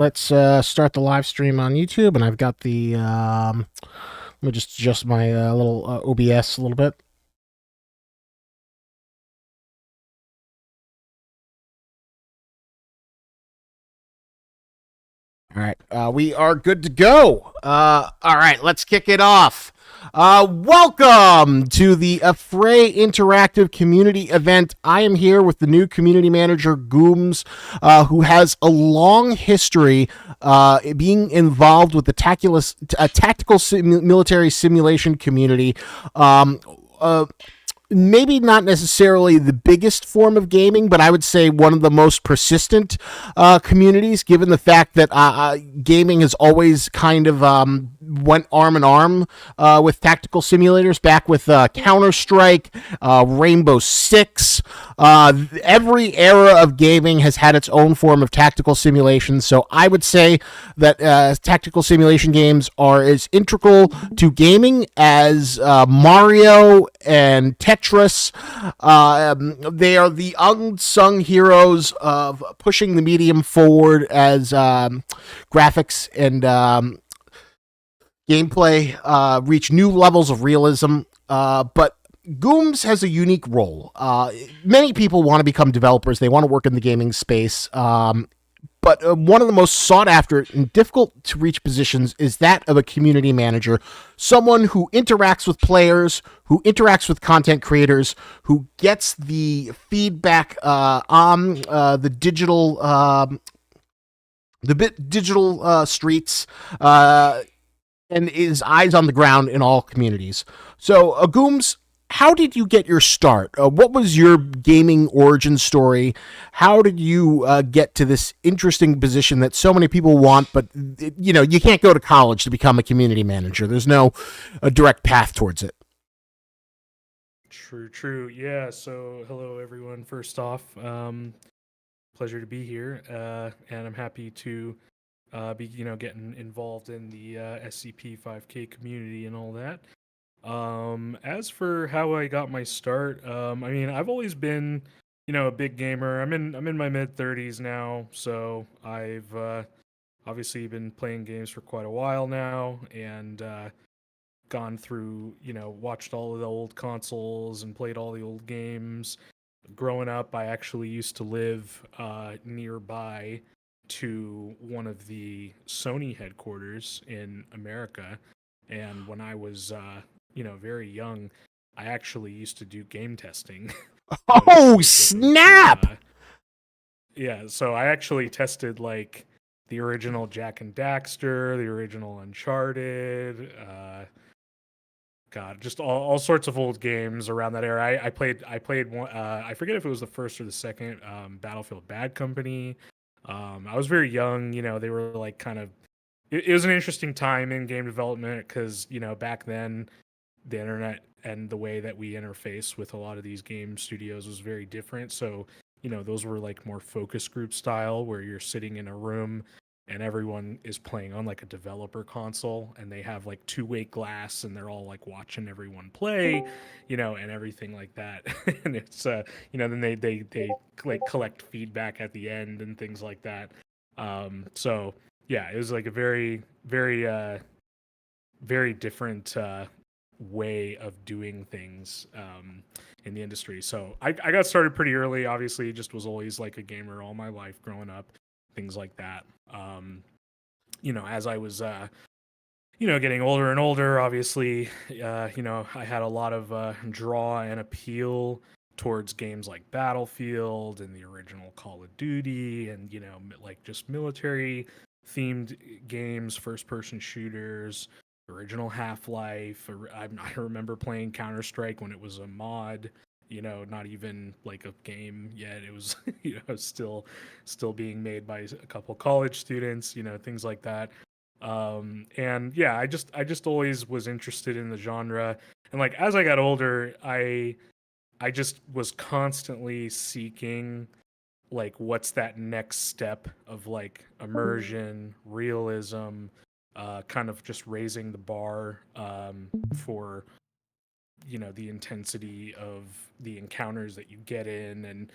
Let's start the live stream on YouTube, and I've got the. Let me just adjust my little OBS a little bit. All right, we are good to go. All right, let's kick it off. Welcome to the Affray Interactive Community Event. I am here with the new community manager, Goomes, who has a long history being involved with the tactical military simulation community. Maybe not necessarily the biggest form of gaming, but I would say one of the most persistent communities, given the fact that gaming has always kind of went arm in arm with tactical simulators. Back with Counter-Strike, Rainbow Six, every era of gaming has had its own form of tactical simulation. So I would say that tactical simulation games are as integral to gaming as Mario and Tetris. They are the unsung heroes of pushing the medium forward as graphics and gameplay reach new levels of realism. But Goomes has a unique role. Many people want to become developers. They want to work in the gaming space. But one of the most sought after and difficult to reach positions is that of a community manager, someone who interacts with players, who interacts with content creators, who gets the feedback on the digital streets, and is eyes on the ground in all communities. So, Gooms, how did you get your start? What was your gaming origin story? How did you get to this interesting position that so many people want, but you can't go to college to become a community manager. There's no direct path towards it. True. Yeah, so hello everyone. First off, pleasure to be here, and I'm happy to be getting involved in the SCP 5K community and all that. As for how I got my start, I mean, I've always been, a big gamer. I'm in my mid 30s now, so I've obviously been playing games for quite a while now, and gone through, watched all of the old consoles and played all the old games. Growing up, I actually used to live nearby to one of the Sony headquarters in America, and when I was very young, I actually used to do game testing. Oh, snap! Yeah, so I actually tested like the original Jack and Daxter, the original Uncharted, God, just all sorts of old games around that era. I played one. I forget if it was the first or the second. Battlefield Bad Company. I was very young. They were like kind of. It was an interesting time in game development because back then the internet and the way that we interface with a lot of these game studios was very different. So, those were like more focus group style where you're sitting in a room and everyone is playing on like a developer console and they have like two-way glass and they're all like watching everyone play, and everything like that. And it's then they like collect feedback at the end and things like that. So yeah, it was like a very different way of doing things in the industry. So I got started pretty early. Obviously, just was always like a gamer all my life growing up, things like that. As I was getting older and older, obviously, I had a lot of draw and appeal towards games like Battlefield and the original Call of Duty, and like just military themed games, first person shooters, original Half-Life. I remember playing Counter-Strike when it was a mod, not even like a game yet. It was, still being made by a couple college students, things like that. And yeah, I just always was interested in the genre. And like as I got older, I just was constantly seeking like what's that next step of like immersion, realism, kind of just raising the bar for the intensity of the encounters that you get in, and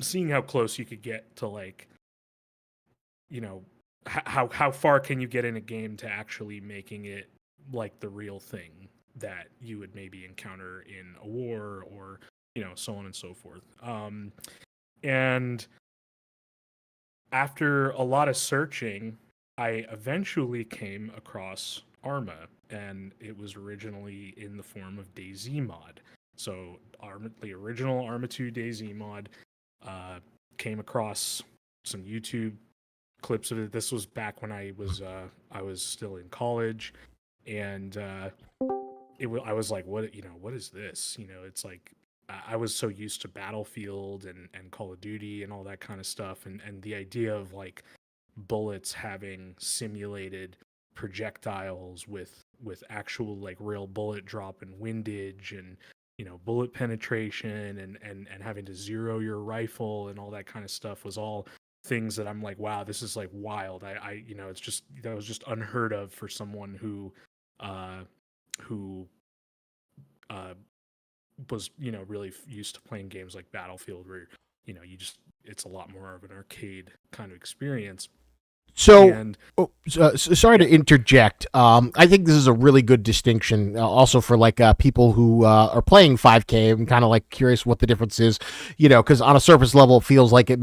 seeing how close you could get to like you know, how far can you get in a game to actually making it like the real thing that you would maybe encounter in a war, or so on and so forth. And after a lot of searching, I eventually came across Arma, and it was originally in the form of DayZ mod. So the original Arma 2 DayZ mod, came across some YouTube clips of it. This was back when I was still in college, and I was like, what is this? It's like I was so used to Battlefield and Call of Duty and all that kind of stuff, and the idea of like bullets having simulated projectiles with actual like real bullet drop and windage, and bullet penetration, and having to zero your rifle and all that kind of stuff was all things that I'm like, wow, this is like wild. It's just, that was just unheard of for someone uh who uh was really used to playing games like Battlefield, where you just, it's a lot more of an arcade kind of experience. So, And sorry yeah, to interject. I think this is a really good distinction, also for like people who are playing 5K. I'm kind of like curious what the difference is, because on a surface level, it feels like it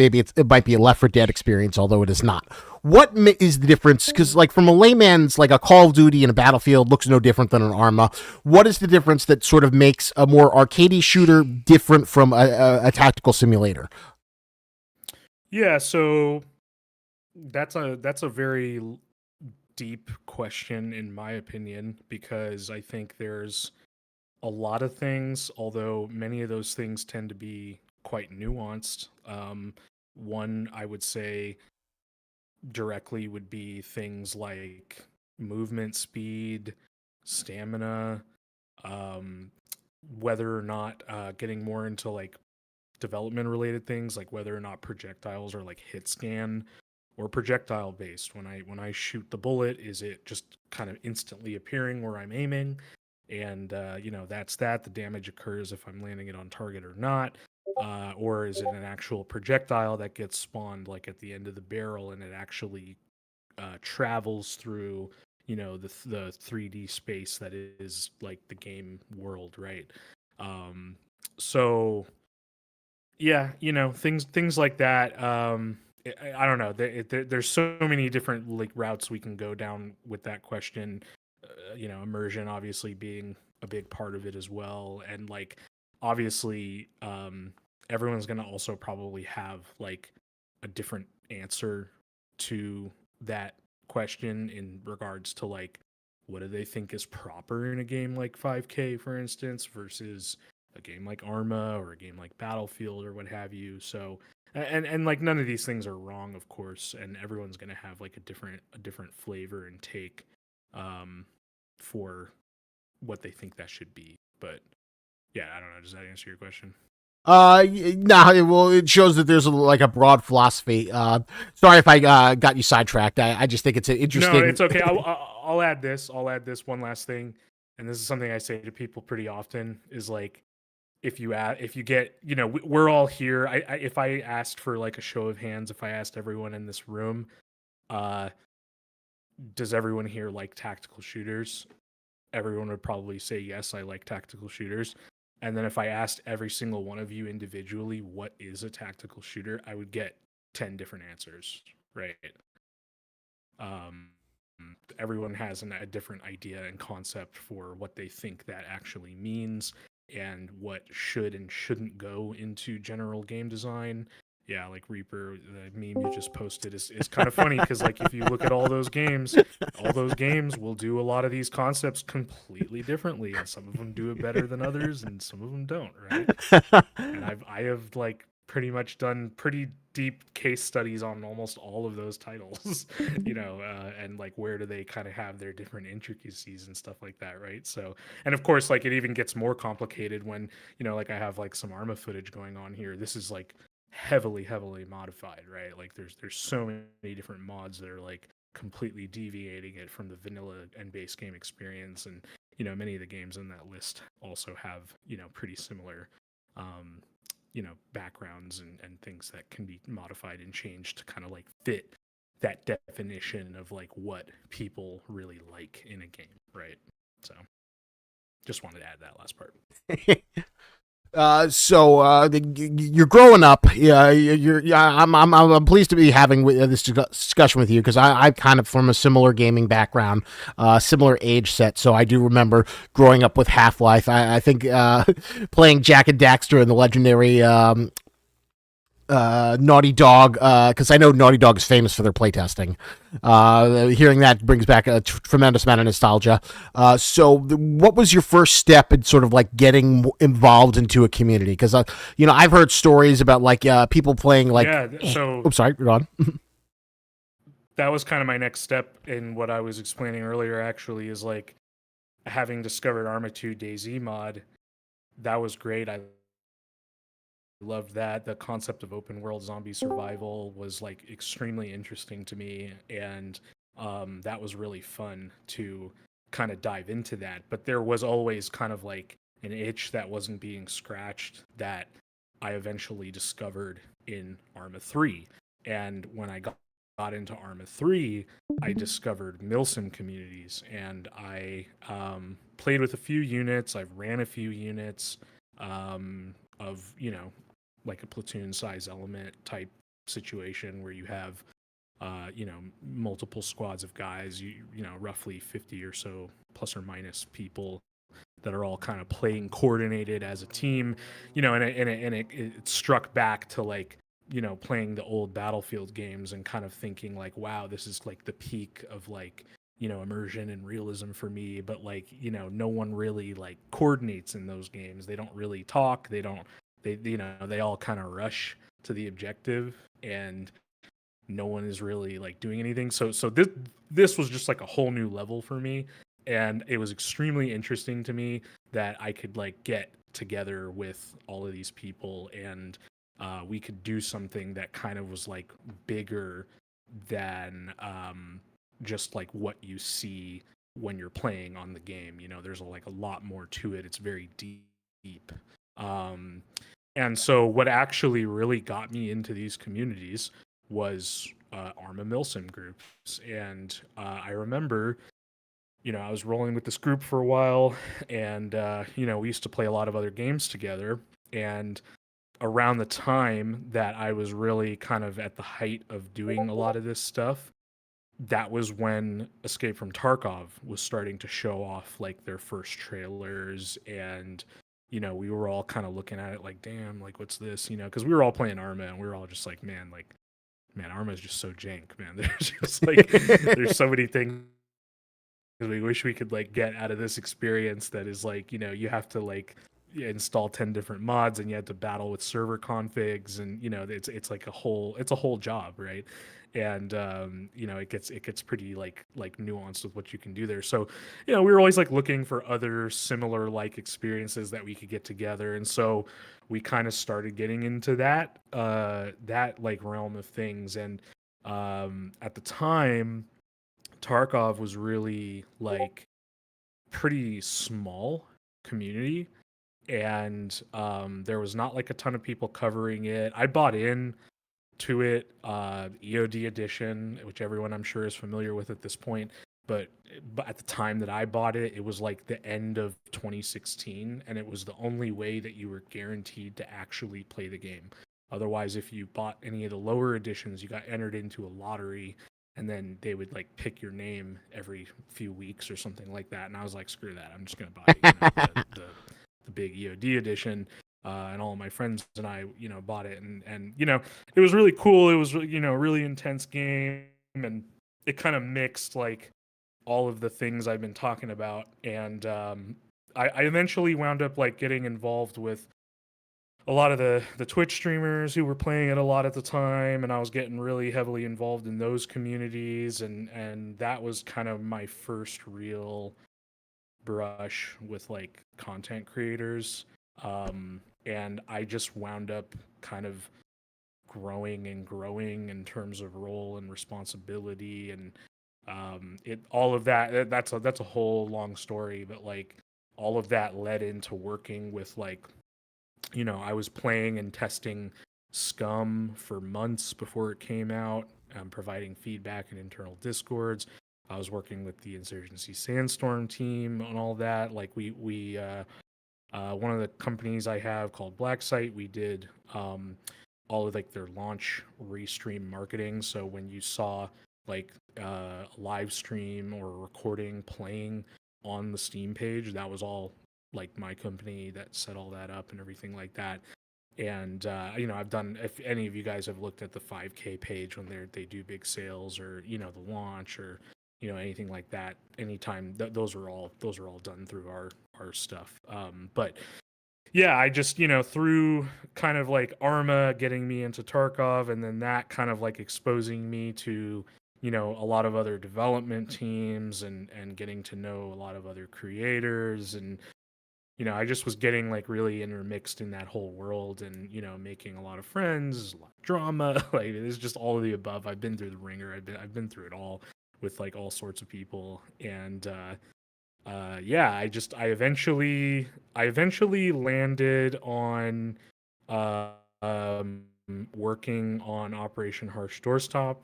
might be a Left 4 Dead experience, although it is not. What is the difference? Because like from a layman's, like a Call of Duty and a Battlefield looks no different than an Arma. What is the difference that sort of makes a more arcadey shooter different from a tactical simulator? yeah, so that's a very deep question in my opinion, because I think there's a lot of things, although many of those things tend to be quite nuanced. One, I would say, directly would be things like movement speed, stamina, um, whether or not, getting more into like development related things, like whether or not projectiles are like hit scan or projectile based. When I shoot the bullet, is it just kind of instantly appearing where I'm aiming? And that's that. The damage occurs if I'm landing it on target or not. Or is it an actual projectile that gets spawned like at the end of the barrel, and it actually travels through the 3D space that is like the game world, right? Um, so yeah, things like that. I don't know. There's so many different like routes we can go down with that question. Immersion obviously being a big part of it as well, and like obviously, everyone's gonna also probably have like a different answer to that question in regards to like what do they think is proper in a game like 5K, for instance, versus a game like Arma or a game like Battlefield or what have you. So, and like none of these things are wrong, of course, and everyone's gonna have like a different flavor and take, um, for what they think that should be. But yeah, I don't know. Does that answer your question? Nah, well, it shows that there's like a broad philosophy. Sorry if I got you sidetracked. I just think it's an No, interesting. it's okay. I'll add this. I'll add this one last thing, and this is something I say to people pretty often. Is like, if you get, we're all here. If I asked for like a show of hands, if I asked everyone in this room, uh, does everyone here like tactical shooters? Everyone would probably say yes, I like tactical shooters. And then if I asked every single one of you individually what is a tactical shooter, I would get 10 different answers, right? Um, Everyone has a different idea and concept for what they think that actually means, and what should and shouldn't go into general game design. Yeah, like Reaper, the meme you just posted is kind of funny, because like if you look at all those games will do a lot of these concepts completely differently, and some of them do it better than others, and some of them don't, right? And I have like pretty much done pretty deep case studies on almost all of those titles, and like where do they kind of have their different intricacies and stuff like that, right? So, and of course, like it even gets more complicated when like I have like some Arma footage going on here. This is like heavily modified, right? Like there's so many different mods that are like completely deviating it from the vanilla and base game experience, and many of the games in that list also have pretty similar, um, backgrounds and things that can be modified and changed to kind of like fit that definition of like what people really like in a game, right? So just wanted to add that last part. You're growing up. Yeah, I'm pleased to be having this discussion with you because I'm kind of from a similar gaming background, similar age set. So I do remember growing up with Half-Life. I think playing Jack and Daxter and the legendary Naughty Dog, because I know Naughty Dog is famous for their playtesting. Hearing that brings back a tremendous amount of nostalgia. What was your first step in sort of like getting involved into a community? Because I've heard stories about like people playing like. Yeah. So I'm sorry, go on. that was kind of my next step in what I was explaining earlier. Actually, is like having discovered Arma 2 DayZ mod. That was great. I loved that. The concept of open world zombie survival was like extremely interesting to me, and that was really fun to kind of dive into that. But there was always kind of like an itch that wasn't being scratched that I eventually discovered in Arma 3. And when I got into Arma 3, I discovered Milsim communities, and I played with a few units. I've ran a few units of, like a platoon size element type situation where you have multiple squads of guys, roughly 50 or so plus or minus people that are all kind of playing coordinated as a team, it struck back to like, playing the old Battlefield games and kind of thinking like, wow, this is like the peak of like, immersion and realism for me. But like, no one really like coordinates in those games. They don't really talk. They all kind of rush to the objective, and no one is really like doing anything. So this was just like a whole new level for me, and it was extremely interesting to me that I could like get together with all of these people, and we could do something that kind of was like bigger than just like what you see when you're playing on the game. There's like a lot more to it. It's very deep. Um, and so, what actually really got me into these communities was Arma Milson groups. And I remember, I was rolling with this group for a while, and, we used to play a lot of other games together. And around the time that I was really kind of at the height of doing a lot of this stuff, that was when Escape from Tarkov was starting to show off like their first trailers, and we were all kind of looking at it like, damn, like what's this, because we were all playing Arma, and we were all just like, man, Arma is just so jank, man. There's just like there's so many things we wish we could like get out of this experience that is like, you have to like install 10 different mods, and you have to battle with server configs, and it's like it's a whole job, right? And it gets pretty like nuanced with what you can do there. So we were always like looking for other similar like experiences that we could get together, and so we kind of started getting into that like realm of things. And at the time, Tarkov was really like pretty small community, and there was not like a ton of people covering it. I bought in to it, EOD edition, which everyone I'm sure is familiar with at this point. But at the time that I bought it, it was like the end of 2016, and it was the only way that you were guaranteed to actually play the game. Otherwise, if you bought any of the lower editions, you got entered into a lottery, and then they would like pick your name every few weeks or something like that. And I was like, screw that, I'm just gonna buy the big EOD edition. And all of my friends and I, bought it, and it was really cool. It was, really intense game, and it kind of mixed like all of the things I've been talking about. And I eventually wound up like getting involved with a lot of the Twitch streamers who were playing it a lot at the time, and I was getting really heavily involved in those communities, and that was kind of my first real brush with like content creators. And I just wound up kind of growing and growing in terms of role and responsibility, and it all of that's a whole long story, but like all of that led into working with like, I was playing and testing Scum for months before it came out, providing feedback in internal discords. I was working with the Insurgency Sandstorm team on all that. Like we one of the companies I have called Blacksite, we did all of like their launch restream marketing. So when you saw like a live stream or a recording playing on the Steam page, that was all like my company that set all that up and everything like that. And I've done, if any of you guys have looked at the 5K page when they do big sales, or the launch, or anything like that, anytime those are all done through our stuff. But yeah, I just through kind of like Arma getting me into Tarkov, and then that kind of like exposing me to a lot of other development teams, and getting to know a lot of other creators, and I just was getting like really intermixed in that whole world, and making a lot of friends, a lot of drama. Like, it's just all of the above. I've been through the ringer. I've been through it all with like all sorts of people, and yeah, I eventually landed on uh, um, working on Operation Harsh Doorstop,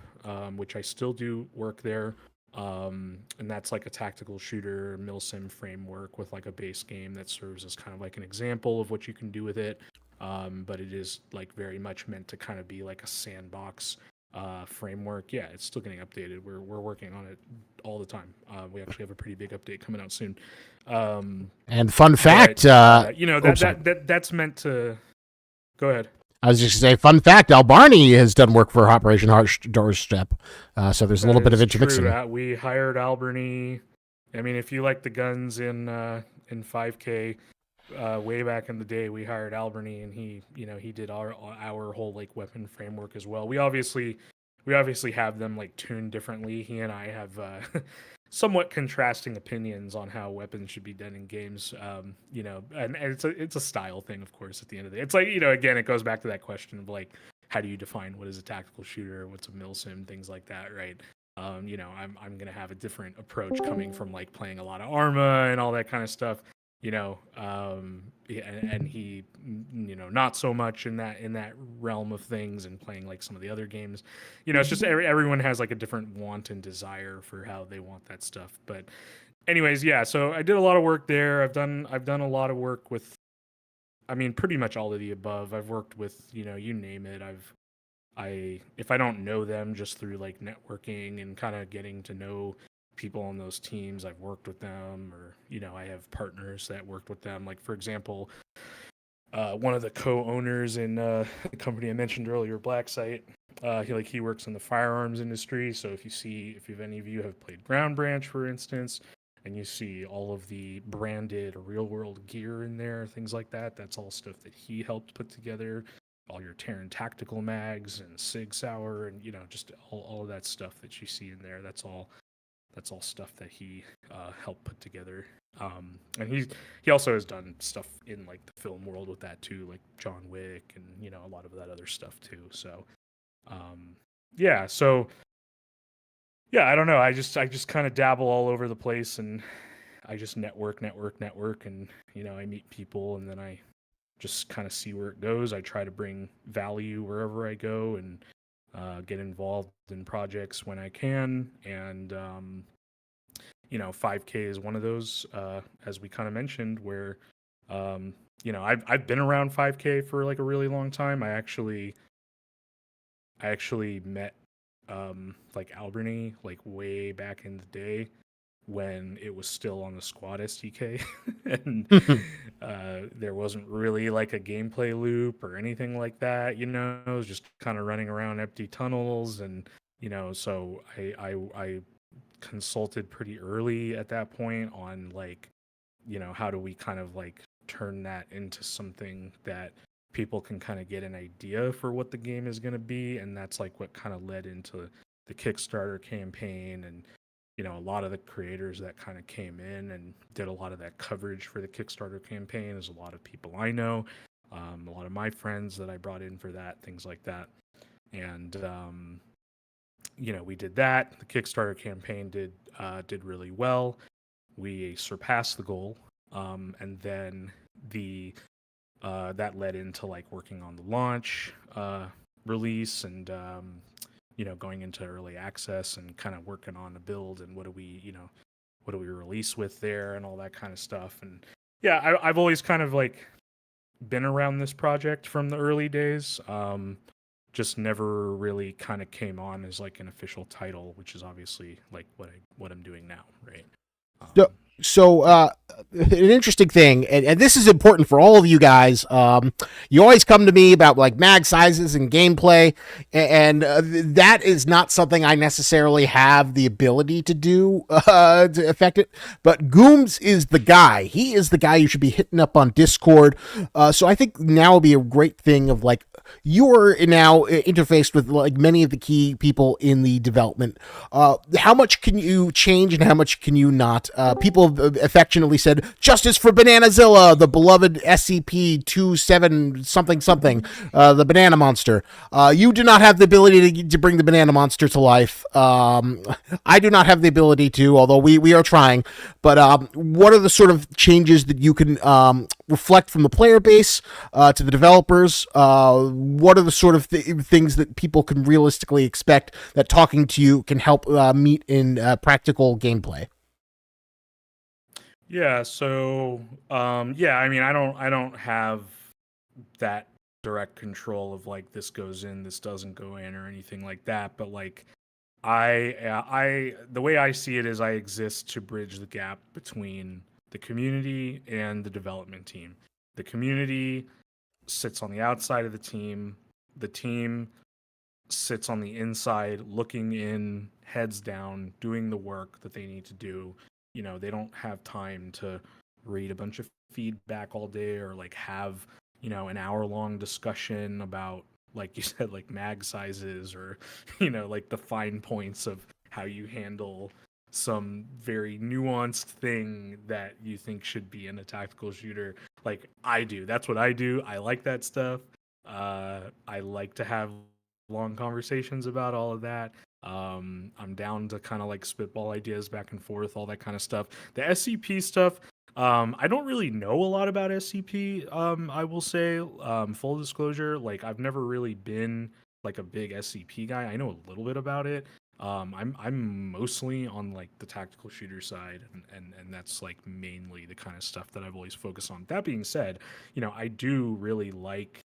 which I still do work there. And that's like a tactical shooter milsim framework with like a base game that serves as kind of like an example of what you can do with it. But it is like very much meant to kind of be like a sandbox framework. Yeah, it's still getting updated. We're working on it all the time. We actually have a pretty big update coming out soon. And fun fact, That's meant to. Go ahead. I was just going to say, fun fact, Al Barney has done work for Operation Harsh Doorstep. So there's a little bit of intermixing. We hired Albany. I mean, if you like the guns in 5K, way back in the day, we hired Albany, and he did our whole like weapon framework as well. We obviously have them like tuned differently. He and I have somewhat contrasting opinions on how weapons should be done in games. And it's a style thing, of course. At the end of the day, it's like again, it goes back to that question of like, how do you define what is a tactical shooter, what's a milsim, things like that, right? I'm gonna have a different approach coming from like playing a lot of Arma and all that kind of stuff. And he, not so much in that realm of things, and playing like some of the other games. It's just everyone has like a different want and desire for how they want that stuff. But anyways, yeah. So I did a lot of work there. I've done a lot of work with, I mean, pretty much all of the above. I've worked with, you name it. If I don't know them, just through like networking and kind of getting to know people on those teams, I've worked with them, or I have partners that worked with them. Like, for example, one of the co-owners in the company I mentioned earlier, Blacksite, he works in the firearms industry. So if any of you have played Ground Branch, for instance, and you see all of the branded real world gear in there, things like that, that's all stuff that he helped put together. All your Terran tactical mags and Sig Sauer, and just all of that stuff that you see in there, that's all stuff that he helped put together. And he also has done stuff in like the film world with that too, like John Wick, and a lot of that other stuff too. So yeah, I don't know. I just kind of dabble all over the place, and I just network, and I meet people, and then I just kind of see where it goes. I try to bring value wherever I go, and get involved in projects when I can. And 5K is one of those, as we kind of mentioned, where I've been around 5K for like a really long time. I actually met like Albany like way back in the day, when it was still on the squad SDK, and there wasn't really like a gameplay loop or anything like that. It was just kind of running around empty tunnels, and so I consulted pretty early at that point on like, how do we kind of like turn that into something that people can kind of get an idea for what the game is going to be. And that's like what kind of led into the Kickstarter campaign, and a lot of the creators that kind of came in and did a lot of that coverage for the Kickstarter campaign is a lot of people I know, a lot of my friends that I brought in for that, things like that. And we did that. The Kickstarter campaign did really well. We surpassed the goal, and then that led into like working on the launch release, and going into early access and kind of working on the build and what do we release with there and all that kind of stuff. And yeah, I've always kind of like been around this project from the early days. Just never really kind of came on as like an official title, which is obviously like what I'm doing now, right? So, an interesting thing, and this is important for all of you guys. You always come to me about like mag sizes and gameplay, and that is not something I necessarily have the ability to do to affect it. But Goomes is the guy. He is the guy you should be hitting up on Discord. So I think now will be a great thing of like you're now interfaced with like many of the key people in the development. How much can you change and how much can you not? People affectionately said justice for Bananazilla, the beloved SCP 27 something something, the banana monster. You do not have the ability to bring the banana monster to life. I do not have the ability to, although we are trying. But what are the sort of changes that you can reflect from the player base to the developers? What are the sort of things that people can realistically expect that talking to you can help meet in practical gameplay? Yeah, so yeah, I mean, I don't have that direct control of like this goes in, this doesn't go in, or anything like that. But like, the way I see it is I exist to bridge the gap between the community and the development team. The community sits on the outside of the team. The team sits on the inside, looking in, heads down, doing the work that they need to do. They don't have time to read a bunch of feedback all day or like have, an hour-long discussion about, like you said, like mag sizes or, like the fine points of how you handle some very nuanced thing that you think should be in a tactical shooter. Like I do. That's what I do. I like that stuff. I like to have long conversations about all of that. I'm down to kind of like spitball ideas back and forth, all that kind of stuff. The SCP stuff, I don't really know a lot about SCP. I will say, full disclosure, like I've never really been like a big SCP guy. I know a little bit about it. I'm mostly on like the tactical shooter side, and that's like mainly the kind of stuff that I've always focused on. That being said, I do really like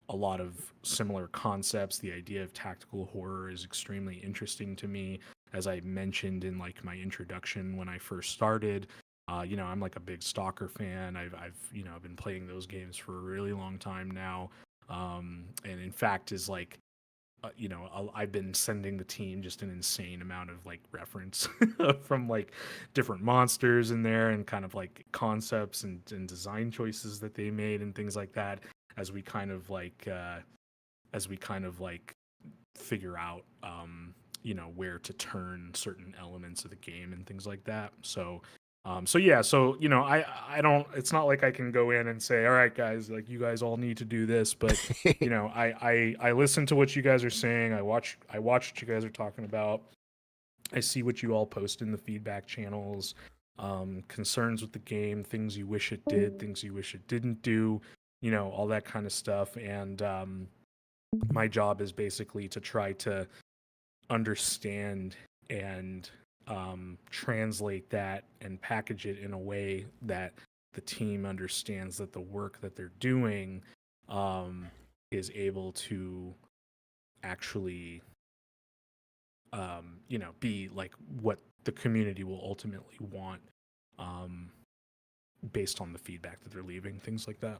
a lot of similar concepts. The idea of tactical horror is extremely interesting to me. As I mentioned in like my introduction when I first started, I'm like a big Stalker fan. I've been playing those games for a really long time now. And in fact is like, I've been sending the team just an insane amount of like reference from like different monsters in there and kind of like concepts and design choices that they made and things like that as we kind of like figure out where to turn certain elements of the game and things like that. So yeah, so I don't, it's not like I can go in and say, all right guys, like you guys all need to do this, but I listen to what you guys are saying. I watch what you guys are talking about. I see what you all post in the feedback channels, concerns with the game, things you wish it did, things you wish it didn't do, all that kind of stuff. And my job is basically to try to understand and translate that and package it in a way that the team understands that the work that they're doing is able to actually be like what the community will ultimately want based on the feedback that they're leaving, things like that.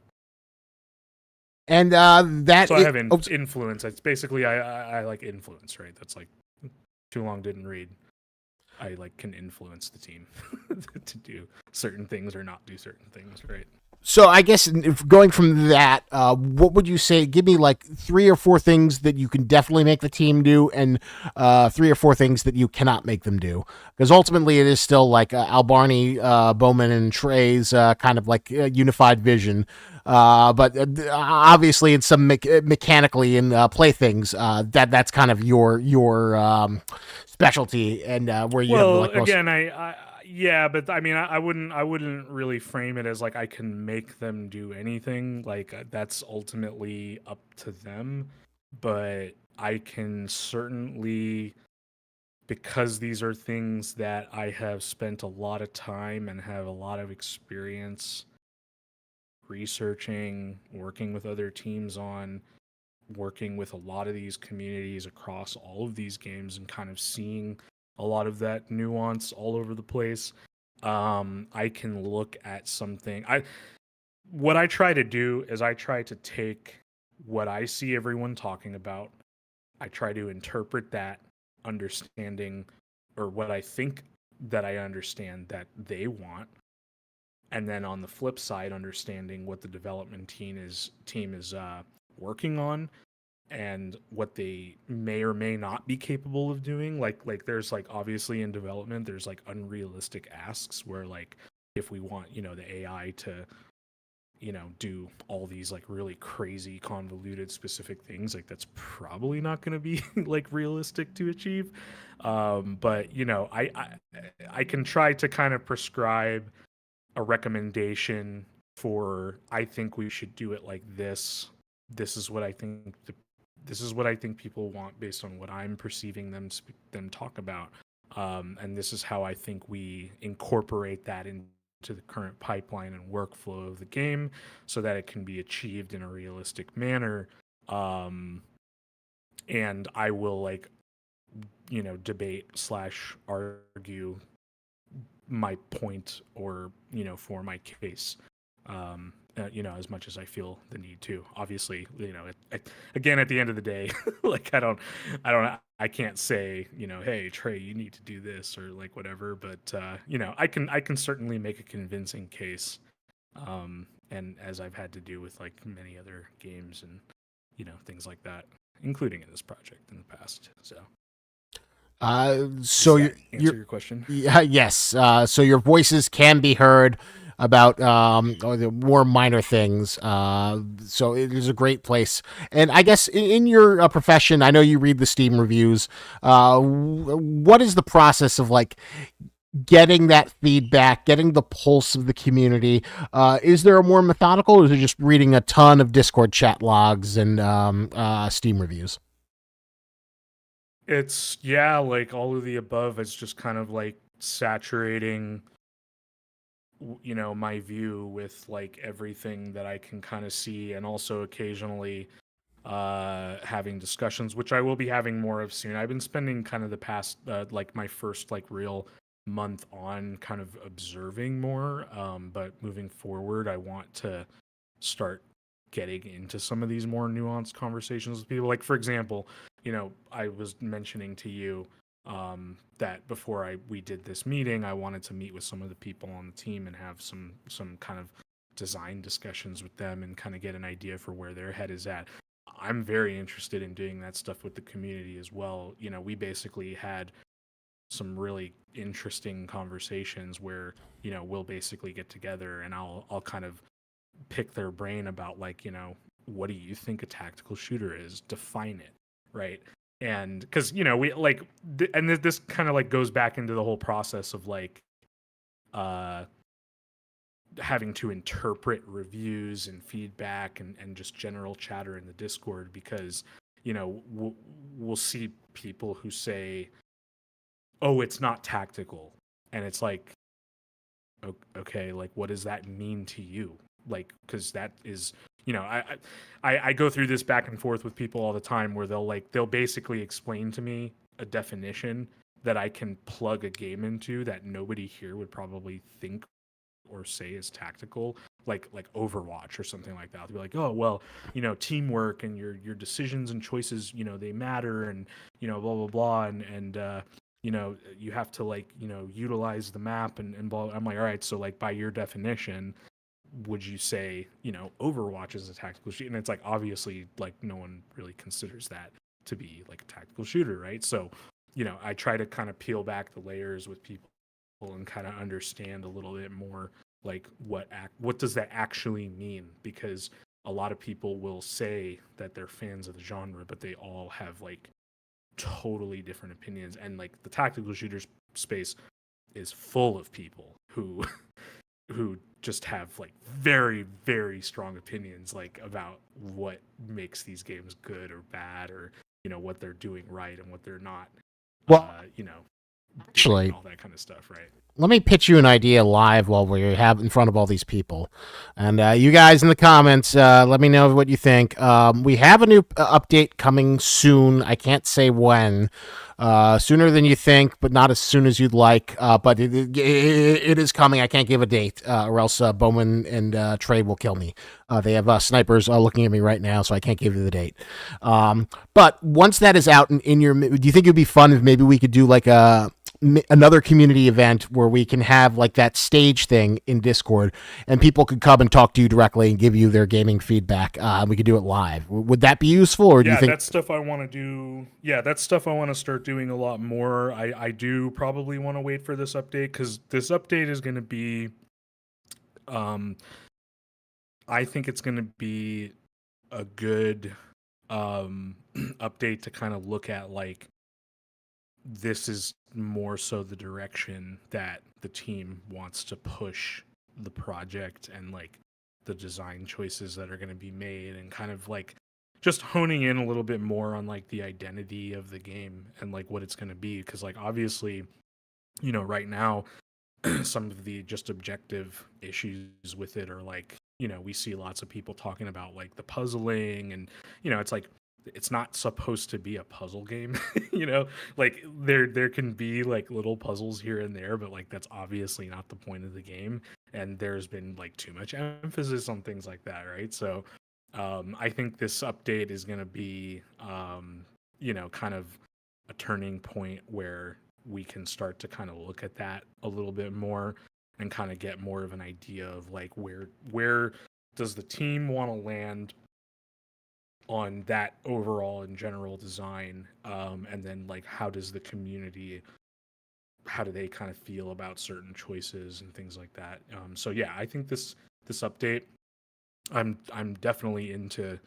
And that so I have influence. It's basically I like influence, right? That's like too long didn't read. I like can influence the team to do certain things or not do certain things, right? So I guess if going from that, what would you say? Give me like 3 or 4 things that you can definitely make the team do, and 3 or 4 things that you cannot make them do. Because ultimately, it is still like Albarni, Bowman, and Trey's kind of like unified vision. But obviously, in some mechanically in playthings, that's kind of your specialty, and where you have like most. Again, yeah, but I mean, I wouldn't really frame it as like I can make them do anything. Like that's ultimately up to them. But I can certainly, because these are things that I have spent a lot of time and have a lot of experience researching, working with other teams on, working with a lot of these communities across all of these games and kind of seeing a lot of that nuance all over the place. I can look at something. What I try to do is I try to take what I see everyone talking about. I try to interpret that, understanding, or what I think that I understand that they want, and then on the flip side, understanding what the development team is working on and what they may or may not be capable of doing. Like there's like obviously in development there's like unrealistic asks where like if we want the AI to do all these like really crazy convoluted specific things, like that's probably not going to be like realistic to achieve. But I can try to kind of prescribe a recommendation for, I think we should do it like this. This is what I think this is what I think people want based on what I'm perceiving them talk about. And this is how I think we incorporate that into the current pipeline and workflow of the game so that it can be achieved in a realistic manner. And I will like, debate slash argue my point or for my case, as much as I feel the need to. Obviously, again, at the end of the day, like I can't say hey Trey, you need to do this or like whatever, but I can certainly make a convincing case, and as I've had to do with like many other games and things like that, including in this project in the past. So So does that answer your question? yes. So your voices can be heard about the more minor things. So it is a great place. And I guess in your profession, I know you read the Steam reviews. What is the process of like getting that feedback, getting the pulse of the community? Is there a more methodical, or is it just reading a ton of Discord chat logs and Steam reviews? It's like all of the above. It's just kind of like saturating my view with like everything that I can kind of see, and also occasionally having discussions, which I will be having more of soon. I've been spending kind of the past like my first like real month on kind of observing more, but moving forward I want to start getting into some of these more nuanced conversations with people. Like for example, I was mentioning to you that before we did this meeting, I wanted to meet with some of the people on the team and have some kind of design discussions with them and kind of get an idea for where their head is at. I'm very interested in doing that stuff with the community as well. We basically had some really interesting conversations where we'll basically get together and I'll kind of pick their brain about like what do you think a tactical shooter is, define it, right? And because we like and this kind of like goes back into the whole process of like uh having to interpret reviews and feedback and just general chatter in the Discord, because we'll see people who say, oh, it's not tactical, and it's like, okay, like what does that mean to you? Like, because that is I go through this back and forth with people all the time where they'll basically explain to me a definition that I can plug a game into that nobody here would probably think or say is tactical, like Overwatch or something like that. They'll be like, oh well, teamwork and your decisions and choices, they matter, and blah blah blah, and you have to like utilize the map and blah. I'm like, all right, so like by your definition, would you say Overwatch is a tactical shooter? And it's like obviously like no one really considers that to be like a tactical shooter, right? So I try to kind of peel back the layers with people and kind of understand a little bit more like what does that actually mean, because a lot of people will say that they're fans of the genre, but they all have like totally different opinions, and like the tactical shooters space is full of people who just have like very very strong opinions like about what makes these games good or bad, or what they're doing right and what they're not, Well, doing and actually, all that kind of stuff, right? let me pitch you an idea live while we have in front of all these people, and you guys in the comments, let me know what you think. We have a new update coming soon. I can't say when. Sooner than you think, but not as soon as you'd like. But it is coming. I can't give a date, or else Bowman and Trey will kill me. They have snipers looking at me right now, so I can't give you the date. But once that is out in your, do you think it'd be fun if maybe we could do like another community event where we can have like that stage thing in Discord and people could come and talk to you directly and give you their gaming feedback? We could do it live. Would that be useful, or do you think that's stuff I want to do? Yeah, that's stuff I want to start doing a lot more. I do probably want to wait for this update, because this update is going to be, I think it's going to be a good update to kind of look at, like, this is more so the direction that the team wants to push the project, and like the design choices that are going to be made, and kind of like just honing in a little bit more on like the identity of the game and like what it's going to be. Because like obviously, right now some of the just objective issues with it are like, we see lots of people talking about like the puzzling, and it's like, it's not supposed to be a puzzle game. Like there can be like little puzzles here and there, but like that's obviously not the point of the game, and there's been like too much emphasis on things like that, right? So I think this update is going to be kind of a turning point where we can start to kind of look at that a little bit more, and kind of get more of an idea of like where does the team want to land on that overall and general design, and then like how does the community, how do they kind of feel about certain choices and things like that. So yeah, I think this update, I'm definitely into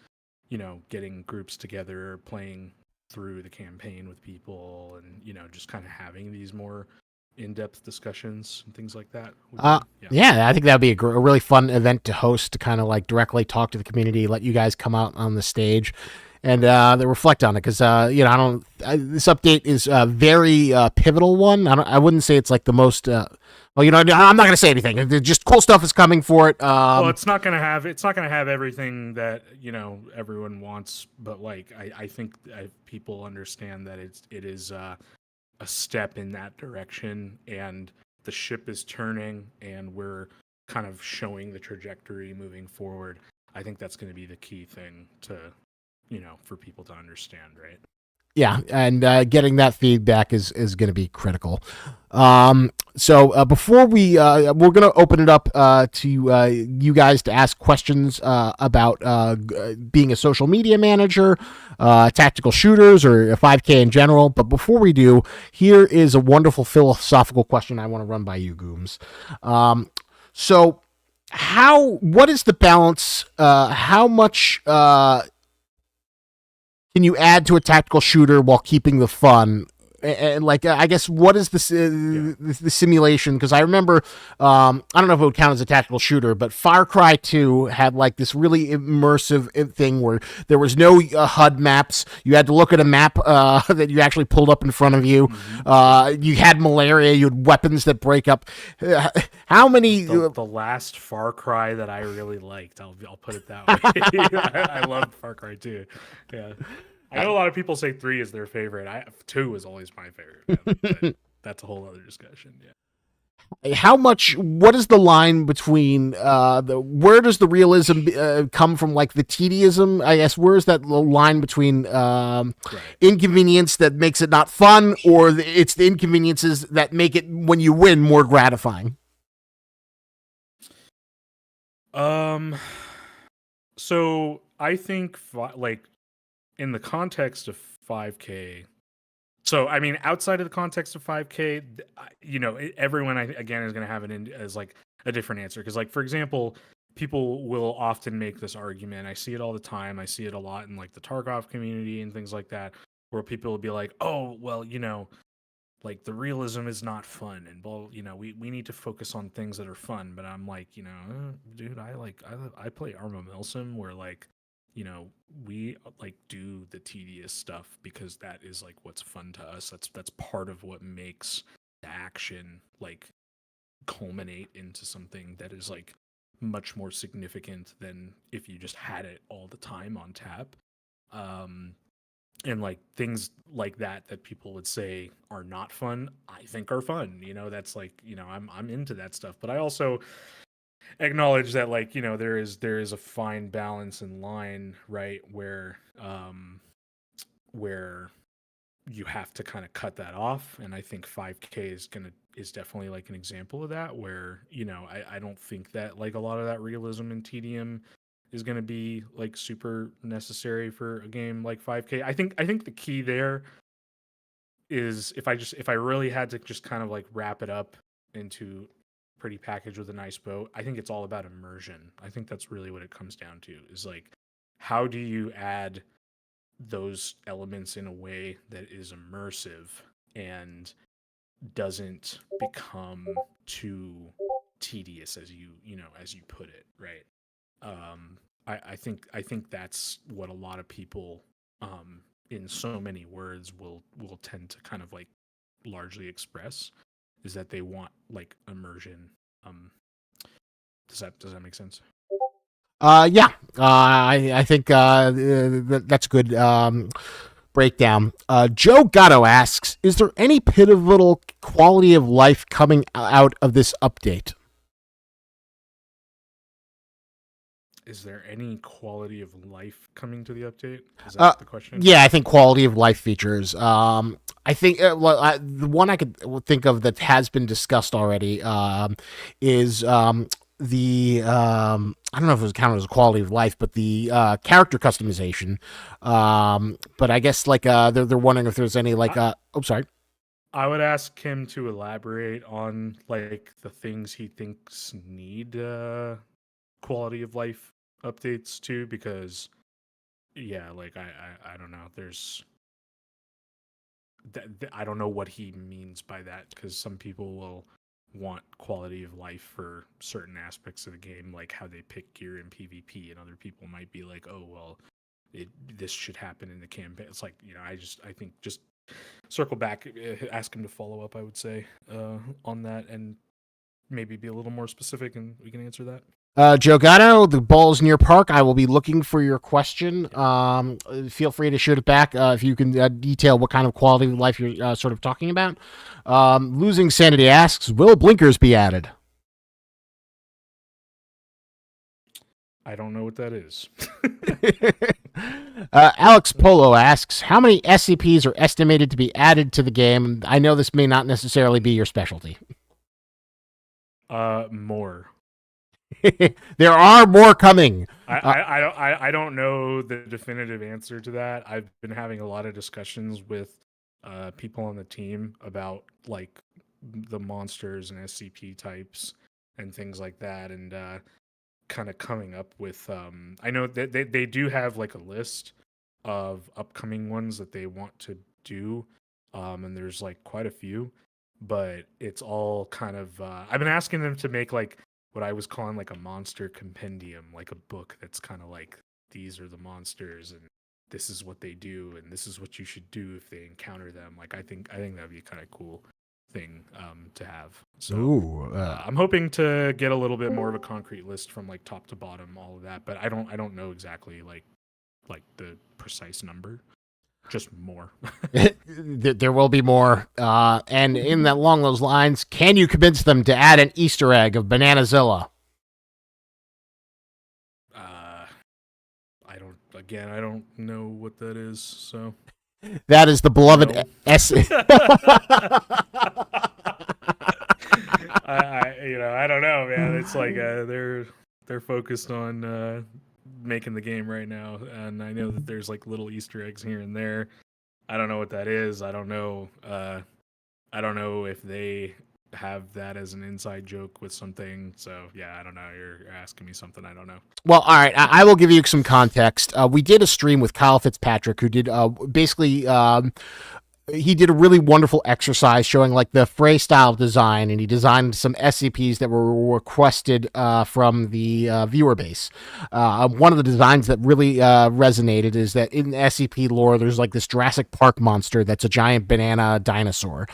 getting groups together, playing through the campaign with people, and just kind of having these more in-depth discussions and things like that. Yeah, I think that would be a really fun event to host, to kind of like directly talk to the community, let you guys come out on the stage and they reflect on it. Because this update is a very pivotal one. I wouldn't say it's like the most I'm not going to say anything. Just cool stuff is coming for it. Well, it's not going to have everything that everyone wants, but like I think people understand that it is a step in that direction, and the ship is turning, and we're kind of showing the trajectory moving forward. I think that's going to be the key thing to, for people to understand, right? Yeah, and getting that feedback is going to be critical. So before we're going to open it up to you guys to ask questions about being a social media manager, tactical shooters, or a 5K in general. But before we do, here is a wonderful philosophical question I want to run by you, Goomes. So what is the balance? How much can you add to a tactical shooter while keeping the fun? And like, I guess, what is the simulation? Because I remember, I don't know if it would count as a tactical shooter, but Far Cry 2 had like this really immersive thing where there was no HUD maps. You had to look at a map that you actually pulled up in front of you. Mm-hmm. You had malaria. You had weapons that break up. How many? The last Far Cry that I really liked, I'll put it that way. I loved Far Cry 2. Yeah. I know a lot of people say 3 is their favorite. 2 is always my favorite. But that's a whole other discussion. Yeah. How much? What is the line between where does the realism come from? Like the tediism, I guess. Where is that line between inconvenience that makes it not fun, or it's the inconveniences that make it, when you win, more gratifying? So I think like, in the context of 5K, so I mean, outside of the context of 5K, everyone again is going to have it as like a different answer. Because like, for example, people will often make this argument. I see it all the time. I see it a lot in like the Tarkov community and things like that, where people will be like, "Oh, well, like the realism is not fun, and we need to focus on things that are fun." But I'm like, dude, I play Arma Milson, where like we like do the tedious stuff because that is like what's fun to us. That's part of what makes the action like culminate into something that is like much more significant than if you just had it all the time on tap. Um, and like things like that people would say are not fun, I think are fun. That's like, I'm into that stuff. But I also acknowledge that, like, there is a fine balance in line, right, where you have to kind of cut that off. And I think 5K is definitely like an example of that, where I don't think that like a lot of that realism and tedium is going to be like super necessary for a game like 5K. I think the key there is, if I really had to just kind of like wrap it up into pretty package with a nice bow, I think it's all about immersion. I think that's really what it comes down to, is like, how do you add those elements in a way that is immersive and doesn't become too tedious, as as you put it, right? I think that's what a lot of people, in so many words, will tend to kind of like largely express, is that they want like immersion. Um, does that make sense? Yeah, I think that's good breakdown. Joe Gatto asks, is there any pivotal quality of life coming out of this update? Is there any quality of life coming to the update? Is that the question? Yeah, I think quality of life features. I think the one I could think of that has been discussed already is the I don't know if it was counted as a quality of life, but the character customization. But I guess like they're wondering if there's any like sorry. I would ask him to elaborate on like the things he thinks need quality of life updates too, because like I don't know. I don't know what he means by that, because some people will want quality of life for certain aspects of the game, like how they pick gear in PvP, and other people might be like, oh well, this should happen in the campaign. It's like, I think just circle back, ask him to follow up, I would say, on that, and maybe be a little more specific, and we can answer that. Joe Gatto, the ball's near park. I will be looking for your question. Feel free to shoot it back if you can detail what kind of quality of life you're sort of talking about. Losing Sanity asks, will blinkers be added? I don't know what that is. Alex Polo asks, how many SCPs are estimated to be added to the game? I know this may not necessarily be your specialty. More. There are more coming. I don't know the definitive answer to that. I've been having a lot of discussions with people on the team about like the monsters and SCP types and things like that, and kind of coming up with I know that they do have like a list of upcoming ones that they want to do, and there's like quite a few, but it's all kind of I've been asking them to make like what I was calling like a monster compendium, like a book that's kind of like, these are the monsters and this is what they do and this is what you should do if they encounter them. Like I think that'd be a kind of cool thing to have. So I'm hoping to get a little bit more of a concrete list from like top to bottom, all of that, but I don't know exactly like the precise number. Just more. There will be more. And along those lines, can you convince them to add an Easter egg of Bananazilla? I don't know what that is, so. That is the beloved I don't know, man. It's like they're focused on making the game right now, and I know that there's like little Easter eggs here and there. I don't know what that is. I don't know if they have that as an inside joke with something. So yeah, I don't know. You're asking me something I don't know. Well, all right. I will give you some context. We did a stream with Kyle Fitzpatrick, who did basically he did a really wonderful exercise showing like the fray style design, and he designed some SCPs that were requested from the viewer base. One of the designs that really resonated is that in SCP lore, there's like this Jurassic Park monster that's a giant banana dinosaur.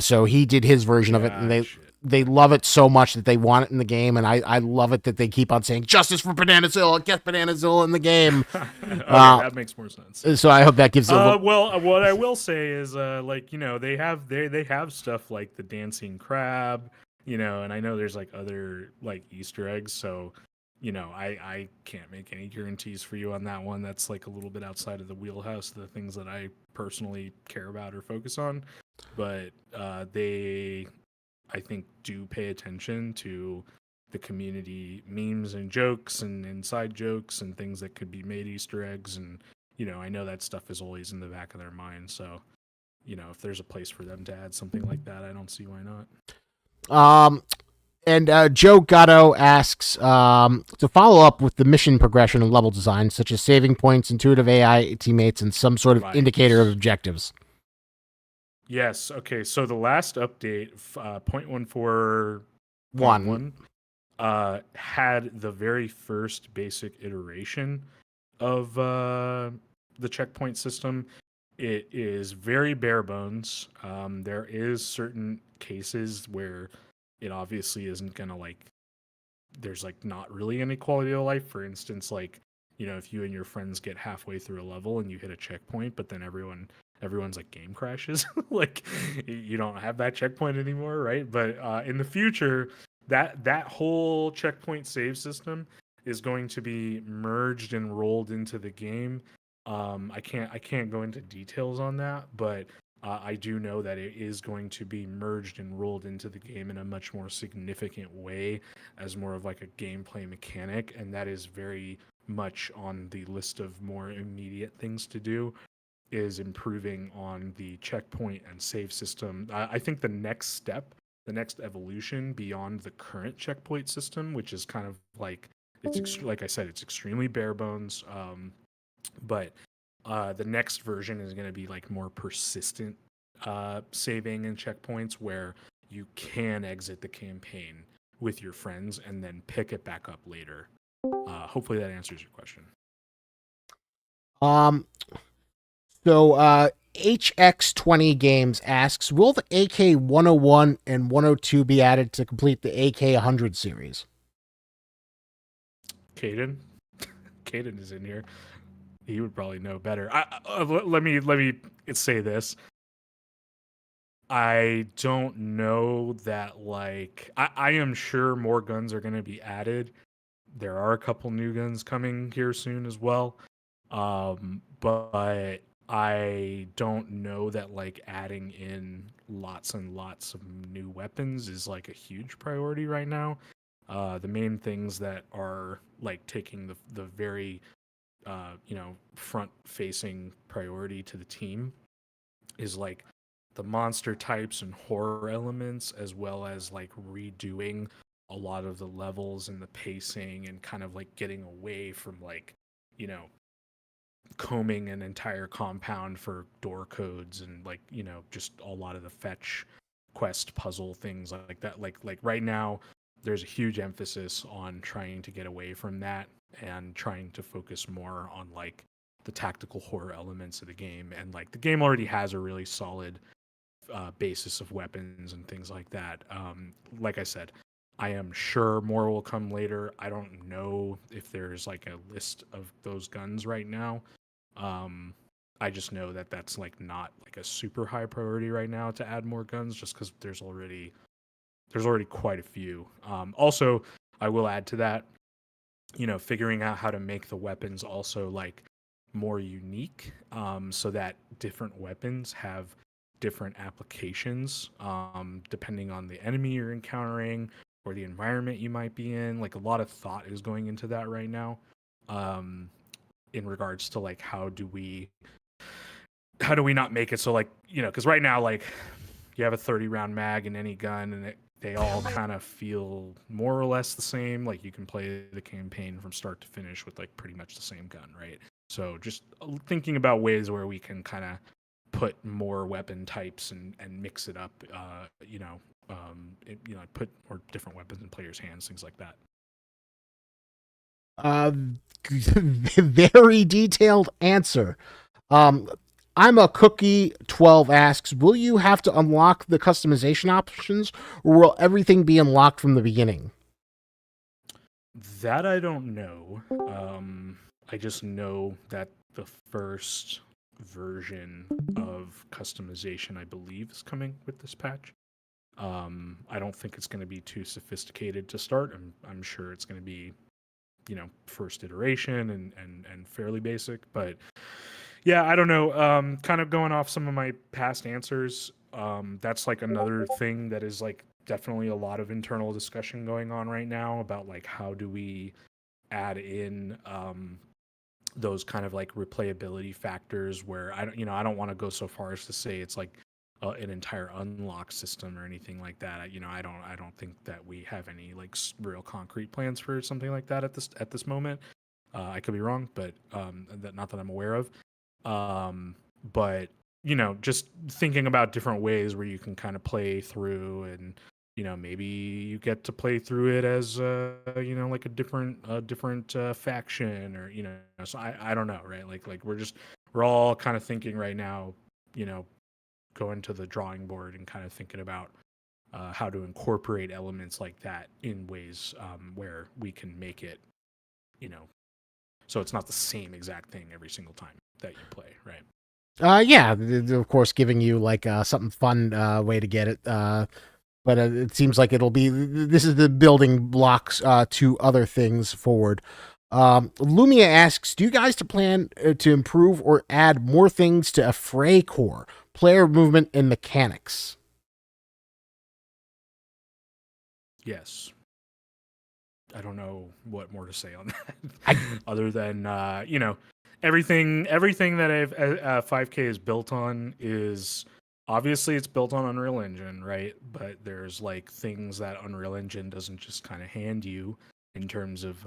So he did his version of it, and they love it so much that they want it in the game, and I love it that they keep on saying justice for Bananazilla, get Bananazilla in the game. Okay, that makes more sense. So I hope that gives you a little... Well, what I will say is, like, you know, they have stuff like the dancing crab, you know, and I know there's like other like Easter eggs, so you know, I can't make any guarantees for you on that one. That's like a little bit outside of the wheelhouse of the things that I personally care about or focus on, but they, I think, do pay attention to the community memes and jokes and inside jokes and things that could be made Easter eggs. And, you know, I know that stuff is always in the back of their mind. So, you know, if there's a place for them to add something like that, I don't see why not. And Joe Gatto asks to follow up with the mission progression and level design, such as saving points, intuitive AI teammates, and some sort of indicator of objectives. Yes. Okay. So the last update, 0.14.1, had the very first basic iteration of the checkpoint system. It is very bare bones. There is certain cases where it obviously isn't gonna, like, there's like not really any quality of life. For instance, like, you know, if you and your friends get halfway through a level and you hit a checkpoint, but then everyone's like game crashes, like you don't have that checkpoint anymore, right? But in the future, that whole checkpoint save system is going to be merged and rolled into the game. I can't go into details on that, but I do know that it is going to be merged and rolled into the game in a much more significant way as more of like a gameplay mechanic, and that is very much on the list of more immediate things to do, is improving on the checkpoint and save system. I think the next step, the next evolution beyond the current checkpoint system, which is kind of like, like I said, it's extremely bare bones, but the next version is going to be like more persistent saving and checkpoints where you can exit the campaign with your friends and then pick it back up later. Hopefully that answers your question. So HX20 Games asks, will the AK 101 and 102 be added to complete the AK 100 series? Caden is in here. He would probably know better. Let me say this. I don't know that, like, I am sure more guns are going to be added. There are a couple new guns coming here soon as well. But I don't know that, like, adding in lots and lots of new weapons is like a huge priority right now. The main things that are like taking the very front facing priority to the team is like the monster types and horror elements, as well as like redoing a lot of the levels and the pacing, and kind of like getting away from, like, you know, combing an entire compound for door codes and, like, you know, just a lot of the fetch quest puzzle things like that. Like right now there's a huge emphasis on trying to get away from that and trying to focus more on like the tactical horror elements of the game. And like the game already has a really solid basis of weapons and things like that. Like I said, I am sure more will come later. I don't know if there's like a list of those guns right now. I just know that that's like not like a super high priority right now to add more guns, just because there's already quite a few. Also, I will add to that, you know, figuring out how to make the weapons also like more unique, so that different weapons have different applications, depending on the enemy you're encountering or the environment you might be in. Like, a lot of thought is going into that right now, in regards to like how do we not make it so, like, you know, because right now, like, you have a 30-round mag in any gun, and they all kind of feel more or less the same. Like, you can play the campaign from start to finish with like pretty much the same gun, right? So just thinking about ways where we can kind of put more weapon types and mix it up, put more different weapons in players' hands, things like that. Very detailed answer. Um, I'm a Cookie 12 asks, will you have to unlock the customization options, or will everything be unlocked from the beginning? That I don't know. I just know that the first version of customization, I believe, is coming with this patch. I don't think it's going to be too sophisticated to start. I'm sure it's going to be, first iteration and fairly basic. But yeah, I don't know. Kind of going off some of my past answers. That's like another thing that is like definitely a lot of internal discussion going on right now about like how do we add in those kind of like replayability factors where I don't want to go so far as to say it's like an entire unlock system or anything like that. I don't think that we have any like real concrete plans for something like that at this moment. I could be wrong, but not that I'm aware of. But just thinking about different ways where you can kind of play through, and maybe you get to play through it as like a different faction, or so I don't know, right? Like we're all kind of thinking right now, going to the drawing board and kind of thinking about how to incorporate elements like that in ways where we can make it, so it's not the same exact thing every single time that you play, right? Yeah, of course, giving you like something fun way to get it. But it seems like it'll be, this is the building blocks to other things forward. Lumia asks, do you guys to plan to improve or add more things to a Fray core, player movement and mechanics? Yes. I don't know what more to say on that, I, other than everything that 5K is built on is obviously it's built on Unreal Engine, right? But there's like things that Unreal Engine doesn't just kind of hand you in terms of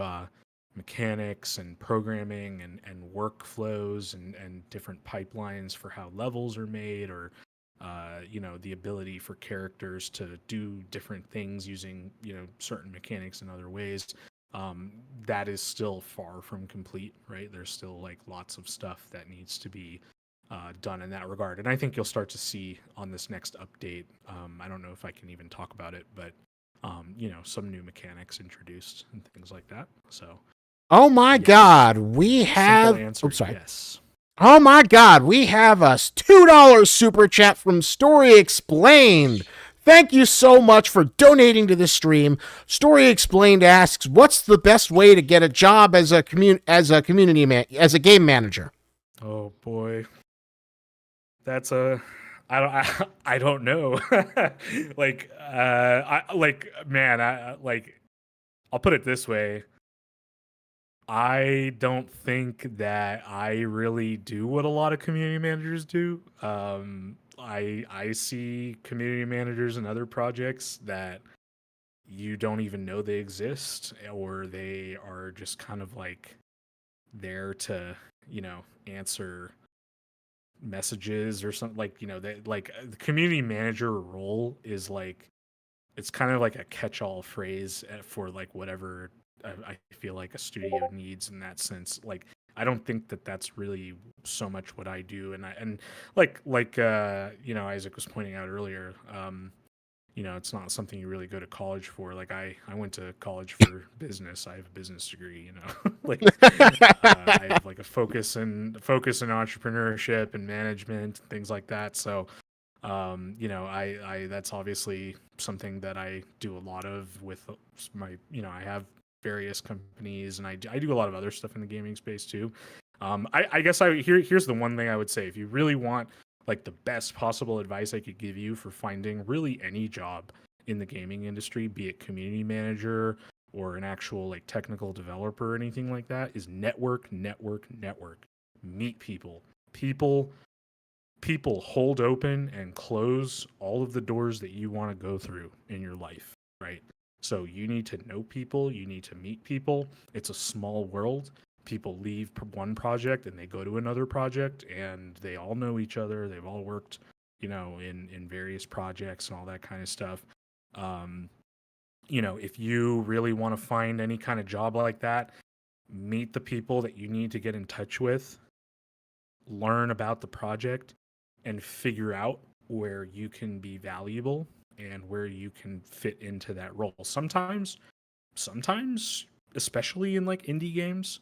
mechanics and programming and workflows and different pipelines for how levels are made, or the ability for characters to do different things using certain mechanics in other ways. That is still far from complete, right? There's still like lots of stuff that needs to be done in that regard, and I think you'll start to see on this next update. I don't know if I can even talk about it, but some new mechanics introduced and things like that. So, oh my yes. God, we have. Simple answer, Oops, sorry. yes. Oh my God, we have a $2 super chat from Story Explained. Thank you so much for donating to this stream. Story Explained asks, "What's the best way to get a job as a game manager?" Oh boy, that's a I don't know. I'll put it this way. I don't think that I really do what a lot of community managers do. I see community managers and other projects that you don't even know they exist, or they are just kind of like there to, answer messages or something. Like, they like the community manager role is like, it's kind of like a catch-all phrase for like whatever I feel like a studio needs in that sense. Like, I don't think that that's really so much what I do, and Isaac was pointing out earlier. It's not something you really go to college for. Like, I went to college for business. I have a business degree. Like I have like a focus in entrepreneurship and management and things like that. So I that's obviously something that I do a lot of with my, I have various companies, and I do a lot of other stuff in the gaming space too. I guess here's the one thing I would say: if you really want like the best possible advice I could give you for finding really any job in the gaming industry, be it community manager or an actual like technical developer or anything like that, is network. Meet people. People hold open and close all of the doors that you want to go through in your life, right? So you need to know people, you need to meet people. It's a small world. people leave one project and they go to another project, and they all know each other. They've all worked, in various projects and all that kind of stuff. Um, if you really want to find any kind of job like that, meet the people that you need to get in touch with, learn about the project, and figure out where you can be valuable and where you can fit into that role. Sometimes, especially in like indie games,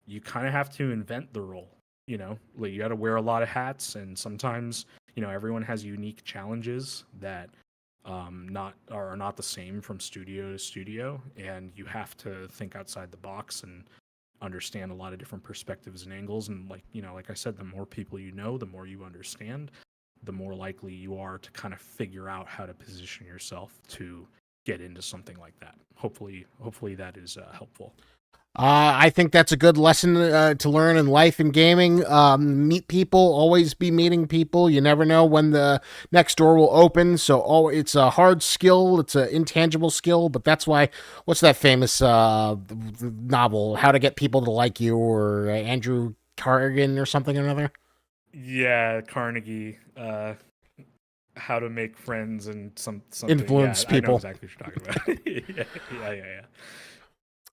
you kind of have to invent the role. Like you got to wear a lot of hats, and sometimes everyone has unique challenges that not the same from studio to studio, and you have to think outside the box and understand a lot of different perspectives and angles. And like I said, the more people you know, the more you understand, the more likely you are to kind of figure out how to position yourself to get into something like that. Hopefully that is helpful. I think that's a good lesson to learn in life and gaming. Meet people, always be meeting people. You never know when the next door will open. So it's a hard skill. It's an intangible skill, but that's why, what's that famous novel, How to Get People to Like You, or Andrew Carnegie or something or another? Yeah, Carnegie. How to make friends and something. Influence Yeah, people. I know exactly what you're talking about.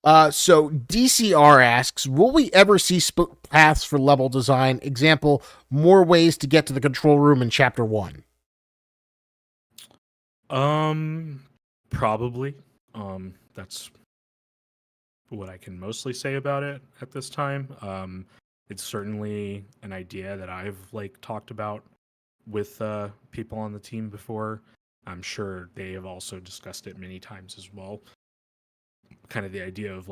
yeah. So DCR asks, will we ever see split paths for level design? Example, more ways to get to the control room in chapter 1. Probably. That's what I can mostly say about it at this time. It's certainly an idea that I've talked about with people on the team before. I'm sure they have also discussed it many times as well. Kind of the idea of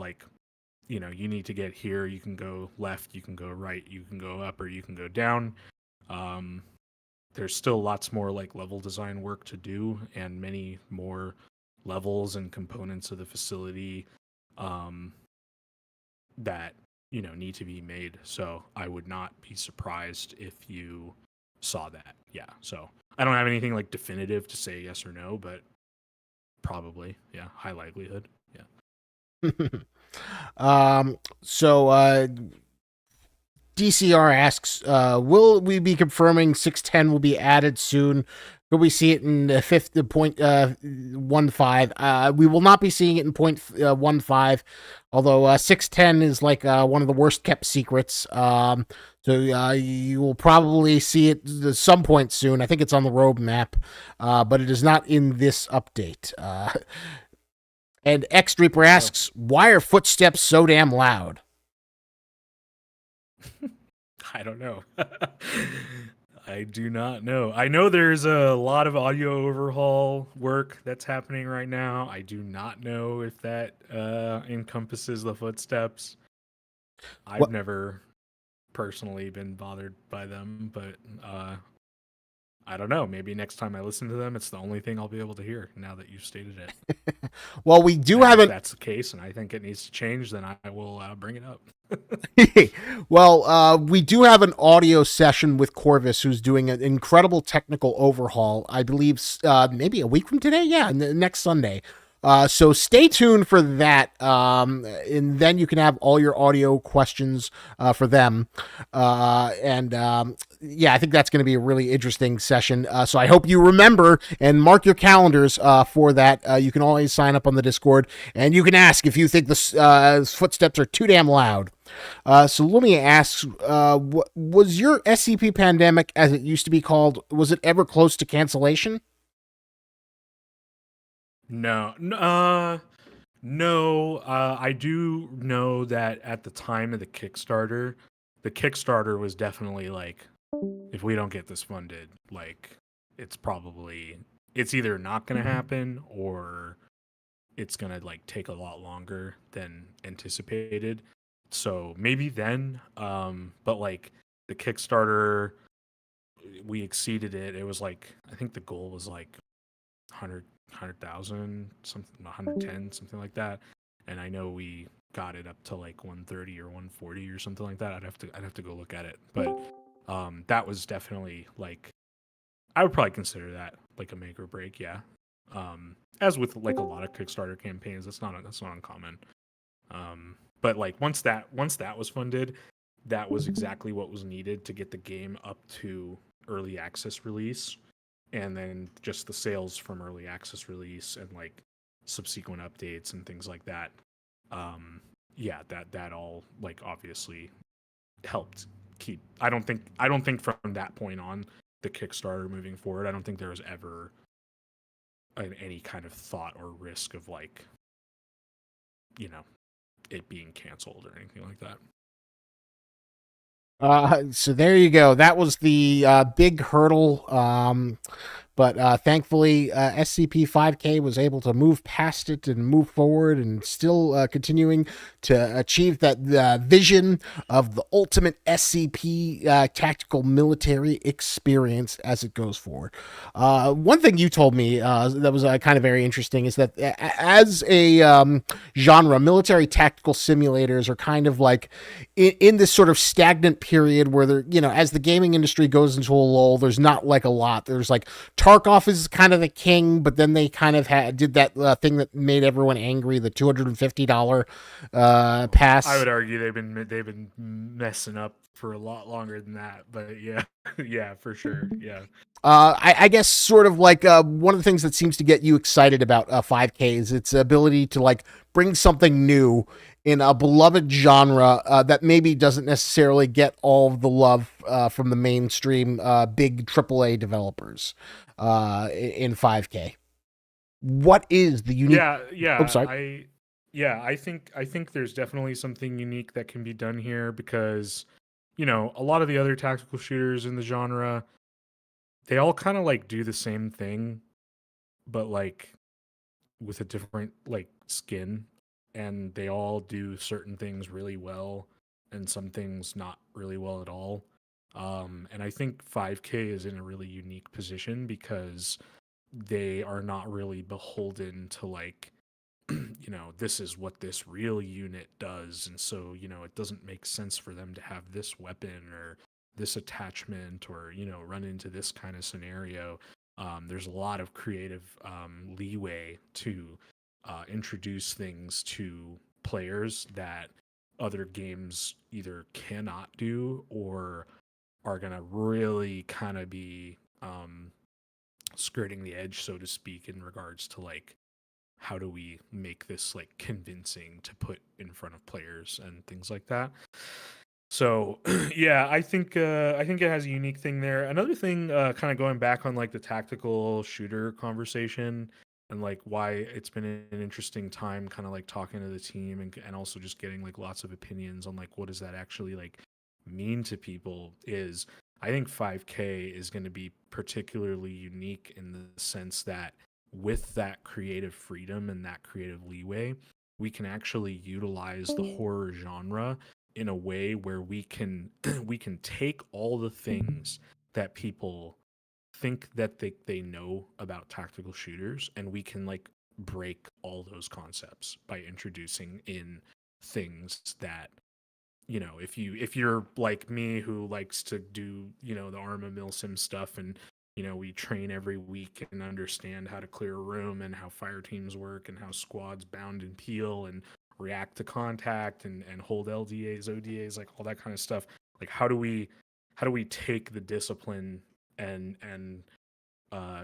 you need to get here, you can go left, you can go right, you can go up, or you can go down. There's still lots more level design work to do, and many more levels and components of the facility that need to be made. So I would not be surprised if you saw that. Yeah. So I don't have anything definitive to say yes or no, but probably, yeah, high likelihood. Yeah. So DCR asks, will we be confirming 610 will be added soon? Will we see it in the 5.15? We will not be seeing it in 0.15, although 610 is one of the worst kept secrets. So you will probably see it at some point soon. I think it's on the roadmap, but it is not in this update. And X Reaper asks, why are footsteps so damn loud? I don't know. I do not know. I know there's a lot of audio overhaul work that's happening right now. I do not know if that encompasses the footsteps. I've never personally been bothered by them, but I don't know. Maybe next time I listen to them, it's the only thing I'll be able to hear now that you've stated it. Well, we do have if that's the case, and I think it needs to change, then I will bring it up. Well, we do have an audio session with Corvus, who's doing an incredible technical overhaul. I believe maybe a week from today. Yeah, next Sunday. So stay tuned for that, and then you can have all your audio questions for them. Yeah, I think that's going to be a really interesting session. So I hope you remember and mark your calendars for that. You can always sign up on the Discord, and you can ask if you think the footsteps are too damn loud. So Lumia asks, was your SCP Pandemic, as it used to be called, was it ever close to cancellation? No. I do know that at the time of the Kickstarter was definitely if we don't get this funded, it's either not going to happen or it's going to take a lot longer than anticipated. So maybe then, but the Kickstarter, we exceeded it. It was I think the goal was 100,000, something 110, something like that. And I know we got it up to 130 or 140 or something like that. I'd have to go look at it. But that was definitely I would probably consider that a make or break, yeah. As with a lot of Kickstarter campaigns, that's not uncommon. But like once that was funded, that was exactly what was needed to get the game up to early access release, and then just the sales from early access release and like subsequent updates and things like that. Yeah, that all like obviously helped keep. I don't think from that point on the Kickstarter moving forward, I don't think there was ever any kind of thought or risk of like, you know, it being canceled or anything like that. So there you go. That was the big hurdle. But thankfully, SCP-5K was able to move past it and move forward, and still continuing to achieve that vision of the ultimate SCP tactical military experience as it goes forward. One thing you told me that was kind of very interesting is that as a genre, military tactical simulators are kind of like in this sort of stagnant period where they're, as the gaming industry goes into a lull, there's not like a lot. There's like Tarkov is kind of the king, but then they kind of did that thing that made everyone angry, the $250 pass. I would argue they've been messing up for a lot longer than that, but yeah, yeah, for sure, yeah. I guess sort of like one of the things that seems to get you excited about 5K is its ability to like bring something new in a beloved genre that maybe doesn't necessarily get all of the love from the mainstream big AAA developers in 5K. What is the unique? Yeah, Oh, sorry. I think there's definitely something unique that can be done here because, a lot of the other tactical shooters in the genre, they all kind of like do the same thing, but like with a different like skin, and they all do certain things really well and some things not really well at all. And I think 5K is in a really unique position because they are not really beholden to like this is what this real unit does, and so it doesn't make sense for them to have this weapon or this attachment or run into this kind of scenario. There's a lot of creative leeway to introduce things to players that other games either cannot do or are gonna really kind of be skirting the edge, so to speak, in regards to like how do we make this like convincing to put in front of players and things like that. So yeah, I think it has a unique thing there. Another thing, kind of going back on like the tactical shooter conversation and like why it's been an interesting time, kind of like talking to the team and also just getting like lots of opinions on like what does that actually like mean to people is I think 5K is going to be particularly unique in the sense that with that creative freedom and that creative leeway, we can actually utilize the horror genre in a way where we can we can take all the things that people think that they know about tactical shooters, and we can like break all those concepts by introducing in things that if you're like me who likes to do the Arma Milson stuff, and we train every week and understand how to clear a room and how fire teams work and how squads bound and peel and react to contact and hold LDAs, ODAs, like all that kind of stuff. Like how do we take the discipline and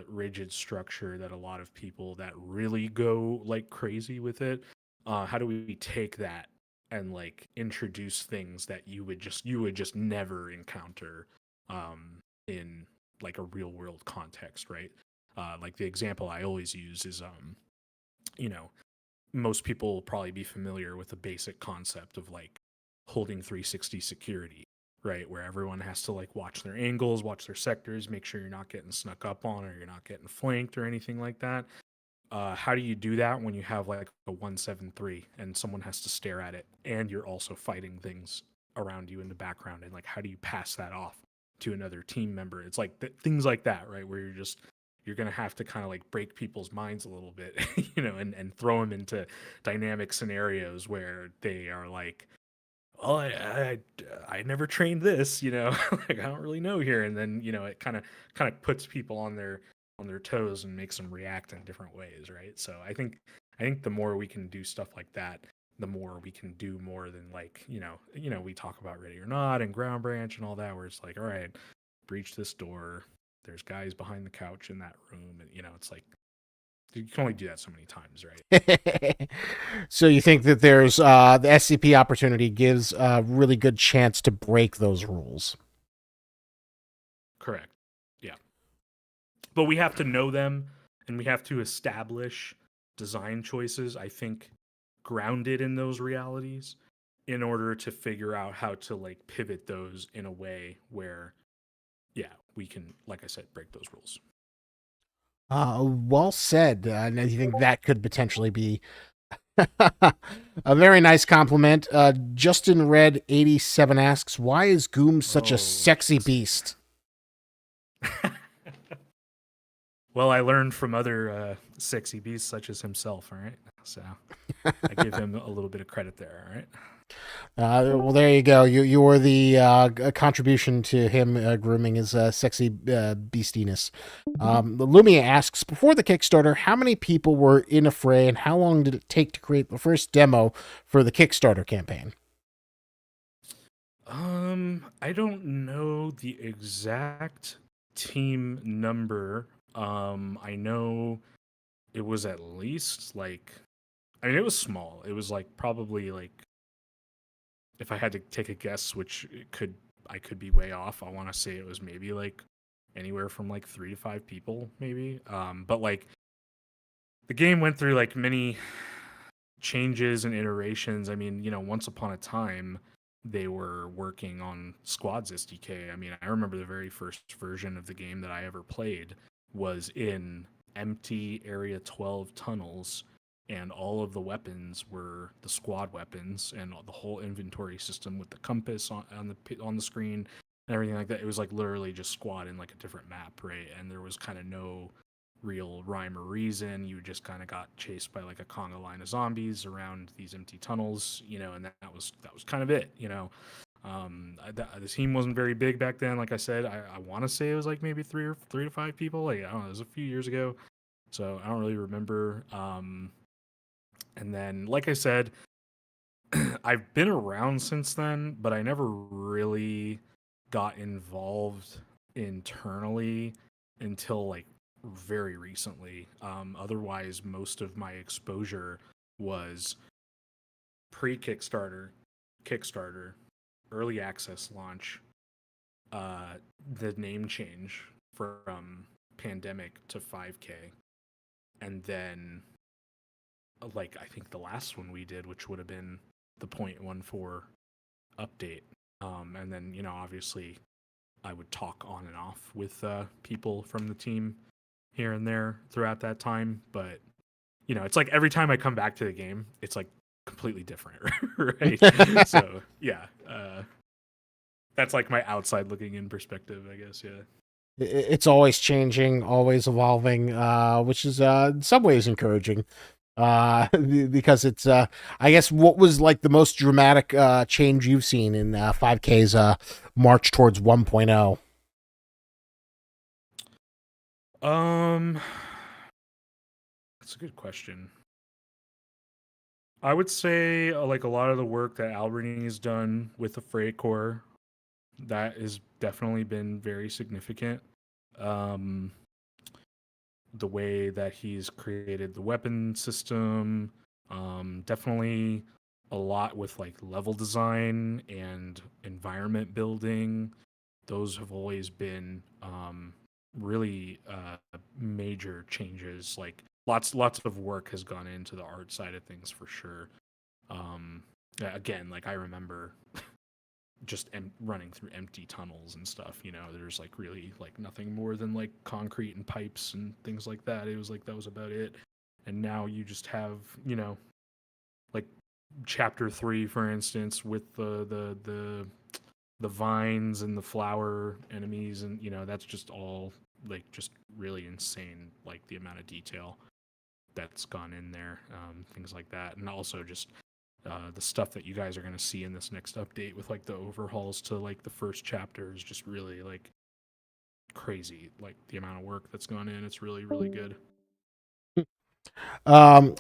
rigid structure that a lot of people that really go like crazy with it, how do we take that and like introduce things that you would just never encounter in like a real world context, right? Like the example I always use is you know most people will probably be familiar with the basic concept of like holding 360 security, right? Where everyone has to like watch their angles, watch their sectors, make sure you're not getting snuck up on or you're not getting flanked or anything like that. How do you do that when you have like a 173 and someone has to stare at it and you're also fighting things around you in the background? And like, how do you pass that off to another team member? It's like things like that, right? Where you're going to have to kind of like break people's minds a little bit, and throw them into dynamic scenarios where they are like, well, I never trained this, like I don't really know here. And then, it kind of puts people on their toes and makes them react in different ways, right? So I think the more we can do stuff like that, the more we can do more than like, we talk about Ready or Not and Ground Branch and all that, where it's like, all right, breach this door. There's guys behind the couch in that room, and it's like you can only do that so many times, right? So you think that there's the SCP opportunity gives a really good chance to break those rules? Correct. Yeah. But we have to know them, and we have to establish design choices, I think, grounded in those realities in order to figure out how to like pivot those in a way where, yeah, we can, like I said, break those rules. Well said. And I think that could potentially be a very nice compliment. Justin Red 87 asks, "Why is Goomes such a Oh, sexy beast?" well, I learned from other sexy beasts such as himself. All right, so I give him a little bit of credit there. All right. Well, there you go. You were the contribution to him grooming his sexy beastiness. Lumia asks, before the Kickstarter, how many people were in a fray, and how long did it take to create the first demo for the Kickstarter campaign? I don't know the exact team number. I know it was at least like, I mean, it was small. It was like probably like, if I had to take a guess, which I could be way off. I want to say it was maybe like anywhere from like 3 to 5 people, maybe. But like the game went through like many changes and iterations. I mean, once upon a time, they were working on Squad's SDK. I mean, I remember the very first version of the game that I ever played was in empty Area 12 tunnels, and all of the weapons were the Squad weapons, and the whole inventory system with the compass on the screen and everything like that. It was like literally just Squad in like a different map, right? And there was kind of no real rhyme or reason. You just kind of got chased by like a conga line of zombies around these empty tunnels, and that was kind of it. The team wasn't very big back then. Like I said, I want to say it was like maybe 3 to 5 people. Like I don't know, it was a few years ago, so I don't really remember. And then, like I said, I've been around since then, but I never really got involved internally until like very recently. Otherwise, most of my exposure was pre Kickstarter, early access launch, the name change from Pandemic to 5K, and then like I think the last one we did, which would have been the 0.14 update. And then obviously I would talk on and off with people from the team here and there throughout that time. But it's like every time I come back to the game, it's like completely different, right? So yeah, that's like my outside looking in perspective, I guess. Yeah. It's always changing, always evolving, which is in some ways encouraging. Because it's I guess what was like the most dramatic change you've seen in 5K's march towards 1.0? That's a good question. I would say like a lot of the work that Albertini has done with the Freight Corps, that has definitely been very significant. Um, the way that he's created the weapon system, definitely a lot with like level design and environment building. Those have always been really major changes. Like lots of work has gone into the art side of things for sure. Again, like I remember just running through empty tunnels and stuff. There's like really like nothing more than like concrete and pipes and things like that. It was like that was about it. And now you just have like chapter 3, for instance, with the vines and the flower enemies, and that's just all like just really insane, like the amount of detail that's gone in there, things like that. And also just the stuff that you guys are going to see in this next update with like the overhauls to like the first chapter is just really like crazy, like the amount of work that's gone in. It's really good. Cal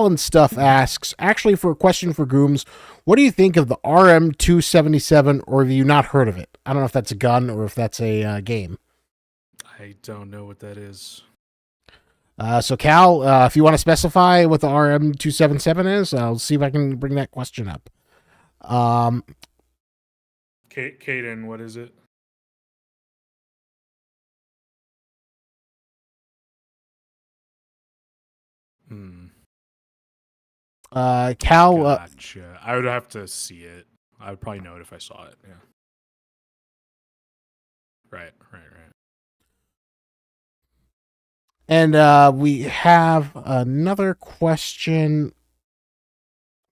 and Stuff asks, actually, for a question for Gooms, what do you think of the RM-277, or have you not heard of it? I don't know if that's a gun or if that's a game. I don't know what that is. So Cal, if you want to specify what the RM-277 is, I'll see if I can bring that question up. Caden, what is it? Cal, Gotcha. I would have to see it. I would probably know it if I saw it. Yeah. Right. and we have another question.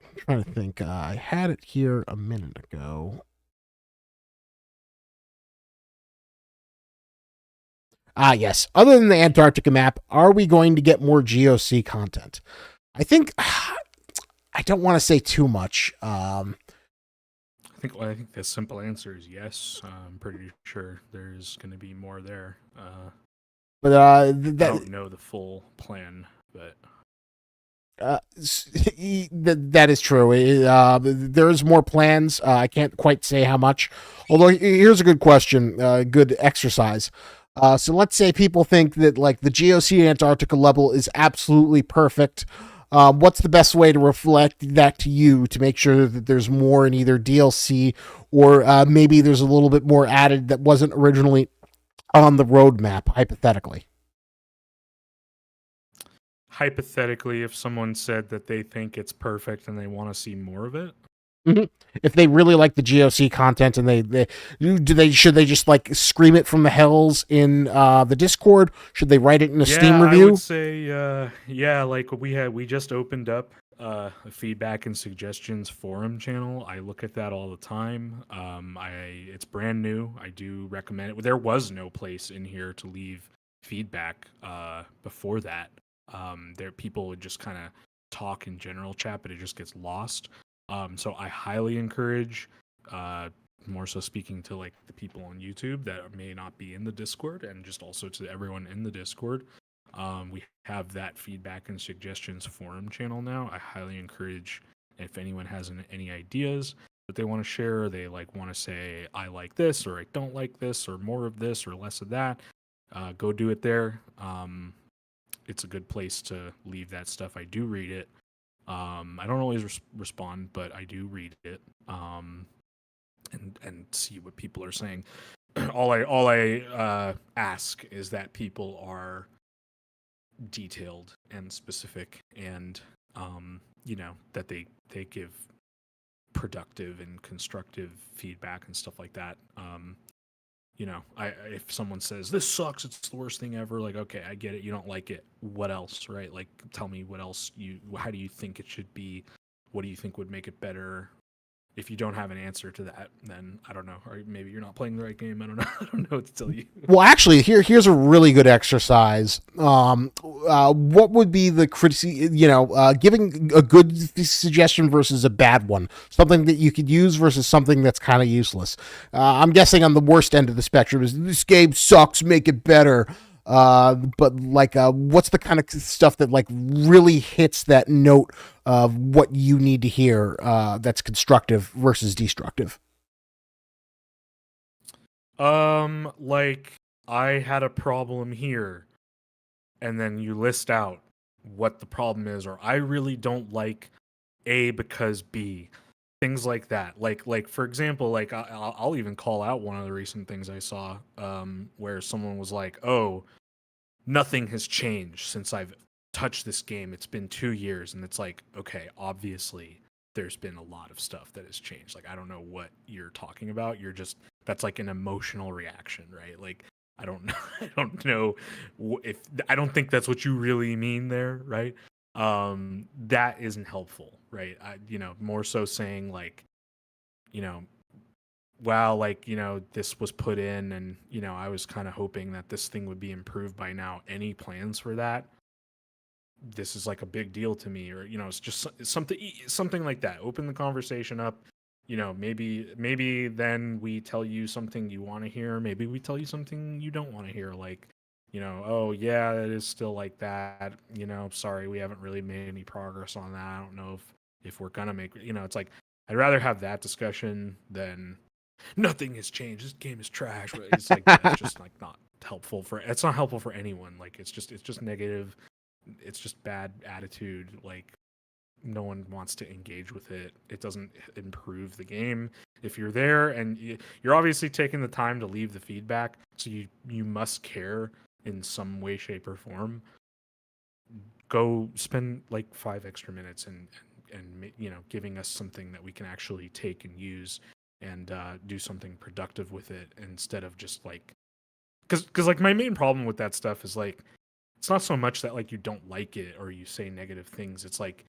I'm trying to think. I had it here a minute ago. Yes. Other than the Antarctica map, are we going to get more GOC content? I think I don't want to say too much. I think the simple answer is yes. I'm pretty sure there's going to be more there. But I don't know the full plan, but that is true. There's more plans. I can't quite say how much. Although here's a good question, good exercise. So let's say people think that like the GOC Antarctica level is absolutely perfect. What's the best way to reflect that to you to make sure that there's more in either DLC or maybe there's a little bit more added that wasn't originally on the roadmap, hypothetically? Hypothetically, if someone said that they think it's perfect and they want to see more of it, Mm-hmm. If they really like the GOC content and should they just like scream it from the hells in the Discord? Should they write it in a Steam review? I would say like we just opened up a feedback and suggestions forum channel. I look at that all the time. It's brand new. I do recommend it. There was no place in here to leave feedback before that. People would just kind of talk in general chat, but it just gets lost. So I highly encourage, more so speaking to like the people on YouTube that may not be in the Discord, and just also to everyone in the Discord. We have that feedback and suggestions forum channel now. I highly encourage, if anyone has any ideas that they want to share, or they like want to say I like this or I don't like this or more of this or less of that, go do it there. It's a good place to leave that stuff. I do read it. I don't always respond, but I do read it and see what people are saying. all I ask is that people are detailed and specific, and that they give productive and constructive feedback and stuff like that. If someone says this sucks, it's the worst thing ever, like, okay, I get it, you don't like it, what else, right? Like, tell me what else how do you think it should be, what do you think would make it better? If you don't have an answer to that, then I don't know, or maybe you're not playing the right game. I don't know. I don't know what to tell you. Well, actually, here's a really good exercise. What would be the giving a good suggestion versus a bad one, something that you could use versus something that's kind of useless. I'm guessing on the worst end of the spectrum is this game sucks, make it better. But like, what's the kind of stuff that like really hits that note of what you need to hear, that's constructive versus destructive? Like, I had a problem here, and then you list out what the problem is, or I really don't like A because B. Things like that. Like for example, like I'll even call out one of the recent things I saw, where someone was like, "Oh, nothing has changed since I've touched this game. It's been 2 years," and it's like, okay, obviously there's been a lot of stuff that has changed. Like, I don't know what you're talking about. That's like an emotional reaction, right? Like, I don't know. I don't know if I don't think that's what you really mean there, right? That isn't helpful, right? More so saying like, wow, like, this was put in, and I was kind of hoping that this thing would be improved by now. Any plans for that? This is like a big deal to me, or it's just something like that. Open the conversation up. Maybe then we tell you something you want to hear. Maybe we tell you something you don't want to hear. Like, oh yeah, it is still like that. Sorry, we haven't really made any progress on that. I don't know if we're gonna make. It's like I'd rather have that discussion than nothing has changed. This game is trash. It's like that's just like not helpful for. It's not helpful for anyone. Like it's just negative. It's just bad attitude. Like no one wants to engage with it. It doesn't improve the game. If you're there and you're obviously taking the time to leave the feedback, so you must care in some way, shape, or form. Go spend like 5 extra minutes and giving us something that we can actually take and use and do something productive with it instead of just like because like my main problem with that stuff is like it's not so much that like you don't like it or you say negative things. It's like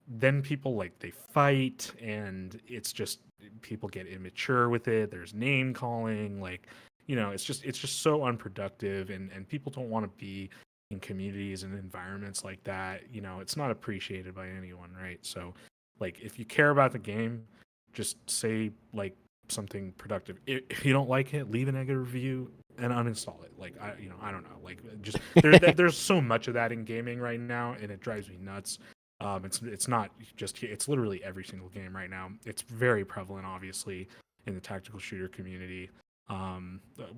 then people like they fight and it's just people get immature with it. There's name calling, like it's just so unproductive and people don't want to be in communities and environments like that. It's not appreciated by anyone, right? So like if you care about the game, just say like something productive. If you don't like it, leave a negative review and uninstall it. Like I don't know. Like just there's so much of that in gaming right now, and it drives me nuts. It's not just it's literally every single game right now. It's very prevalent, obviously, in the tactical shooter community,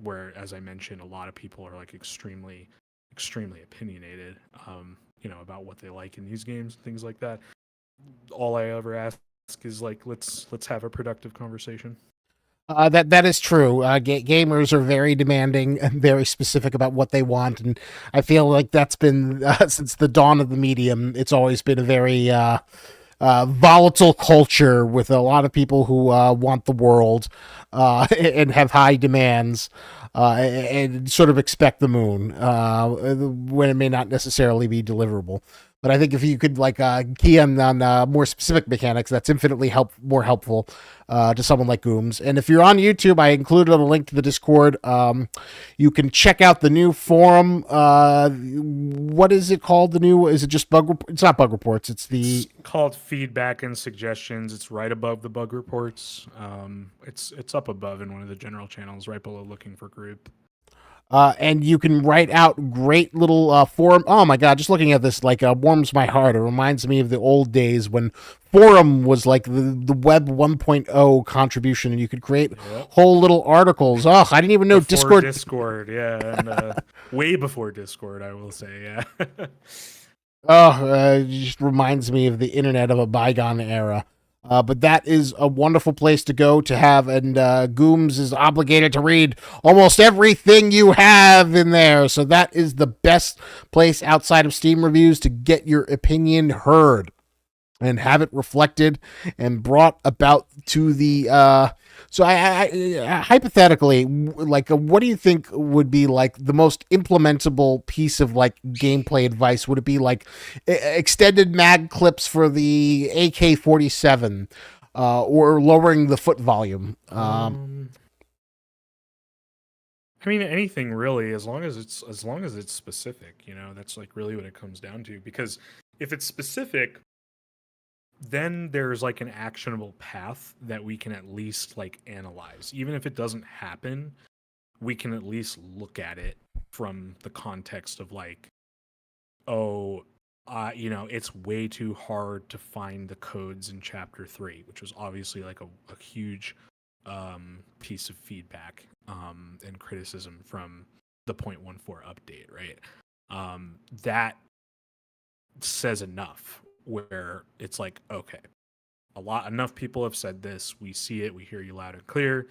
where, as I mentioned, a lot of people are like extremely opinionated, about what they like in these games, things like that. All I ever ask is like, let's have a productive conversation. That is true. Gamers are very demanding and very specific about what they want, and I feel like that's been since the dawn of the medium. It's always been a very volatile culture with a lot of people who want the world and have high demands and sort of expect the moon when it may not necessarily be deliverable. But I think if you could like key on more specific mechanics, that's infinitely more helpful to someone like Goomes. And if you're on YouTube, I included a link to the Discord. You can check out the new forum. What is it called? The new? Is it just bug? It's not bug reports. It's called feedback and suggestions. It's right above the bug reports. It's up above in one of the general channels, right below looking for group. And you can write out great little forum. Oh my god, just looking at this like warms my heart. It reminds me of the old days when forum was like the web 1.0 contribution, and you could create whole little articles. Oh, I didn't even know Discord, yeah, and way before Discord, I will say, yeah. It just reminds me of the internet of a bygone era. But that is a wonderful place to go to have, and Goomes is obligated to read almost everything you have in there. So that is the best place outside of Steam reviews to get your opinion heard and have it reflected and brought about to the so I hypothetically, like, what do you think would be like the most implementable piece of like gameplay advice? Would it be like extended mag clips for the AK-47, or lowering the foot volume? I mean, anything really, as long as it's specific. That's like really what it comes down to. Because if it's specific, then there's like an actionable path that we can at least like analyze. Even if it doesn't happen, we can at least look at it from the context of like, it's way too hard to find the codes in chapter 3, which was obviously like a huge piece of feedback and criticism from the 0.14 update, right? That says enough where it's like, okay, enough people have said this, we see it, we hear you loud and clear.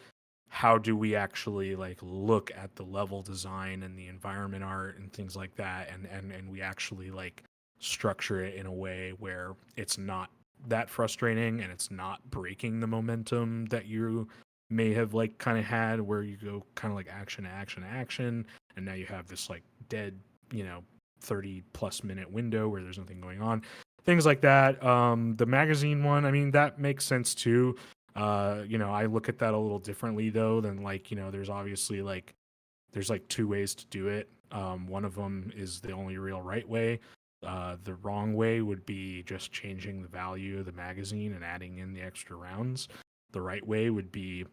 How do we actually like look at the level design and the environment art and things like that, and we actually like structure it in a way where it's not that frustrating and it's not breaking the momentum that you may have like kind of had, where you go kind of like action, and now you have this like dead 30 plus minute window where there's nothing going on, things like that. The magazine one, I mean, that makes sense too. I look at that a little differently though than like, there's obviously like there's like two ways to do it. One of them is the only real right way. The wrong way would be just changing the value of the magazine and adding in the extra rounds. The right way would be,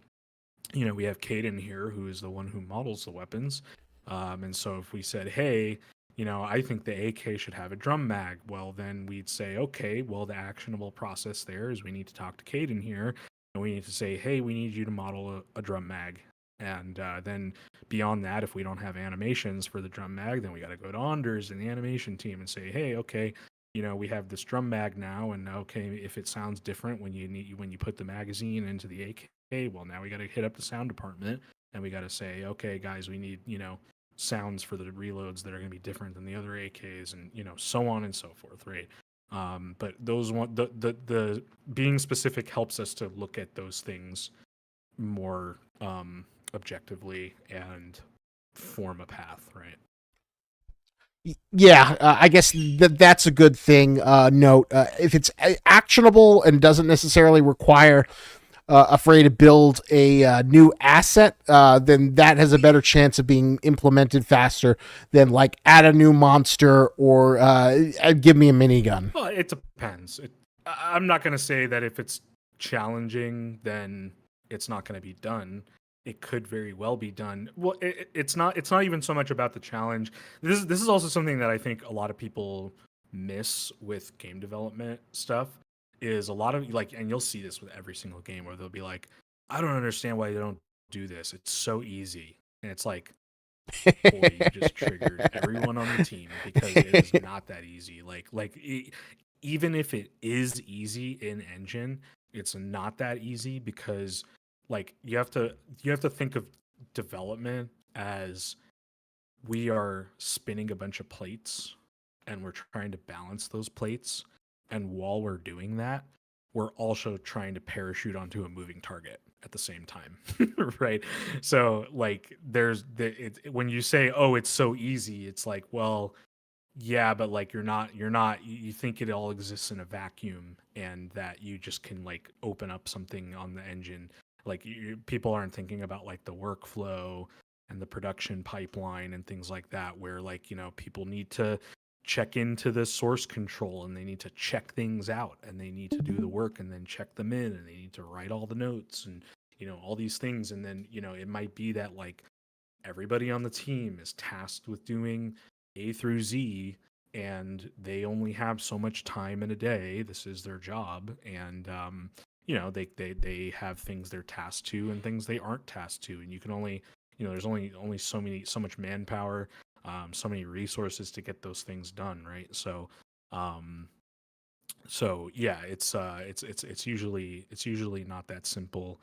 we have Caden here, who is the one who models the weapons. And so if we said, hey, I think the AK should have a drum mag, well, then we'd say, okay, well, the actionable process there is we need to talk to Caden here, and we need to say, hey, we need you to model a drum mag. And then beyond that, if we don't have animations for the drum mag, then we got to go to Anders and the animation team and say, hey, okay, we have this drum mag now, and okay, if it sounds different when you put the magazine into the AK, well, now we got to hit up the sound department and we got to say, okay, guys, we need sounds for the reloads that are going to be different than the other AKs, and so on and so forth, right? But those the being specific helps us to look at those things more objectively and form a path, right? Yeah, I guess that's a good thing. Note if it's actionable and doesn't necessarily require a way to build a new asset, then that has a better chance of being implemented faster than like add a new monster or give me a minigun. Well, it depends. I'm not going to say that if it's challenging, then it's not going to be done. It could very well be done. Well, it's not. It's not even so much about the challenge. This is also something that I think a lot of people miss with game development stuff. Is a lot of like, and you'll see this with every single game where they'll be like, "I don't understand why they don't do this. It's so easy," and it's like, boy, you just triggered everyone on the team because it is not that easy. Even if it is easy in engine, it's not that easy because like you have to think of development as we are spinning a bunch of plates and we're trying to balance those plates, and while we're doing that, we're also trying to parachute onto a moving target at the same time. Right? So like when you say, oh, it's so easy, it's like, well, yeah, but like you think it all exists in a vacuum and that you just can like open up something on the engine. Like people aren't thinking about like the workflow and the production pipeline and things like that, where like people need to check into the source control and they need to check things out and they need to do the work and then check them in and they need to write all the notes and all these things. And then it might be that like everybody on the team is tasked with doing A through Z and they only have so much time in a day. This is their job. And they have things they're tasked to and things they aren't tasked to, and you can only there's only so much manpower, so many resources to get those things done, right? So yeah, it's usually not that simple.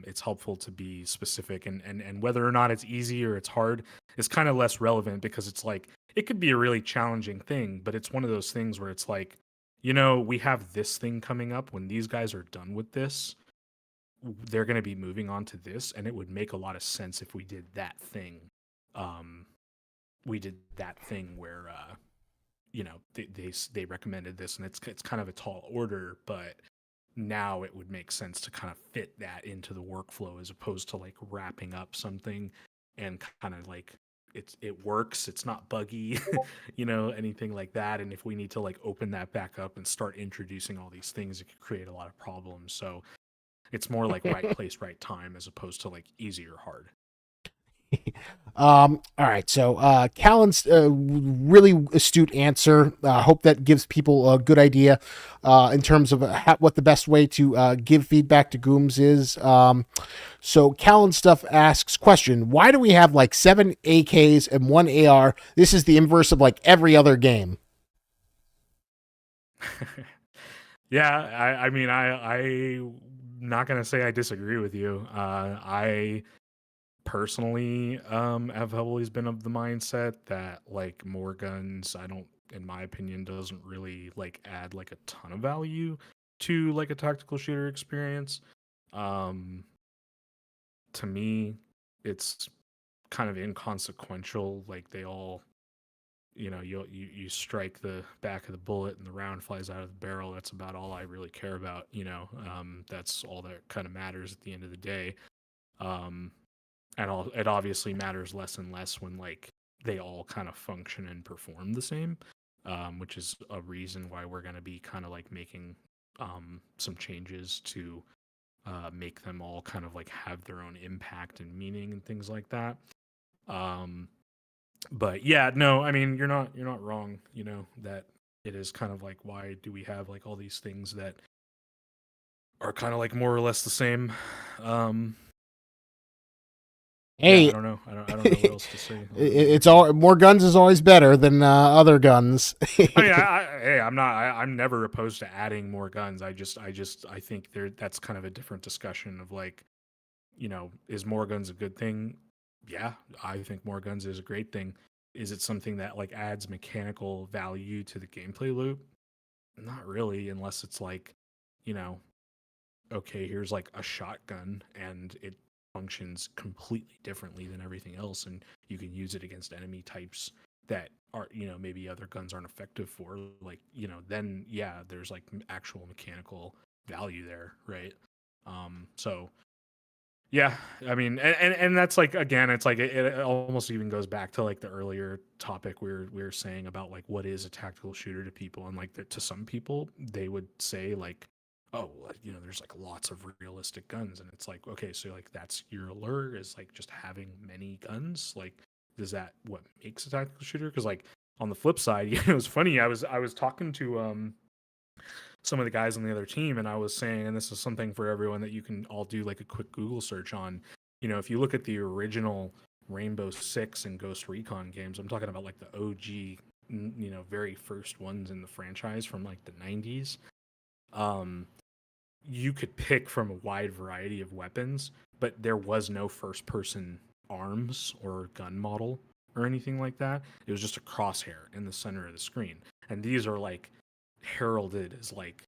It's helpful to be specific, and whether or not it's easy or it's hard is kind of less relevant, because it's like it could be a really challenging thing, but it's one of those things where it's like, we have this thing coming up. When these guys are done with this, they're going to be moving on to this, and it would make a lot of sense if we did that thing. We did that thing where they recommended this, and it's kind of a tall order, but now it would make sense to kind of fit that into the workflow as opposed to like wrapping up something and kind of like it works, it's not buggy, anything like that. And if we need to like open that back up and start introducing all these things, it could create a lot of problems. So it's more like right place, right time, as opposed to like easy or hard. All right. So, Callan's really astute answer. Hope that gives people a good idea in terms of what the best way to give feedback to Goomes is. So, Callan Stuff asks, question, why do we have like 7 AKs and 1 AR? This is the inverse of like every other game. Yeah, I mean, I'm not gonna say I disagree with you. I personally have always been of the mindset that like more guns, I don't in my opinion, doesn't really like add like a ton of value to like a tactical shooter experience. um to me, it's kind of inconsequential. Like they all, you strike the back of the bullet and the round flies out of the barrel. That's about all I really care about. That's all that kind of matters at the end of the day. um it obviously matters less and less when like they all kind of function and perform the same, which is a reason why we're going to be kind of like making some changes to make them all kind of like have their own impact and meaning and things like that. But yeah, no, I mean you're not wrong. That it is kind of like, why do we have like all these things that are kind of like more or less the same? Um, yeah, I Hey, don't know. I don't know what else to say. it's all more guns is always better than other guns. I mean, hey, I'm not. I'm never opposed to adding more guns. I think that's kind of a different discussion of like, is more guns a good thing? Yeah, I think more guns is a great thing. Is it something that like adds mechanical value to the gameplay loop? Not really, unless it's like, you know, okay, here's like a shotgun and it functions completely differently than everything else, and you can use it against enemy types that are, maybe other guns aren't effective for. Like, then yeah, there's like actual mechanical value there, right? So yeah, I mean, and that's like, again, it's like it almost even goes back to like the earlier topic we were saying about like what is a tactical shooter to people, and like to some people they would say like, oh, there's like lots of realistic guns, and it's like, okay, so like that's your allure, is like just having many guns, like is that what makes a tactical shooter? Because like on the flip side, it was funny. I was talking to some of the guys on the other team, and I was saying, and this is something for everyone that you can all do like a quick Google search on. If you look at the original Rainbow Six and Ghost Recon games, I'm talking about like the OG, very first ones in the franchise from like the 90s. You could pick from a wide variety of weapons, but there was no first person arms or gun model or anything like that. It was just a crosshair in the center of the screen. And these are like heralded as like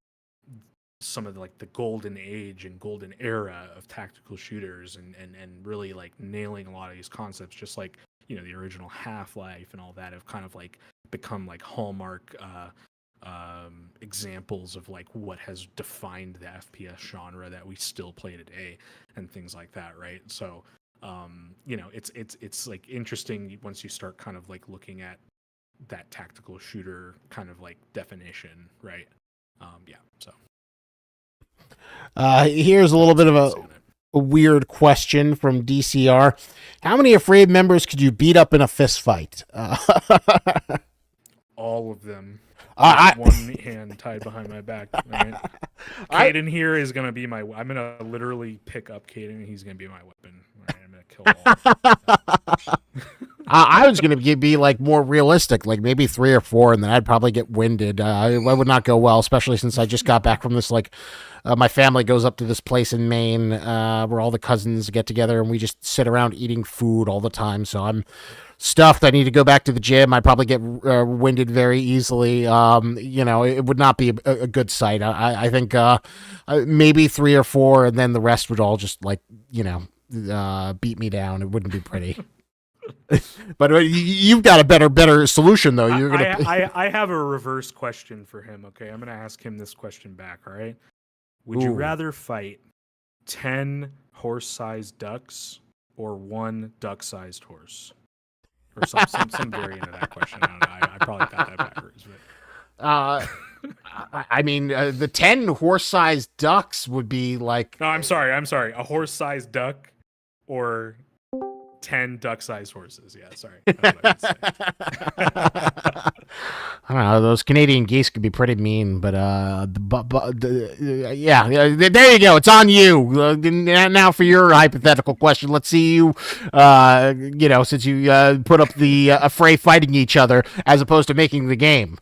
some of like the golden age and golden era of tactical shooters, and really like nailing a lot of these concepts, just like the original Half-Life and all that have kind of like become like hallmark examples of like what has defined the FPS genre that we still play today and things like that, right? So it's like interesting once you start kind of like looking at that tactical shooter kind of like definition, right? Yeah, so Here's a little bit of a weird question from DCR. How many Afraid members could you beat up in a fist fight? All of them. I, One hand tied behind my back. Right? Caden here is gonna be my. I'm gonna literally pick up Caden, and he's gonna be my weapon. Right? I'm gonna kill all. I was going to be like more realistic, like maybe 3 or 4, and then I'd probably get winded. It would not go well, especially since I just got back from this. Like, my family goes up to this place in Maine where all the cousins get together, and we just sit around eating food all the time. So I'm stuffed. I need to go back to the gym. I probably get winded very easily. It would not be a good sight. I think maybe 3 or 4, and then the rest would all just like beat me down. It wouldn't be pretty. But you've got a better solution though. You're gonna. I have a reverse question for him. Okay, I'm gonna ask him this question back. All right. Would you rather fight 10 horse-sized ducks or 1 duck-sized horse, or some variant of that question? I don't know. I probably got that backwards. But... I mean, the 10 horse-sized ducks would be like. No, I'm sorry. A horse-sized duck or 10 duck-sized horses. Yeah, sorry. I don't know. Those Canadian geese could be pretty mean, but yeah. There you go. It's on you. Now for your hypothetical question. Let's see you. Since you put up the affray fighting each other as opposed to making the game.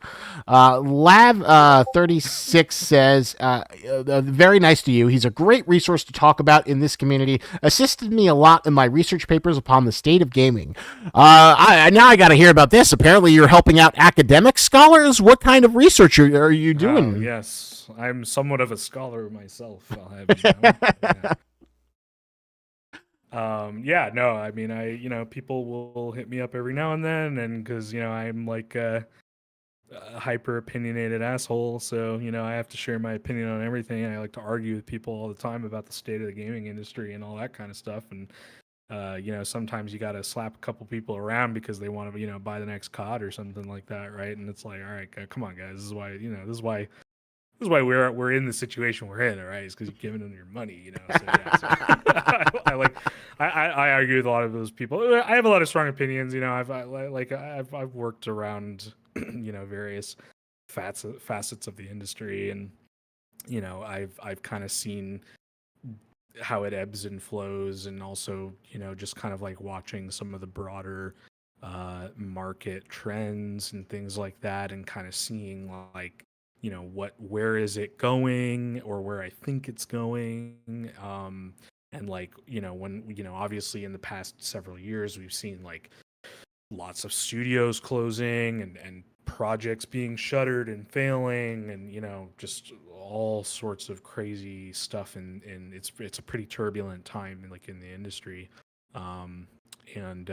Lav 36 says, very nice to you. He's a great resource to talk about in this community. Assisted me a lot in my research papers upon the state of gaming. Now I got to hear about this. Apparently you're helping out academic scholars. What kind of research are you doing? Yes, I'm somewhat of a scholar myself. I'll have you know. Yeah, no, I mean, people will hit me up every now and then, and because, I'm like a hyper opinionated asshole, so, I have to share my opinion on everything. I like to argue with people all the time about the state of the gaming industry and all that kind of stuff, and sometimes you got to slap a couple people around because they want to, buy the next COD or something like that, right? And it's like, all right, come on, guys, this is why This is why we're in the situation we're in, all right? It's because you're giving them your money, you know. So yeah, so I argue with a lot of those people. I have a lot of strong opinions, you know. I've worked around, you know, various facets of the industry, and you know, I've kind of seen how it ebbs and flows, and also, you know, just kind of like watching some of the broader market trends and things like that, and kind of seeing like, you know, where is it going, or where I think it's going. And like, you know, when, you know, obviously in the past several years we've seen like lots of studios closing, and projects being shuttered and failing, and you know, just all sorts of crazy stuff, and it's a pretty turbulent time in the industry. um and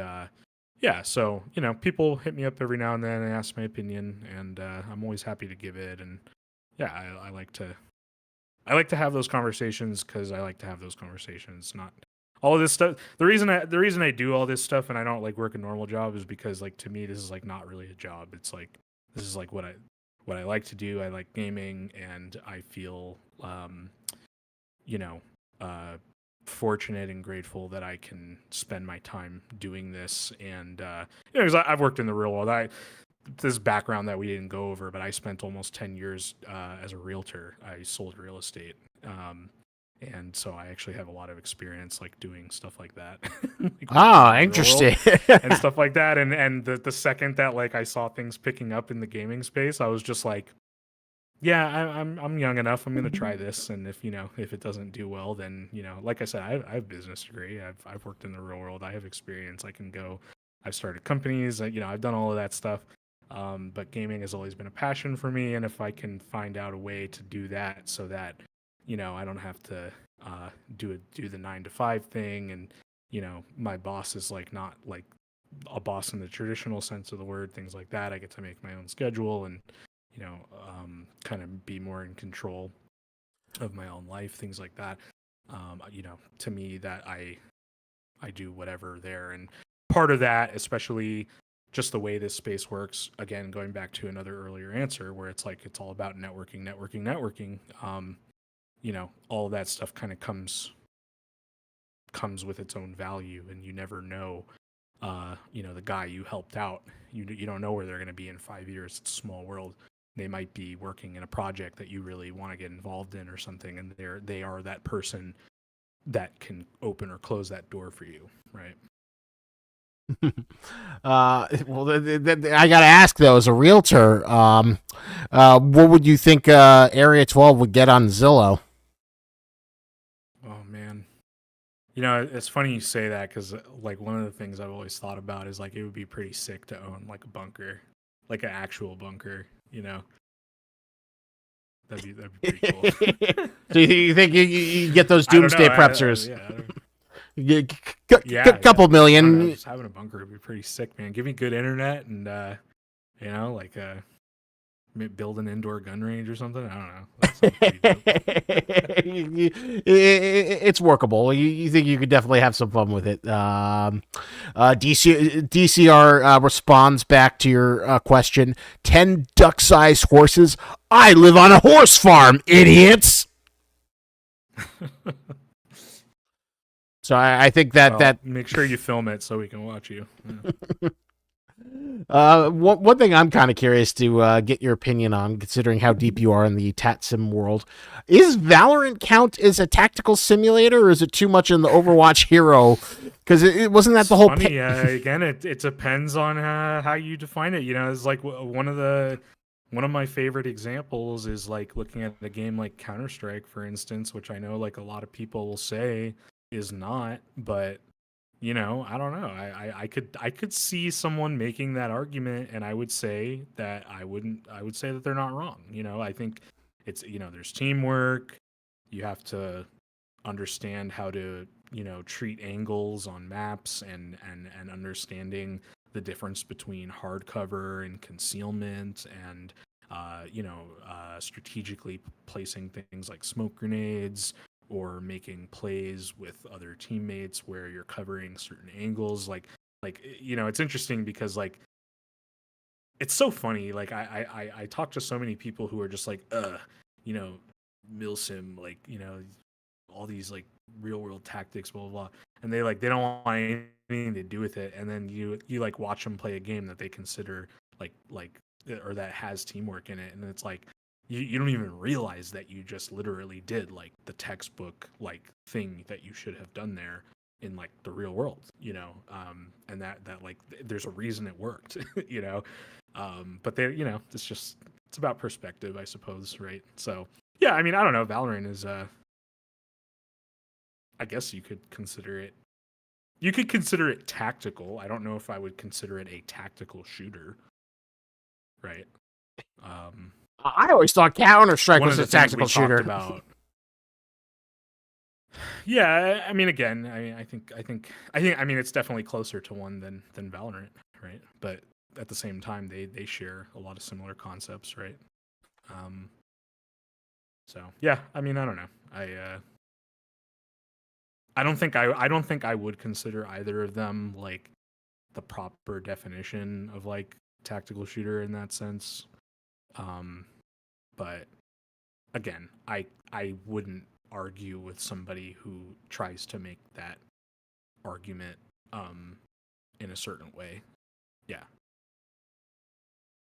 Yeah, so you know, people hit me up every now and then and ask my opinion, and I'm always happy to give it. And yeah, I like to have those conversations because I like to have those conversations. Not all of this stuff. The reason I do all this stuff and I don't like work a normal job is because like to me this is like not really a job. It's like this is like what I like to do. I like gaming, and I feel you know, uh fortunate and grateful that I can spend my time doing this. And you know, because I've worked in the real world. This background that we didn't go over, but I spent almost 10 years as a realtor. I sold real estate. And so I actually have a lot of experience like doing stuff like that. Like Interesting. and stuff like that. And the second that like I saw things picking up in the gaming space, I was just like, yeah, I'm young enough. I'm gonna try this, and if you know, if it doesn't do well, then you know, like I said, I have a business degree. I've worked in the real world. I have experience. I can go. I've started companies. You know, I've done all of that stuff. But gaming has always been a passion for me, and if I can find out a way to do that, so that you know, I don't have to do the 9 to 5 thing, and you know, my boss is like not like a boss in the traditional sense of the word. Things like that. I get to make my own schedule, and you know, kind of be more in control of my own life, things like that. You know, to me, that I do whatever there, and part of that, especially just the way this space works. Again, going back to another earlier answer, where it's like it's all about networking. You know, all of that stuff kind of comes with its own value, and you never know. You know, the guy you helped out, you don't know where they're going to be in 5 years. It's a small world. They might be working in a project that you really want to get involved in or something, and they are that person that can open or close that door for you, right? Well, I gotta ask though, as a realtor, what would you think Area 12 would get on Zillow? Oh man, you know, it's funny you say that because like one of the things I've always thought about is like it would be pretty sick to own like a bunker, like an actual bunker. You know, that'd be pretty cool. Do you think you get those I don't know. doomsday preppers? Yeah, Couple I don't know, million. just having a bunker would be pretty sick, man. Give me good internet, and you know, like build an indoor gun range or something. I don't know. That sounds pretty dope. It's workable. You think you could definitely have some fun with it. DCR responds back to your question. 10 duck-sized horses. I live on a horse farm, idiots. So I think that make sure you film it so we can watch you. Yeah. One thing I'm kind of curious to get your opinion on, considering how deep you are in the Tat Sim world, is Valorant count as a tactical simulator, or is it too much in the Overwatch hero? Because it wasn't that the whole. Funny, again, it depends on how you define it. You know, it's like one of my favorite examples is like looking at a game like Counter-Strike, for instance, which I know like a lot of people will say is not, but you know, I don't know. I could see someone making that argument, and I would say that I would say that they're not wrong. You know, I think it's, you know, there's teamwork. You have to understand how to, you know, treat angles on maps, and understanding the difference between hard cover and concealment, and you know, strategically placing things like smoke grenades, or making plays with other teammates where you're covering certain angles. Like you know, it's interesting because like it's so funny. Like I talk to so many people who are just like, milsim, like, all these like real world tactics, blah blah blah, and they don't want anything to do with it. And then you like watch them play a game that they consider like or that has teamwork in it, and it's like you don't even realize that you just literally did like the textbook like thing that you should have done there in like the real world, and that like there's a reason it worked, but it's about perspective, I suppose, right? So yeah, I mean, I don't know. Valorant is I guess you could consider it. You could consider it tactical. I don't know if I would consider it a tactical shooter, right? I always thought Counter Strike One was of a the things tactical we shooter. talked about. Yeah, I mean, again, I mean, it's definitely closer to one than Valorant, right? But at the same time, they share a lot of similar concepts, right? So yeah, I mean, I don't know. I don't think I would consider either of them like the proper definition of like tactical shooter in that sense. But again, I wouldn't argue with somebody who tries to make that argument in a certain way. Yeah.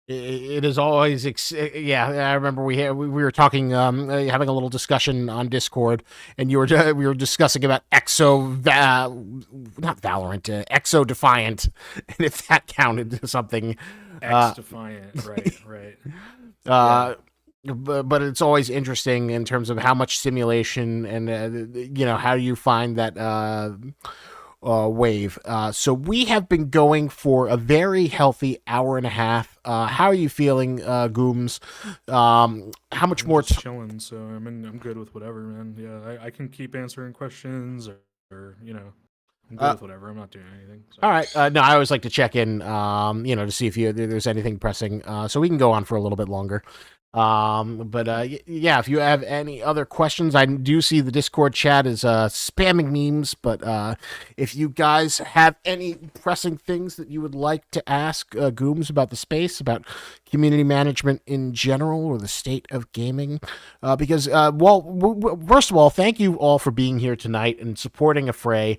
It is always, yeah. I remember we were talking, having a little discussion on Discord, and we were discussing about not Valorant, Exo Defiant, and if that counted as something. X Defiant, right. But it's always interesting in terms of how much simulation and how you find that wave. So we have been going for a very healthy hour and a half. How are you feeling, Goomes? How much more? Chilling. So I'm good with whatever, man. Yeah, I can keep answering questions, or I'm good with whatever. I'm not doing anything. So. All right. No, I always like to check in, to see if there's anything pressing. So we can go on for a little bit longer. Yeah, if you have any other questions, I do see the Discord chat is spamming memes, but if you guys have any pressing things that you would like to ask Gooms about the space, about community management in general, or the state of gaming, because first of all, thank you all for being here tonight and supporting Affray.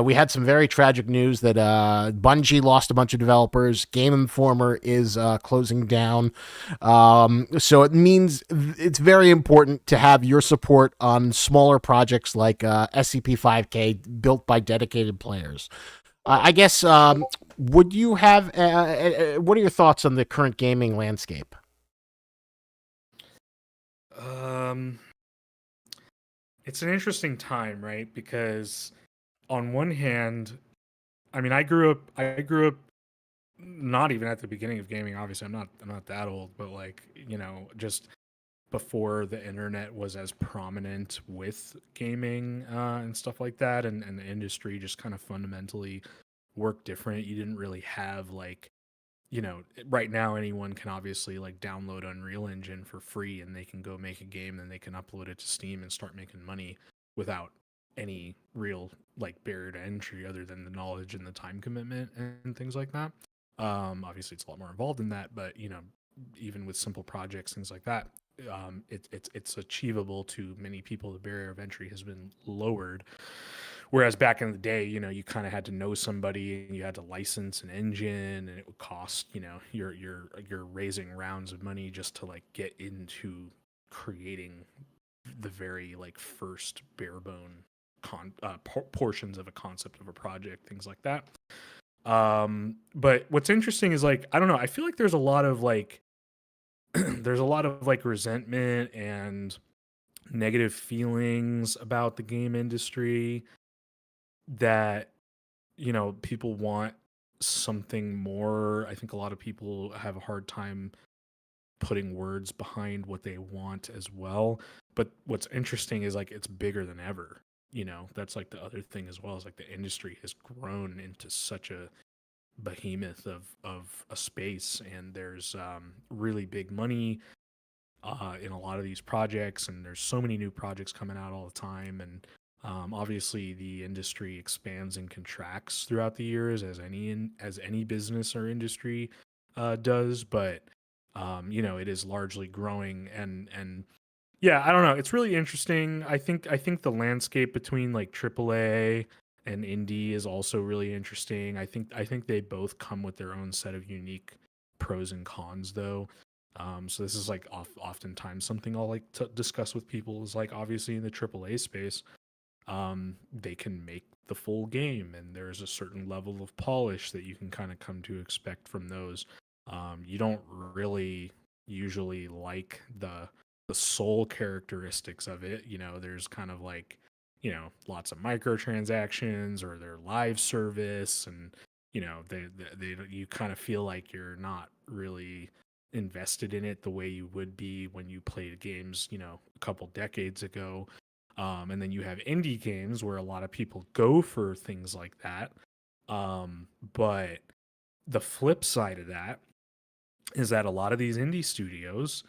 We had some very tragic news that Bungie lost a bunch of developers. Game Informer is closing down. So it means it's very important to have your support on smaller projects like SCP 5K built by dedicated players. I guess, would you have, what are your thoughts on the current gaming landscape? It's an interesting time, right? Because on one hand, I mean, I grew up not even at the beginning of gaming. Obviously, I'm not that old, but like, just before the internet was as prominent with gaming and stuff like that, and the industry just kind of fundamentally worked different. You didn't really have like, right now anyone can obviously like download Unreal Engine for free, and they can go make a game, and they can upload it to Steam and start making money without any real like barrier to entry other than the knowledge and the time commitment and things like that. Obviously, it's a lot more involved in that, but even with simple projects, things like that, it's achievable to many people. The barrier of entry has been lowered. Whereas back in the day, you kind of had to know somebody, and you had to license an engine, and it would cost, you're raising rounds of money just to like get into creating the very like first bare bone portions of a concept of a project, things like that. But what's interesting is like, I don't know, I feel like there's a lot of like there's a lot of like resentment and negative feelings about the game industry that people want something more. I think a lot of people have a hard time putting words behind what they want as well. But what's interesting is like it's bigger than ever. That's like the other thing as well, is like the industry has grown into such a behemoth of a space, and there's really big money in a lot of these projects, and there's so many new projects coming out all the time. And obviously the industry expands and contracts throughout the years, as any business or industry does. But it is largely growing, and yeah, I don't know. It's really interesting. I think the landscape between like AAA and indie is also really interesting. I think they both come with their own set of unique pros and cons, though. So this is like oftentimes something I'll like to discuss with people is like obviously in the AAA space, they can make the full game, and there's a certain level of polish that you can kind of come to expect from those. You don't really usually like the soul characteristics of it. There's kind of like, lots of microtransactions or their live service, and you kind of feel like you're not really invested in it the way you would be when you played games, a couple decades ago. And then you have indie games where a lot of people go for things like that. But the flip side of that is that a lot of these indie studios,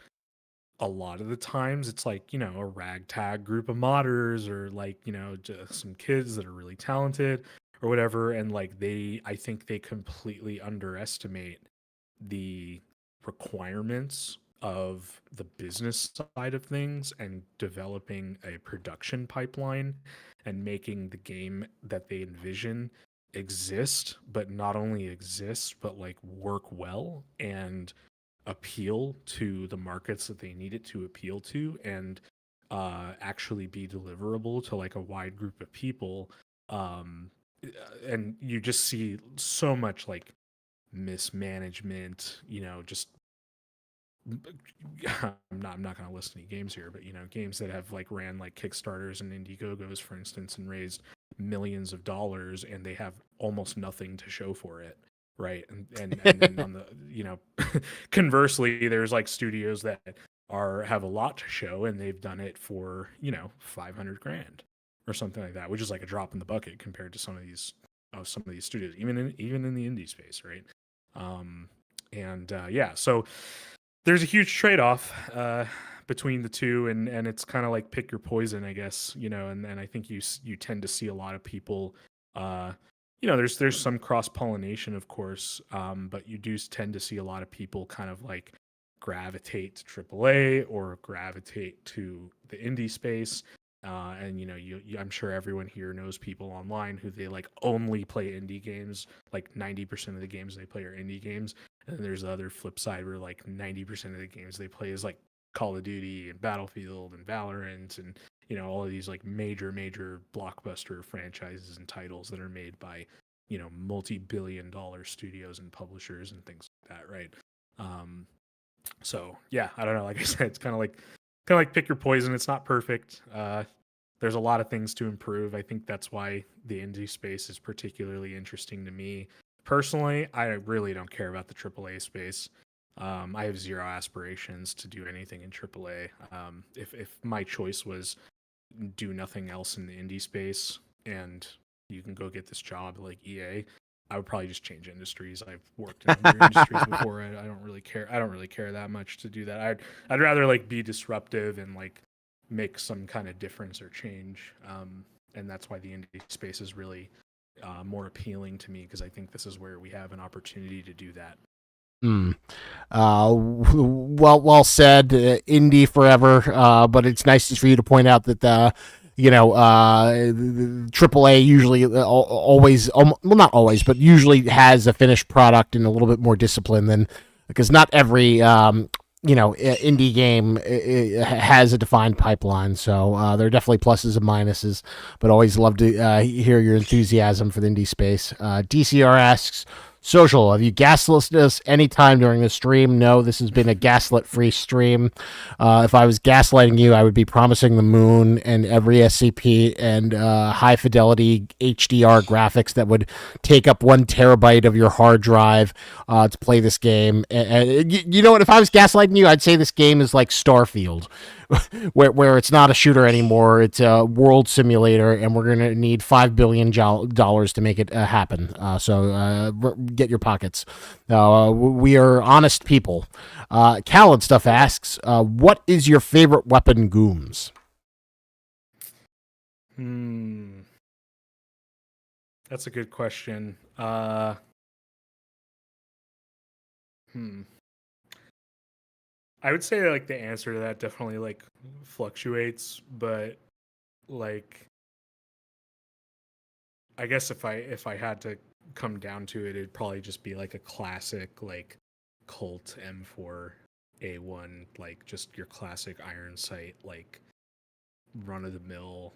a lot of the times it's like, a ragtag group of modders, or like, just some kids that are really talented or whatever. And like I think they completely underestimate the requirements of the business side of things and developing a production pipeline and making the game that they envision exist, but not only exist, but like work well and appeal to the markets that they need it to appeal to, and actually be deliverable to like a wide group of people. um and you just see so much like mismanagement, just I'm not going to list any games here, but games that have like ran like Kickstarters and Indiegogos, for instance, and raised millions of dollars, and they have almost nothing to show for it, right? And then on the conversely, there's like studios that have a lot to show, and they've done it for 500 grand or something like that, which is like a drop in the bucket compared to some of these studios, even in the indie space, right? And yeah, so there's a huge trade-off between the two, and it's kind of like pick your poison, I guess. And I think you tend to see a lot of people. There's some cross-pollination, of course, but you do tend to see a lot of people kind of like gravitate to AAA or gravitate to the indie space. And I'm sure everyone here knows people online who they like only play indie games. Like 90% of the games they play are indie games. And there's the other flip side where like 90% of the games they play is like Call of Duty and Battlefield and Valorant, and all of these like major blockbuster franchises and titles that are made by multi-billion-dollar studios and publishers and things like that, right? So yeah, I don't know. Like I said, it's kind of like pick your poison. It's not perfect. There's a lot of things to improve. I think that's why the indie space is particularly interesting to me. Personally, I really don't care about the AAA space. I have zero aspirations to do anything in AAA. If my choice was do nothing else in the indie space, and you can go get this job like EA, I would probably just change industries. I've worked in other industries before. I don't really care. I don't really care that much to do that. I'd rather like be disruptive and like make some kind of difference or change. And that's why the indie space is really more appealing to me, because I think this is where we have an opportunity to do that. Well said. Indie forever. But it's nice for you to point out that AAA usually always, well, not always, but usually has a finished product and a little bit more discipline than, because not every indie game has a defined pipeline. So there are definitely pluses and minuses, but always love to hear your enthusiasm for the indie space. DCR asks, Social, have you gaslit us anytime during the stream? No, this has been a gaslit-free stream. If I was gaslighting you, I would be promising the moon and every SCP and high-fidelity HDR graphics that would take up 1 terabyte of your hard drive to play this game. And you know what? If I was gaslighting you, I'd say this game is like Starfield, where it's not a shooter anymore. It's a world simulator, and we're going to need $5 billion to make it happen. So get your pockets. We are honest people. Khaled Stuff asks, what is your favorite weapon, Goomes? That's a good question. I would say like the answer to that definitely like fluctuates, but like I guess if I had to come down to it, it'd probably just be like a classic like Colt M4A1, like just your classic iron sight, like run of the mill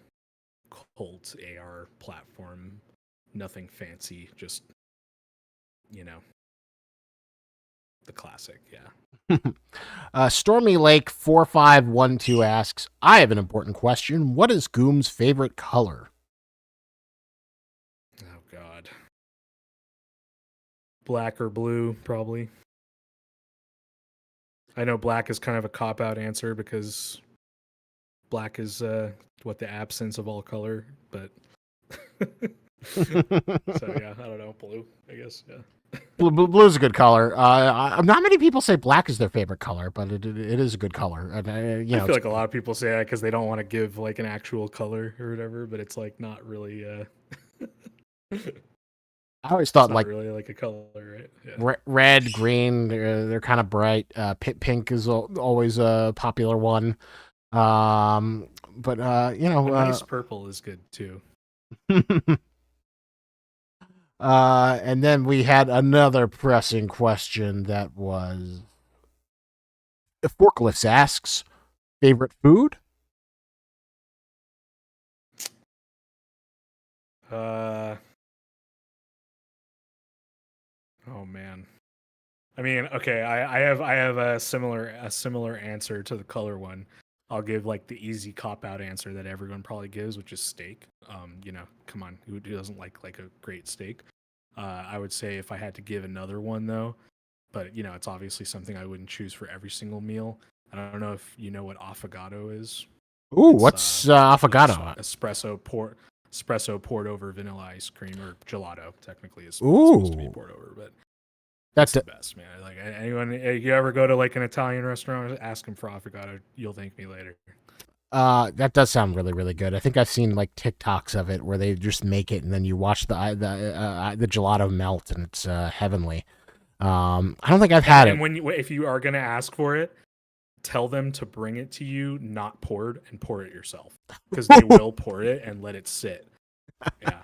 Colt AR platform, nothing fancy, just you know the classic, yeah. Stormy Lake 4512 asks, I have an important question. What is Goomes' favorite color? Oh God, black or blue, probably. I know black is kind of a cop out answer because black is what the absence of all color, but so yeah, I don't know, blue, I guess, yeah. Blue is a good color. Not many people say black is their favorite color, but it is a good color. And I feel like a lot of people say that because they don't want to give like an actual color or whatever, but it's like not really. I always thought not like really like a color, right? Yeah. red, green, they're kind of bright. Pink is always a popular one. But you know, a nice purple is good too. And then we had another pressing question that was Forklifts asks, favorite food? Oh man. I mean, okay, I have a similar answer to the color one. I'll give like the easy cop out answer that everyone probably gives, which is steak. You know, come on, who doesn't like a great steak? I would say if I had to give another one though, but you know, it's obviously something I wouldn't choose for every single meal. I don't know if you know what affogato is. Ooh, what's affogato? Espresso poured over vanilla ice cream, or gelato technically is Ooh. supposed to be poured over, but that's the best, man. Like anyone, if you ever go to like an Italian restaurant, ask them for affogato. You'll thank me later. That does sound really, really good. I think I've seen like TikToks of it where they just make it and then you watch the gelato melt and it's heavenly. I don't think I've had it. And if you are gonna ask for it, tell them to bring it to you not poured, and pour it yourself, because they will pour it and let it sit. Yeah.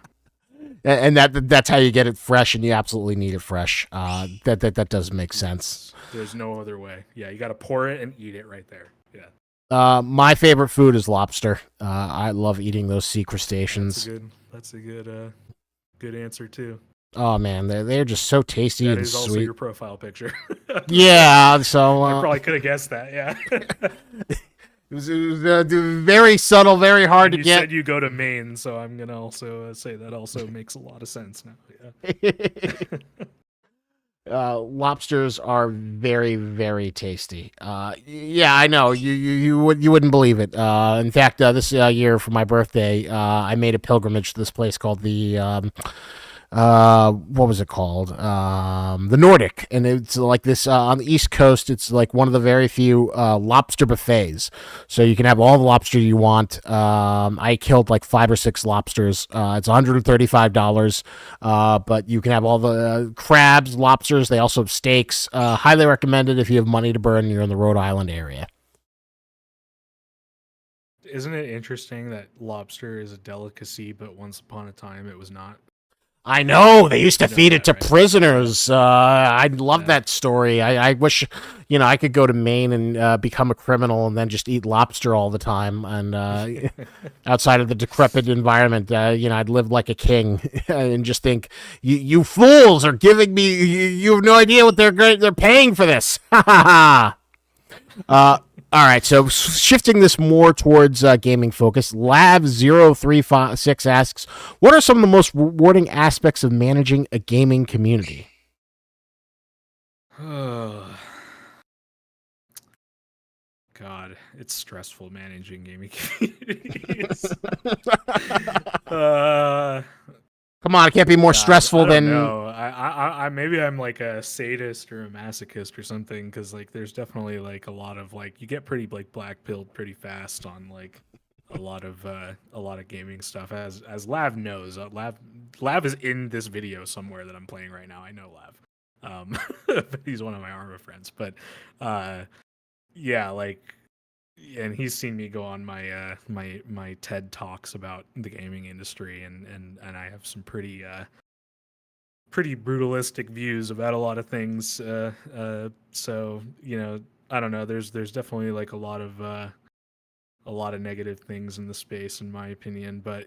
And that's how you get it fresh, and you absolutely need it fresh. That does make sense. There's no other way. Yeah, you got to pour it and eat it right there. Yeah. My favorite food is lobster. I love eating those sea crustaceans. That's a good answer too. Oh man, they're just so tasty and sweet. That is also your profile picture. Yeah, so I probably could have guessed that. Yeah. It was very subtle, very hard to get. You said you go to Maine, so I'm gonna also say that also makes a lot of sense now. Yeah. Lobsters are very, very tasty. Yeah, I know you wouldn't believe it. In fact, this year for my birthday, I made a pilgrimage to this place called the what was it called? The Nordic, and it's like this on the East Coast. It's like one of the very few lobster buffets, so you can have all the lobster you want. I killed like 5 or 6 lobsters. It's $135, but you can have all the crabs, lobsters. They also have steaks. Highly recommended if you have money to burn and you're in the Rhode Island area. Isn't it interesting that lobster is a delicacy, but once upon a time it was not? I know they used to feed it to prisoners. I love that story. I wish, I could go to Maine and become a criminal and then just eat lobster all the time. And outside of the decrepit environment, I'd live like a king and just think, you fools are giving me. You have no idea what they're paying for this. All right, so shifting this more towards gaming focus, Lav0356 asks, what are some of the most rewarding aspects of managing a gaming community? Oh, God, it's stressful managing gaming communities. Come on, it can't be more stressful than. No, I maybe I'm like a sadist or a masochist or something, because like there's definitely like a lot of like you get pretty like black pilled pretty fast on like a lot of gaming stuff, as Lav knows. Lav is in this video somewhere that I'm playing right now. I know Lav. He's one of my Arma friends, but yeah, like, and he's seen me go on my my TED talks about the gaming industry, and I have some pretty brutalistic views about a lot of things. So I don't know. There's definitely like a lot of negative things in the space, in my opinion. But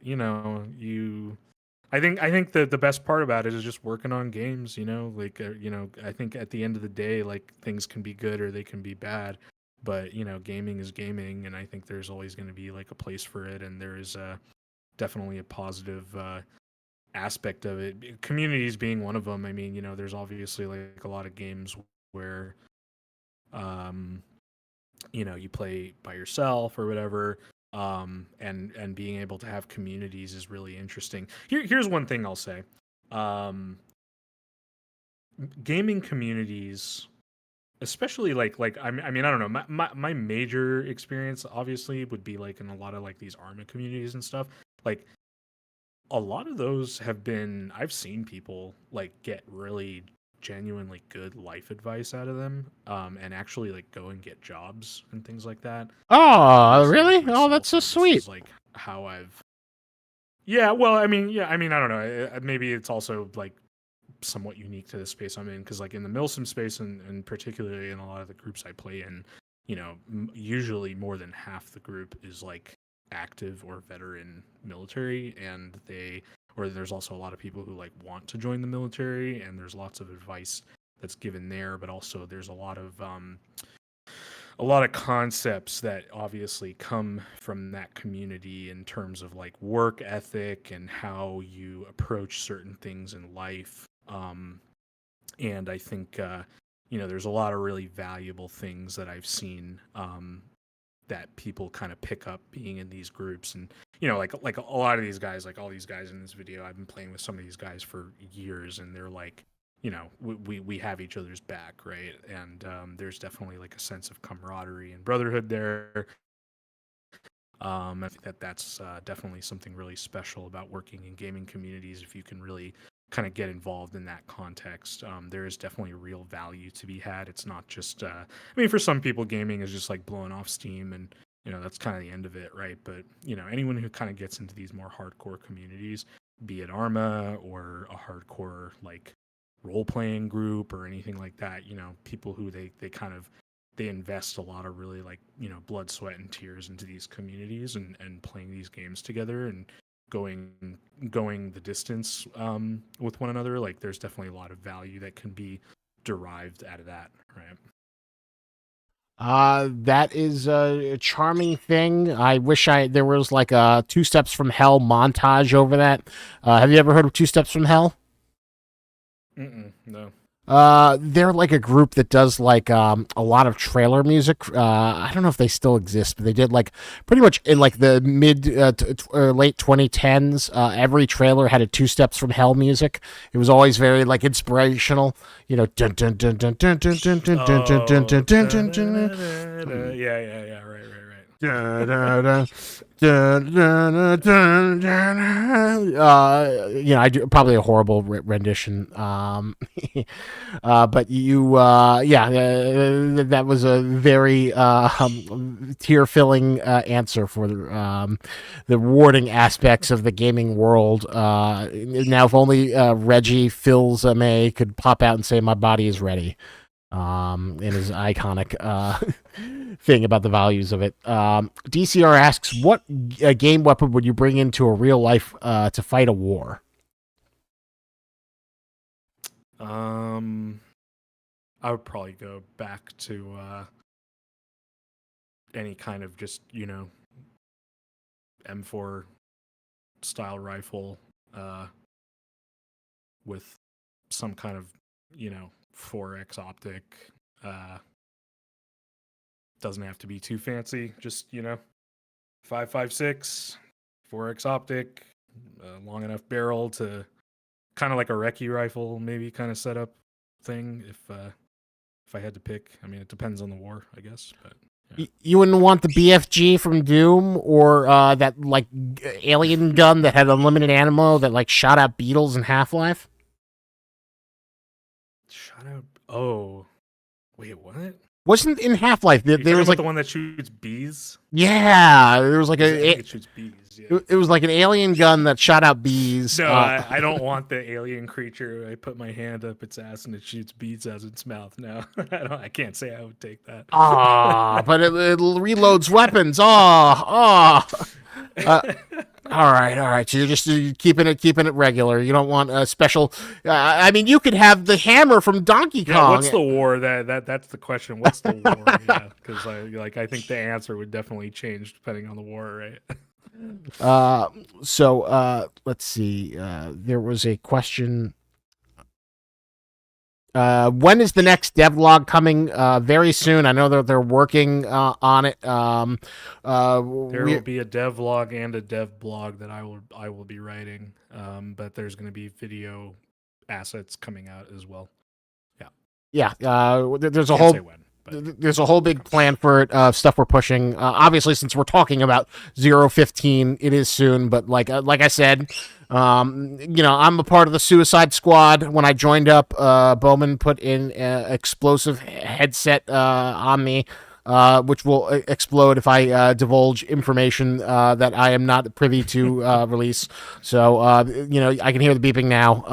I think that the best part about it is just working on games. Like I think at the end of the day, like things can be good or they can be bad. But gaming is gaming, and I think there's always going to be like a place for it, and there is definitely a positive aspect of it. Communities being one of them. I mean, there's obviously like a lot of games where, um, you play by yourself or whatever, and being able to have communities is really interesting. Here's one thing I'll say. Um, Gaming communities, especially like I mean I don't know, my major experience obviously would be like in a lot of like these Arma communities and stuff. Like a lot of those have been, I've seen people like get really genuinely good life advice out of them, and actually like go and get jobs and things like that. Oh, Obviously, like really? Oh, that's so myself, this sweet. is like how I've yeah, well, I mean I don't know, maybe it's also like somewhat unique to the space I'm in, because like in the Milsim space, and particularly in a lot of the groups I play in, usually more than half the group is like active or veteran military, and there's also a lot of people who like want to join the military, and there's lots of advice that's given there, but also there's a lot of concepts that obviously come from that community in terms of like work ethic and how you approach certain things in life. And I think there's a lot of really valuable things that I've seen, that people kind of pick up being in these groups. And like a lot of these guys, like all these guys in this video, I've been playing with some of these guys for years, and they're like, we have each other's back, right? And there's definitely like a sense of camaraderie and brotherhood there. I think that's definitely something really special about working in gaming communities. If you can really kind of get involved in that context, there is definitely real value to be had. It's not just, I mean, for some people, gaming is just like blowing off steam, and that's kind of the end of it, right? But anyone who kind of gets into these more hardcore communities, be it Arma or a hardcore like role playing group or anything like that, people who they invest a lot of really like blood, sweat, and tears into these communities, and playing these games together, and going the distance with one another. Like there's definitely a lot of value that can be derived out of that, right? That is a charming thing. I wish there was like a Two Steps from Hell montage over that. Have you ever heard of Two Steps from Hell? No. They're like a group that does like a lot of trailer music. I don't know if they still exist, but they did like pretty much in like the mid or late 2010s. Every trailer had a Two Steps from Hell music. It was always very like inspirational. Dun dun dun dun dun dun dun dun dun dun dun dun dun dun dun. Yeah, right. Da, da, da, da, da, da, I do probably a horrible rendition. But that was a very tear-filling answer for the rewarding aspects of the gaming world. Now, if only Reggie Fils-Aimé could pop out and say, "My body is ready." In his iconic thing about the values of it. DCR asks, what game weapon would you bring into a real life to fight a war? I would probably go back to any kind of just M4 style rifle with some kind of 4x optic. Doesn't have to be too fancy, just 5.56 4x optic, long enough barrel to kind of like a recce rifle maybe kind of setup thing, if I had to pick. I mean, it depends on the war, I guess, but yeah. You wouldn't want the BFG from Doom, or that like alien gun that had unlimited ammo that like shot out beetles in Half-Life? Shut up. Oh, wait, what? Wasn't in Half-Life there was like the one that shoots bees? Yeah, there was like I think it shoots bees. Yeah. It was like an alien gun that shot out bees. No, I don't want the alien creature. I put my hand up its ass and it shoots bees out its mouth. No, I can't say I would take that. But it reloads weapons. All right. So you're just keeping it regular. You don't want a special. I mean, you could have the hammer from Donkey Kong. Yeah, what's the war? That's the question. What's the war? Yeah, because I think the answer would definitely change depending on the war, right? So let's see. There was a question. When is the next devlog coming? Very soon. I know that they're working on it. There will be a devlog and a dev blog that I will be writing. But there's going to be video assets coming out as well. Yeah. There's a whole. There's a whole big plan for it, stuff we're pushing. Obviously, since we're talking about 015, it is soon. But like I said, I'm a part of the Suicide Squad. When I joined up, Bowman put in an explosive headset on me, which will explode if I divulge information that I am not privy to release. So, I can hear the beeping now.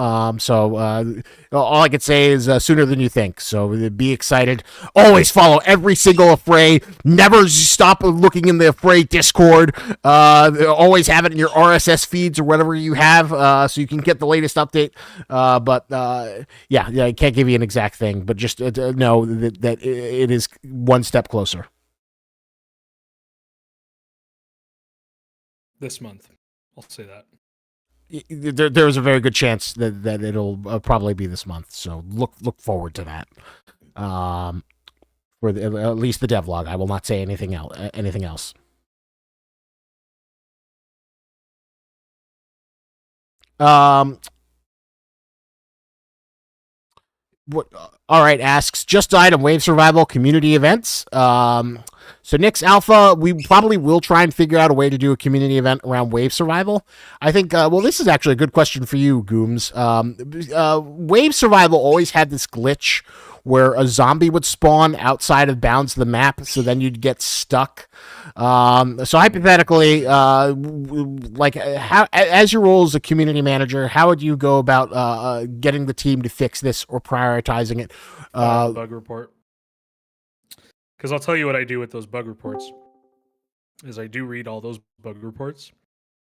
All I could say is sooner than you think. So be excited. Always follow every single Affray. Never stop looking in the Affray Discord. Always have it in your RSS feeds or whatever you have so you can get the latest update. I can't give you an exact thing, but just know that it is one step closer. This month, I'll say that. There's a very good chance that it'll probably be this month. So look forward to that. For at least the devlog, I will not say anything else. What? All right. Asks, just died on Wave Survival community events. So Nick's Alpha, we probably will try and figure out a way to do a community event around Wave Survival. I think, this is actually a good question for you, Goomes. Wave Survival always had this glitch where a zombie would spawn outside of bounds of the map, so then you'd get stuck. So hypothetically, as your role as a community manager, how would you go about getting the team to fix this or prioritizing it? Bug report. Because I'll tell you what I do with those bug reports is I do read all those bug reports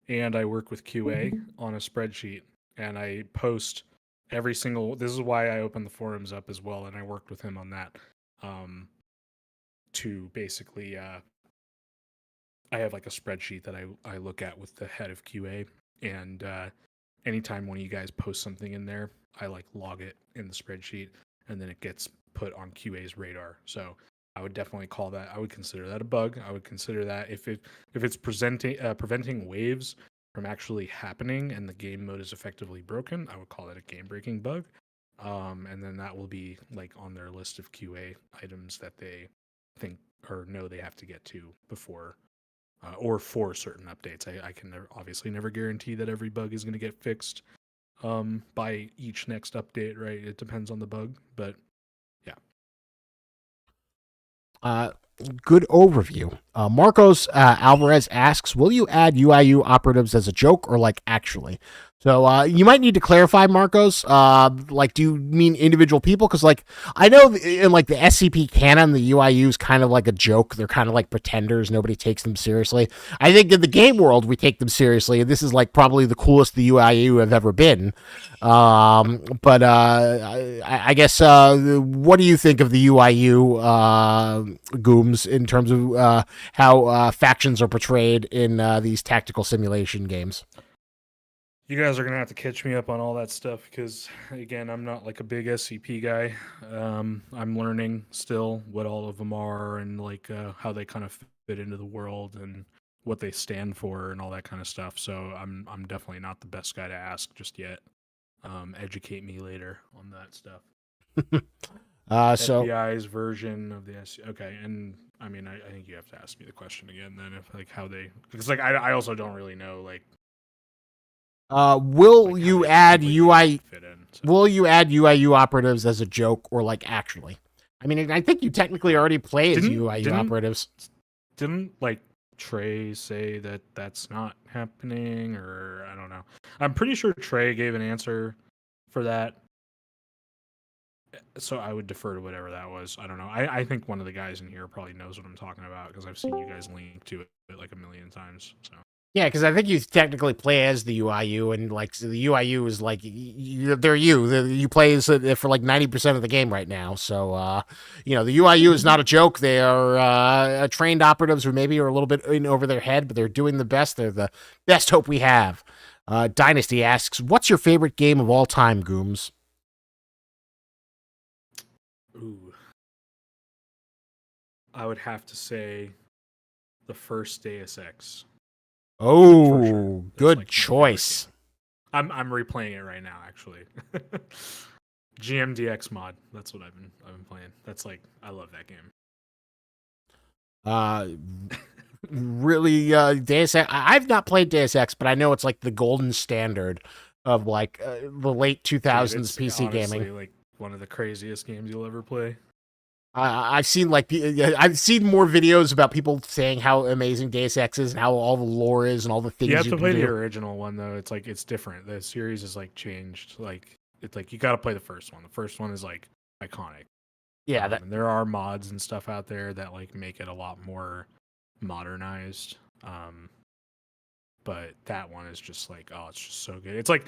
and I work with QA on a spreadsheet and I post every single. This is why I opened the forums up as well, and I worked with him on that. To basically, I have like a spreadsheet that I look at with the head of QA, and anytime one of you guys post something in there, I like log it in the spreadsheet, and then it gets put on QA's radar. So I would definitely call that. I would consider that a bug. I would consider that if it's preventing waves from actually happening and the game mode is effectively broken, I would call that a game-breaking bug. And then that will be like on their list of QA items that they think or know they have to get to before or for certain updates. I can obviously never guarantee that every bug is going to get fixed by each next update, right? It depends on the bug, but yeah. Good overview. Marcos Alvarez asks, will you add UIU operatives as a joke or like actually? So you might need to clarify, Marcos. Do you mean individual people? Because I know in the SCP canon, the UIU is kind of like a joke. They're kind of like pretenders. Nobody takes them seriously. I think in the game world, we take them seriously. This is probably the coolest the UIU have ever been. I guess what do you think of the UIU, Goomes, in terms of how factions are portrayed in these tactical simulation games? You guys are going to have to catch me up on all that stuff because, again, I'm not a big SCP guy. I'm learning still what all of them are and how they kind of fit into the world and what they stand for and all that kind of stuff. So I'm definitely not the best guy to ask just yet. Educate me later on that stuff. FBI's version of the SCP. Okay, and I mean, I think you have to ask me the question again then, if how they, because I also don't really know will you add UI? Will you add UIU operatives as a joke or actually? I mean, I think you technically already play as UIU Didn't operatives. didn't like Trey say that that's not happening, or I don't know. I'm pretty sure Trey gave an answer for that, so I would defer to whatever that was. I don't know. I think one of the guys in here probably knows what I'm talking about because I've seen you guys link to it like a million times. So Yeah, because I think you technically play as the UIU, and like so the UIU is like they're you. You play as for like 90% of the game right now. So the UIU is not a joke. They are trained operatives who maybe are a little bit in over their head, but they're doing the best. They're the best hope we have. Dynasty asks, "What's your favorite game of all time, Goomes?" ooh, I would have to say the first Deus Ex. For sure. Oh, That's, good like, my favorite choice. game. I'm replaying it right now, actually. GMDX mod. That's what I've been playing. That's like I love that game. Really, Deus Ex. I've not played Deus Ex, but I know it's like the golden standard of like the late 2000s Dude, PC honestly, gaming. like one of the craziest games you'll ever play. I've seen I've seen more videos about people saying how amazing Deus Ex is and how all the lore is and all the things You have to can play do. the original one though. It's like it's different. The series is like changed. Like it's like you got to play the first one. The first one is like iconic. Yeah, And there are mods and stuff out there that like make it a lot more modernized. But that one is just like, oh, it's just so good. It's like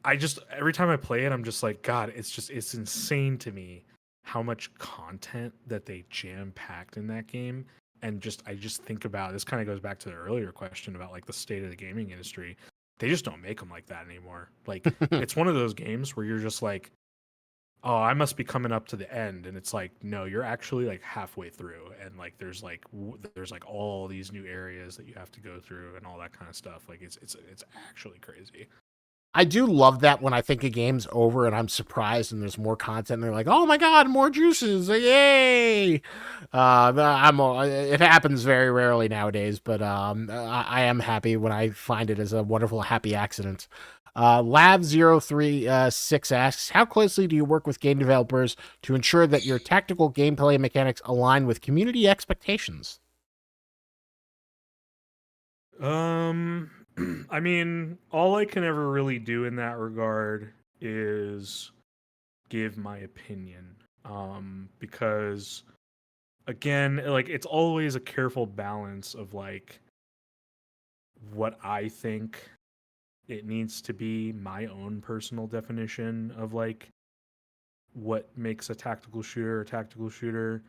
every time I play it, I'm just like, God, it's insane to me how much content that they jam packed in that game. And I just think about this kind of goes back to the earlier question about like the state of the gaming industry. They just don't make them like that anymore. Like it's one of those games where you're just like, oh, I must be coming up to the end, and it's like, no, you're actually like halfway through, and like there's like all these new areas that you have to go through and all that kind of stuff. Like it's actually crazy. I do love that when I think a game's over and I'm surprised and there's more content. And they're like, "Oh my god, more juices! Yay!" It happens very rarely nowadays, but I am happy when I find it as a wonderful, happy accident. Lab036 asks, "How closely do you work with game developers to ensure that your tactical gameplay mechanics align with community expectations?" I mean, all I can ever really do in that regard is give my opinion. Because again, like it's always a careful balance of like what I think it needs to be, my own personal definition of like what makes a tactical shooter,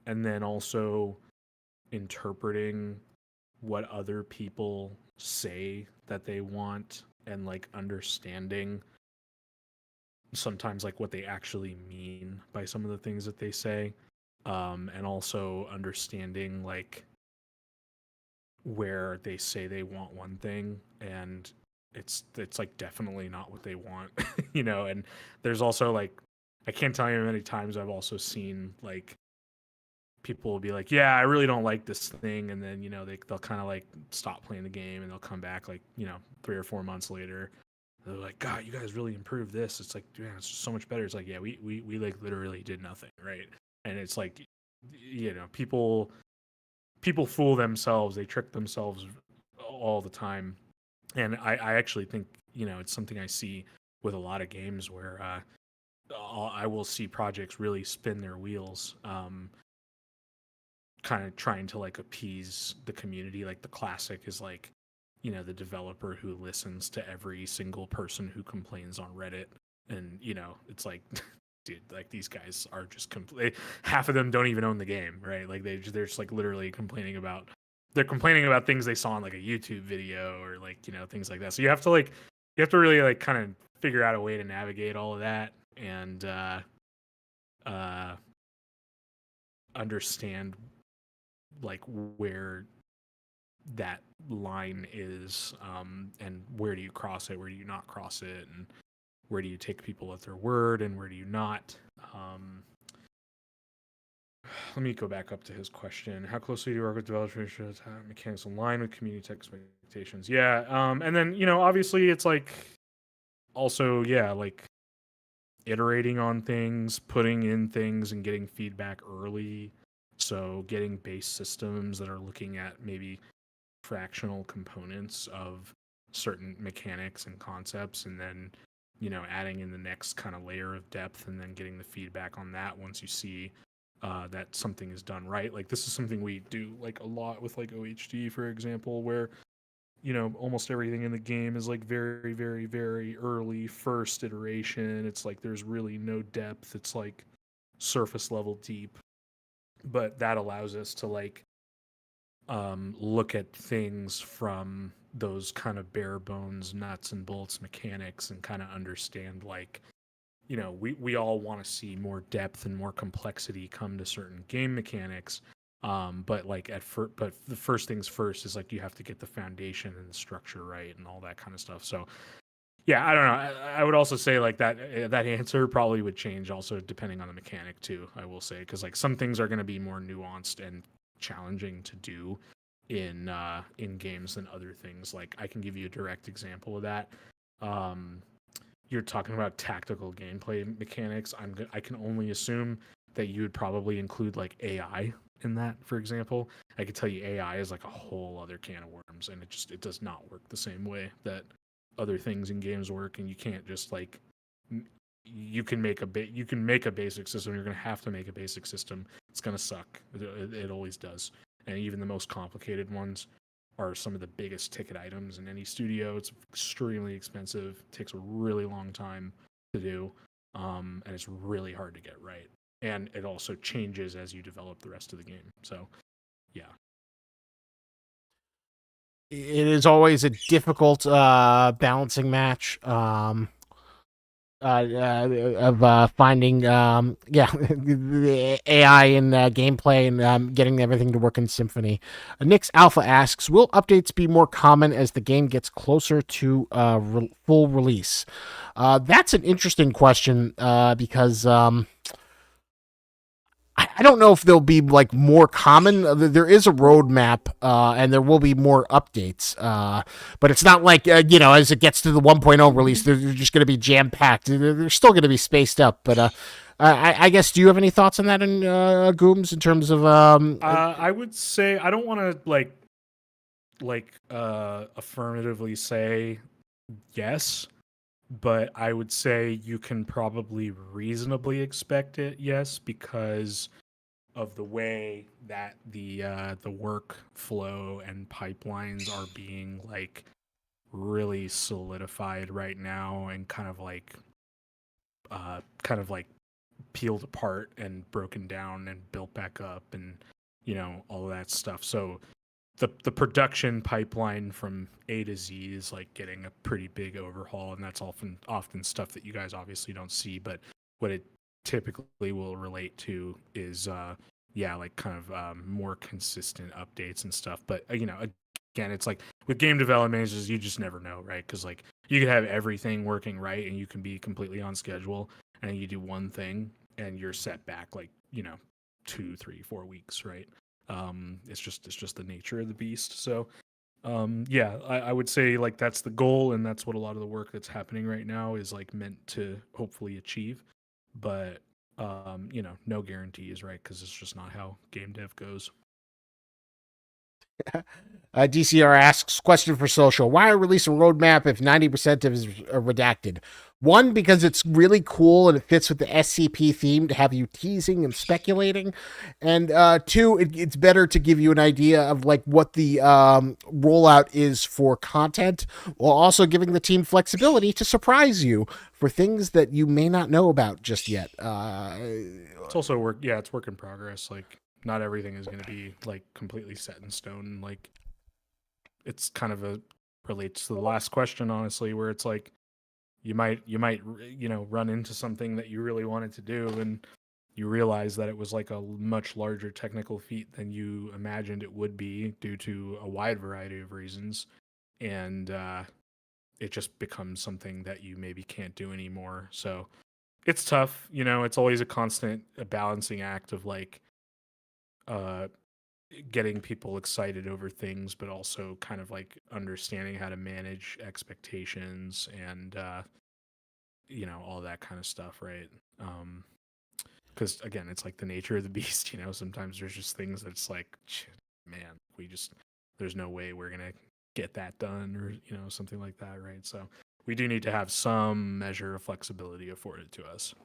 and then also interpreting what other people say that they want and like understanding sometimes like what they actually mean by some of the things that they say, and also understanding like where they say they want one thing and it's like definitely not what they want. And there's also like I can't tell you how many times I've also seen like people will be like, yeah, I really don't like this thing, and then they'll kind of like stop playing the game and they'll come back like 3 or 4 months later. They're like, God, you guys really improved this. It's like, yeah, it's just so much better. It's like, yeah, we like literally did nothing, right? And it's like, people fool themselves, they trick themselves all the time. And I actually think it's something I see with a lot of games where I will see projects really spin their wheels, kind of trying to like appease the community. Like the classic is like the developer who listens to every single person who complains on Reddit, and it's like dude, like these guys are just half of them don't even own the game, right? Like they're just like literally complaining about things they saw in like a YouTube video or like things like that. So you have to really like kind of figure out a way to navigate all of that and understand like where that line is, and where do you cross it, where do you not cross it, and where do you take people at their word and where do you not. Let me go back up to his question. How closely do you work with developers to have mechanics align with community expectations? Yeah. And then obviously it's like also, yeah, like iterating on things, putting in things, and getting feedback early. So getting base systems that are looking at maybe fractional components of certain mechanics and concepts, and then adding in the next kind of layer of depth, and then getting the feedback on that once you see that something is done right. Like this is something we do like a lot with like OHD, for example, where almost everything in the game is like very, very, very early first iteration. It's like there's really no depth. It's like surface level deep. But that allows us to like look at things from those kind of bare bones nuts and bolts mechanics and kind of understand like we all want to see more depth and more complexity come to certain game mechanics, but like but the first things first is like you have to get the foundation and the structure right and all that kind of stuff. So yeah, I don't know. I would also say like that answer probably would change also depending on the mechanic too. I will say because like some things are going to be more nuanced and challenging to do in games than other things. Like I can give you a direct example of that. Um, you're talking about tactical gameplay mechanics. I can only assume that you would probably include like AI in that. For example, I could tell you AI is like a whole other can of worms, and it does not work the same way that other things in games work. And you can't just like you can make a basic system. You're gonna have to make a basic system. It's gonna suck. It always does. And even the most complicated ones are some of the biggest ticket items in any studio. It's extremely expensive, takes a really long time to do, and it's really hard to get right. And it also changes as you develop the rest of the game. So, yeah. It is always a difficult balancing match. Of finding the AI and gameplay and getting everything to work in symphony. Nix Alpha asks, will updates be more common as the game gets closer to full release? That's an interesting question because I don't know if they'll be like more common. There is a roadmap, and there will be more updates. But it's not like as it gets to the 1.0 release, they're just going to be jam packed. They're still going to be spaced up. But I guess, do you have any thoughts on that in Gooms in terms of? I would say I don't want to affirmatively say yes, but I would say you can probably reasonably expect it, yes, because of the way that the workflow and pipelines are being like really solidified right now and kind of like peeled apart and broken down and built back up and all of that stuff. So the production pipeline from A to Z is like getting a pretty big overhaul, and that's often stuff that you guys obviously don't see. But what it typically will relate to is like kind of more consistent updates and stuff. But again, it's like with game development managers, you just never know, right? Because like you could have everything working right, and you can be completely on schedule, and you do one thing, and you're set back like 2, 3, 4 weeks, right? It's just the nature of the beast. So I would say like that's the goal, and that's what a lot of the work that's happening right now is like meant to hopefully achieve. But no guarantees, right? Because it's just not how game dev goes. DCR asks, question for social. Why release a roadmap if 90% of it is redacted? One, because it's really cool and it fits with the SCP theme to have you teasing and speculating. And two, it's better to give you an idea of like what the rollout is for content, while also giving the team flexibility to surprise you for things that you may not know about just yet. It's also work. Yeah, it's work in progress. Like not everything is going to be like completely set in stone. Like it's kind of relates to the last question, honestly, where it's like you might run into something that you really wanted to do, and you realize that it was like a much larger technical feat than you imagined it would be due to a wide variety of reasons, and it just becomes something that you maybe can't do anymore. So it's tough. It's always a constant balancing act of like uh getting people excited over things, but also kind of like understanding how to manage expectations and all that kind of stuff, right? Because again, it's like the nature of the beast. Sometimes there's just things that's like, man, there's no way we're gonna get that done, or something like that, right? So we do need to have some measure of flexibility afforded to us.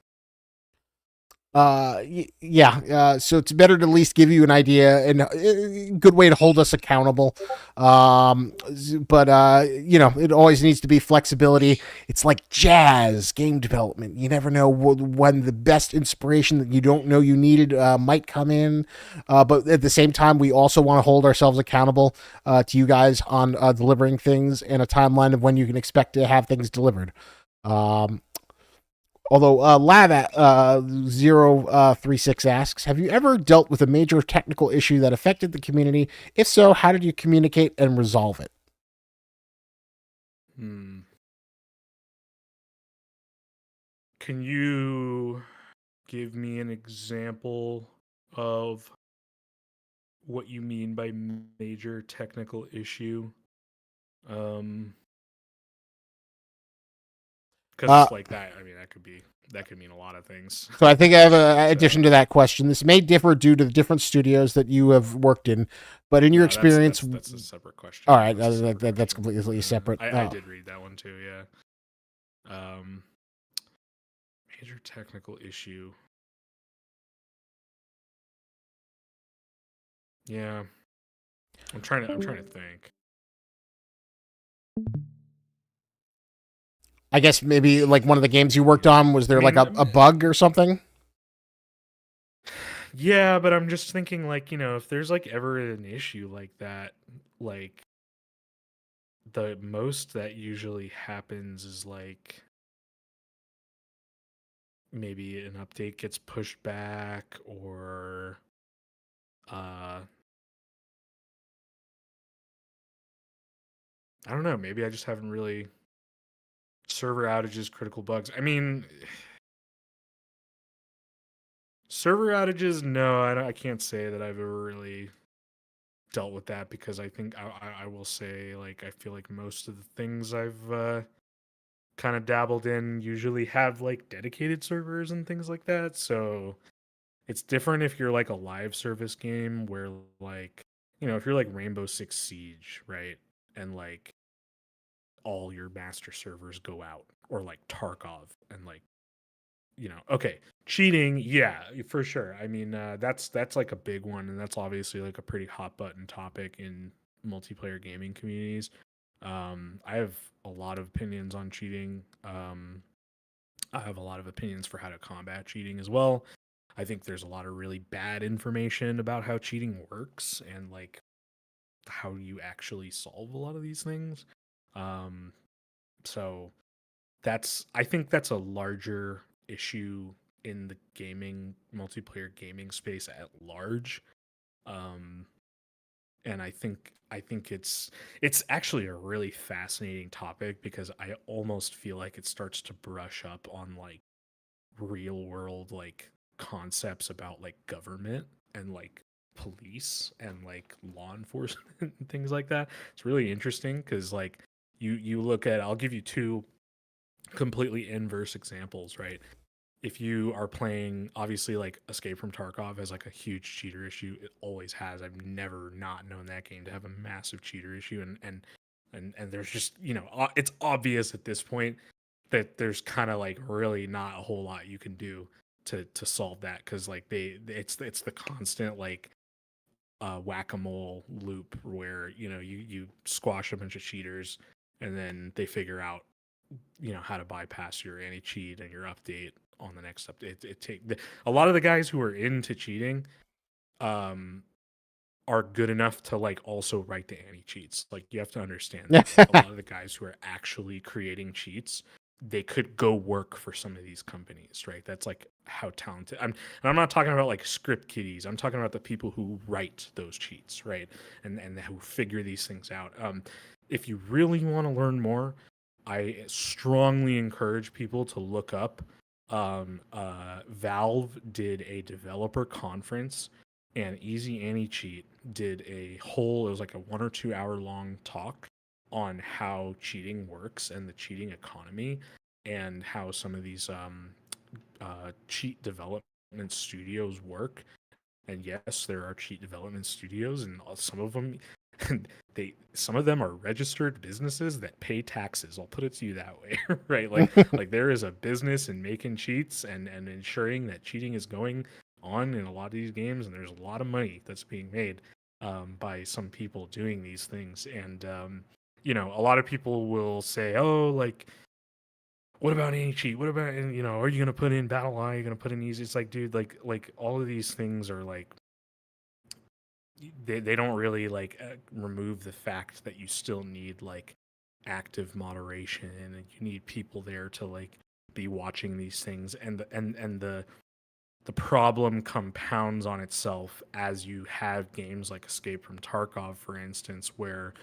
Yeah. So it's better to at least give you an idea, and a good way to hold us accountable. But it always needs to be flexibility. It's like jazz game development. You never know when the best inspiration that you don't know you needed might come in. But at the same time, we also want to hold ourselves accountable to you guys on delivering things and a timeline of when you can expect to have things delivered. Although Lav036 asks, have you ever dealt with a major technical issue that affected the community? If so, how did you communicate and resolve it? Can you give me an example of what you mean by major technical issue? Because like that, I mean, that could mean a lot of things. So I think I have an addition to that question. This may differ due to the different studios that you have worked in, but in your experience, that's a separate question. All right, that's completely separate. I did read that one too. Yeah. Major technical issue. Yeah. I'm trying to think. I guess maybe like one of the games you worked on, was there like a bug or something? Yeah, but I'm just thinking like, if there's like ever an issue like that, like the most that usually happens is like maybe an update gets pushed back, or I don't know, maybe I just haven't really server outages, critical bugs. I mean, server outages, no, I can't say that I've ever really dealt with that, because I think I will say, like, I feel like most of the things I've kind of dabbled in usually have like dedicated servers and things like that. So it's different if you're like a live service game where, like, if you're like Rainbow Six Siege, right? And like all your master servers go out, or like Tarkov, and like, okay, cheating, yeah, for sure. I mean, that's like a big one, and that's obviously like a pretty hot button topic in multiplayer gaming communities. I have a lot of opinions on cheating. I have a lot of opinions for how to combat cheating as well. I think there's a lot of really bad information about how cheating works, and like how you actually solve a lot of these things. So I think that's a larger issue in the multiplayer gaming space at large. And I think it's actually a really fascinating topic, because I almost feel like it starts to brush up on like real world like concepts about like government and like police and like law enforcement and things like that. It's really interesting, because like you look at, I'll give you two completely inverse examples, right? If you are playing, obviously, like Escape from Tarkov has like a huge cheater issue. It always has. I've never not known that game to have a massive cheater issue, and there's just, it's obvious at this point that there's kind of like really not a whole lot you can do to solve that, because like it's the constant like whack-a-mole loop where you squash a bunch of cheaters, and then they figure out how to bypass your anti-cheat and your update on the next update. A lot of the guys who are into cheating are good enough to like also write the anti-cheats. Like, you have to understand that a lot of the guys who are actually creating cheats, they could go work for some of these companies, right? That's like how talented. And I'm not talking about like script kiddies. I'm talking about the people who write those cheats, right? And who figure these things out. If you really want to learn more, I strongly encourage people to look up. Valve did a developer conference, and Easy Anti-Cheat did it was like a 1 or 2 hour long talk on how cheating works and the cheating economy. and how some of these cheat development studios work. And yes, there are cheat development studios, and some of them, some of them are registered businesses that pay taxes. I'll put it to you that way, right? Like there is a business in making cheats and ensuring that cheating is going on in a lot of these games, and there's a lot of money that's being made by some people doing these things. And a lot of people will say, "Oh, like, what about any cheat? What about, are you gonna put in battle eye? Are you gonna put in easy?" It's like, dude, like all of these things are like they don't really like remove the fact that you still need like active moderation, and you need people there to like be watching these things, and the problem compounds on itself as you have games like Escape from Tarkov, for instance, where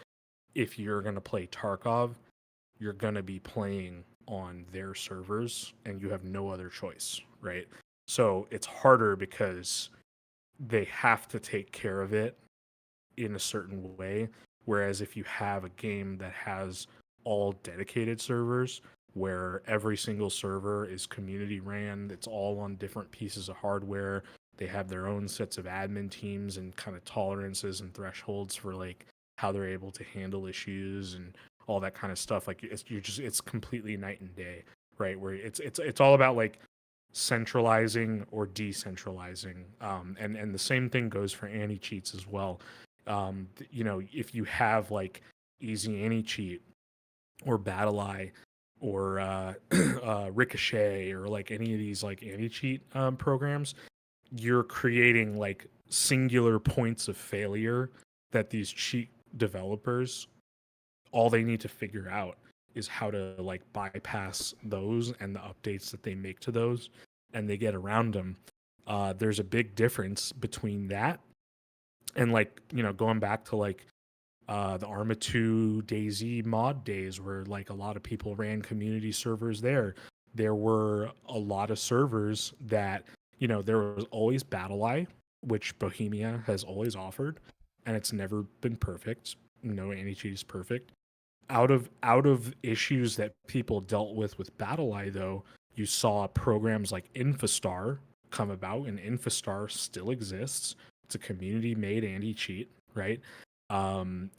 if you're going to play Tarkov, you're going to be playing on their servers and you have no other choice, right? So it's harder because they have to take care of it in a certain way. Whereas if you have a game that has all dedicated servers, where every single server is community ran, it's all on different pieces of hardware, they have their own sets of admin teams and kind of tolerances and thresholds for like how they're able to handle issues and all that kind of stuff. Like it's completely night and day, right? Where it's all about like centralizing or decentralizing, and the same thing goes for anti cheats as well. If you have like easy anti cheat or battle eye or ricochet or like any of these like anti cheat programs, you're creating like singular points of failure that these cheat developers, all they need to figure out is how to like bypass those and the updates that they make to those, and they get around them. There's a big difference between that and like going back to like the Arma 2 DayZ mod days, where like a lot of people ran community servers there were a lot of servers that there was always battle eye, which Bohemia has always offered, and it's never been perfect. No anti-cheat is perfect. Out of issues that people dealt with battle eye, though, you saw programs like Infostar come about, and Infostar still exists. It's a community made anti-cheat, right?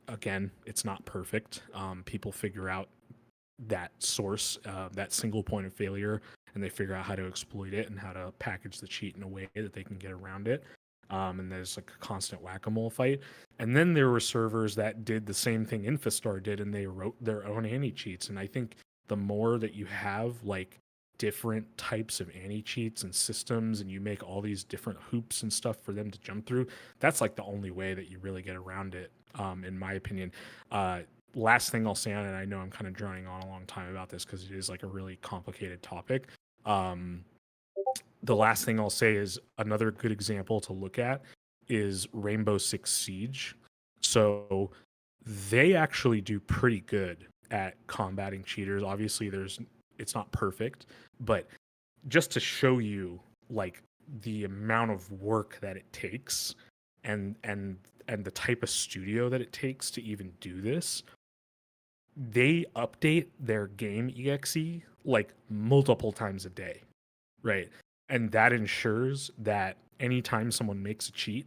Again, it's not perfect. People figure out that source, that single point of failure, and they figure out how to exploit it and how to package the cheat in a way that they can get around it. And there's like a constant whack-a-mole fight. And then there were servers that did the same thing Infostar did, and they wrote their own anti-cheats. And I think the more that you have like different types of anti-cheats and systems, and you make all these different hoops and stuff for them to jump through, that's like the only way that you really get around it, in my opinion. Last thing I'll say on it, I know I'm kind of droning on a long time about this because it is like a really complicated topic. The last thing I'll say is another good example to look at is Rainbow Six Siege. So they actually do pretty good at combating cheaters. Obviously, it's not perfect, but just to show you like the amount of work that it takes and the type of studio that it takes to even do this, they update their game exe like multiple times a day, right? And that ensures that anytime someone makes a cheat,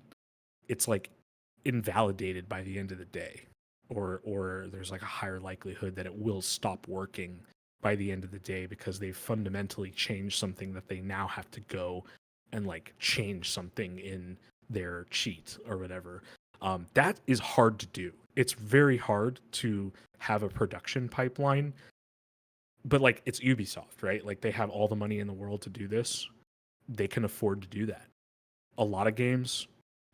it's like invalidated by the end of the day, or there's like a higher likelihood that it will stop working by the end of the day because they've fundamentally changed something that they now have to go and like change something in their cheat or whatever. That is hard to do. It's very hard to have a production pipeline, but like it's Ubisoft, right? Like they have all the money in the world to do this. They can afford to do that. A lot of games,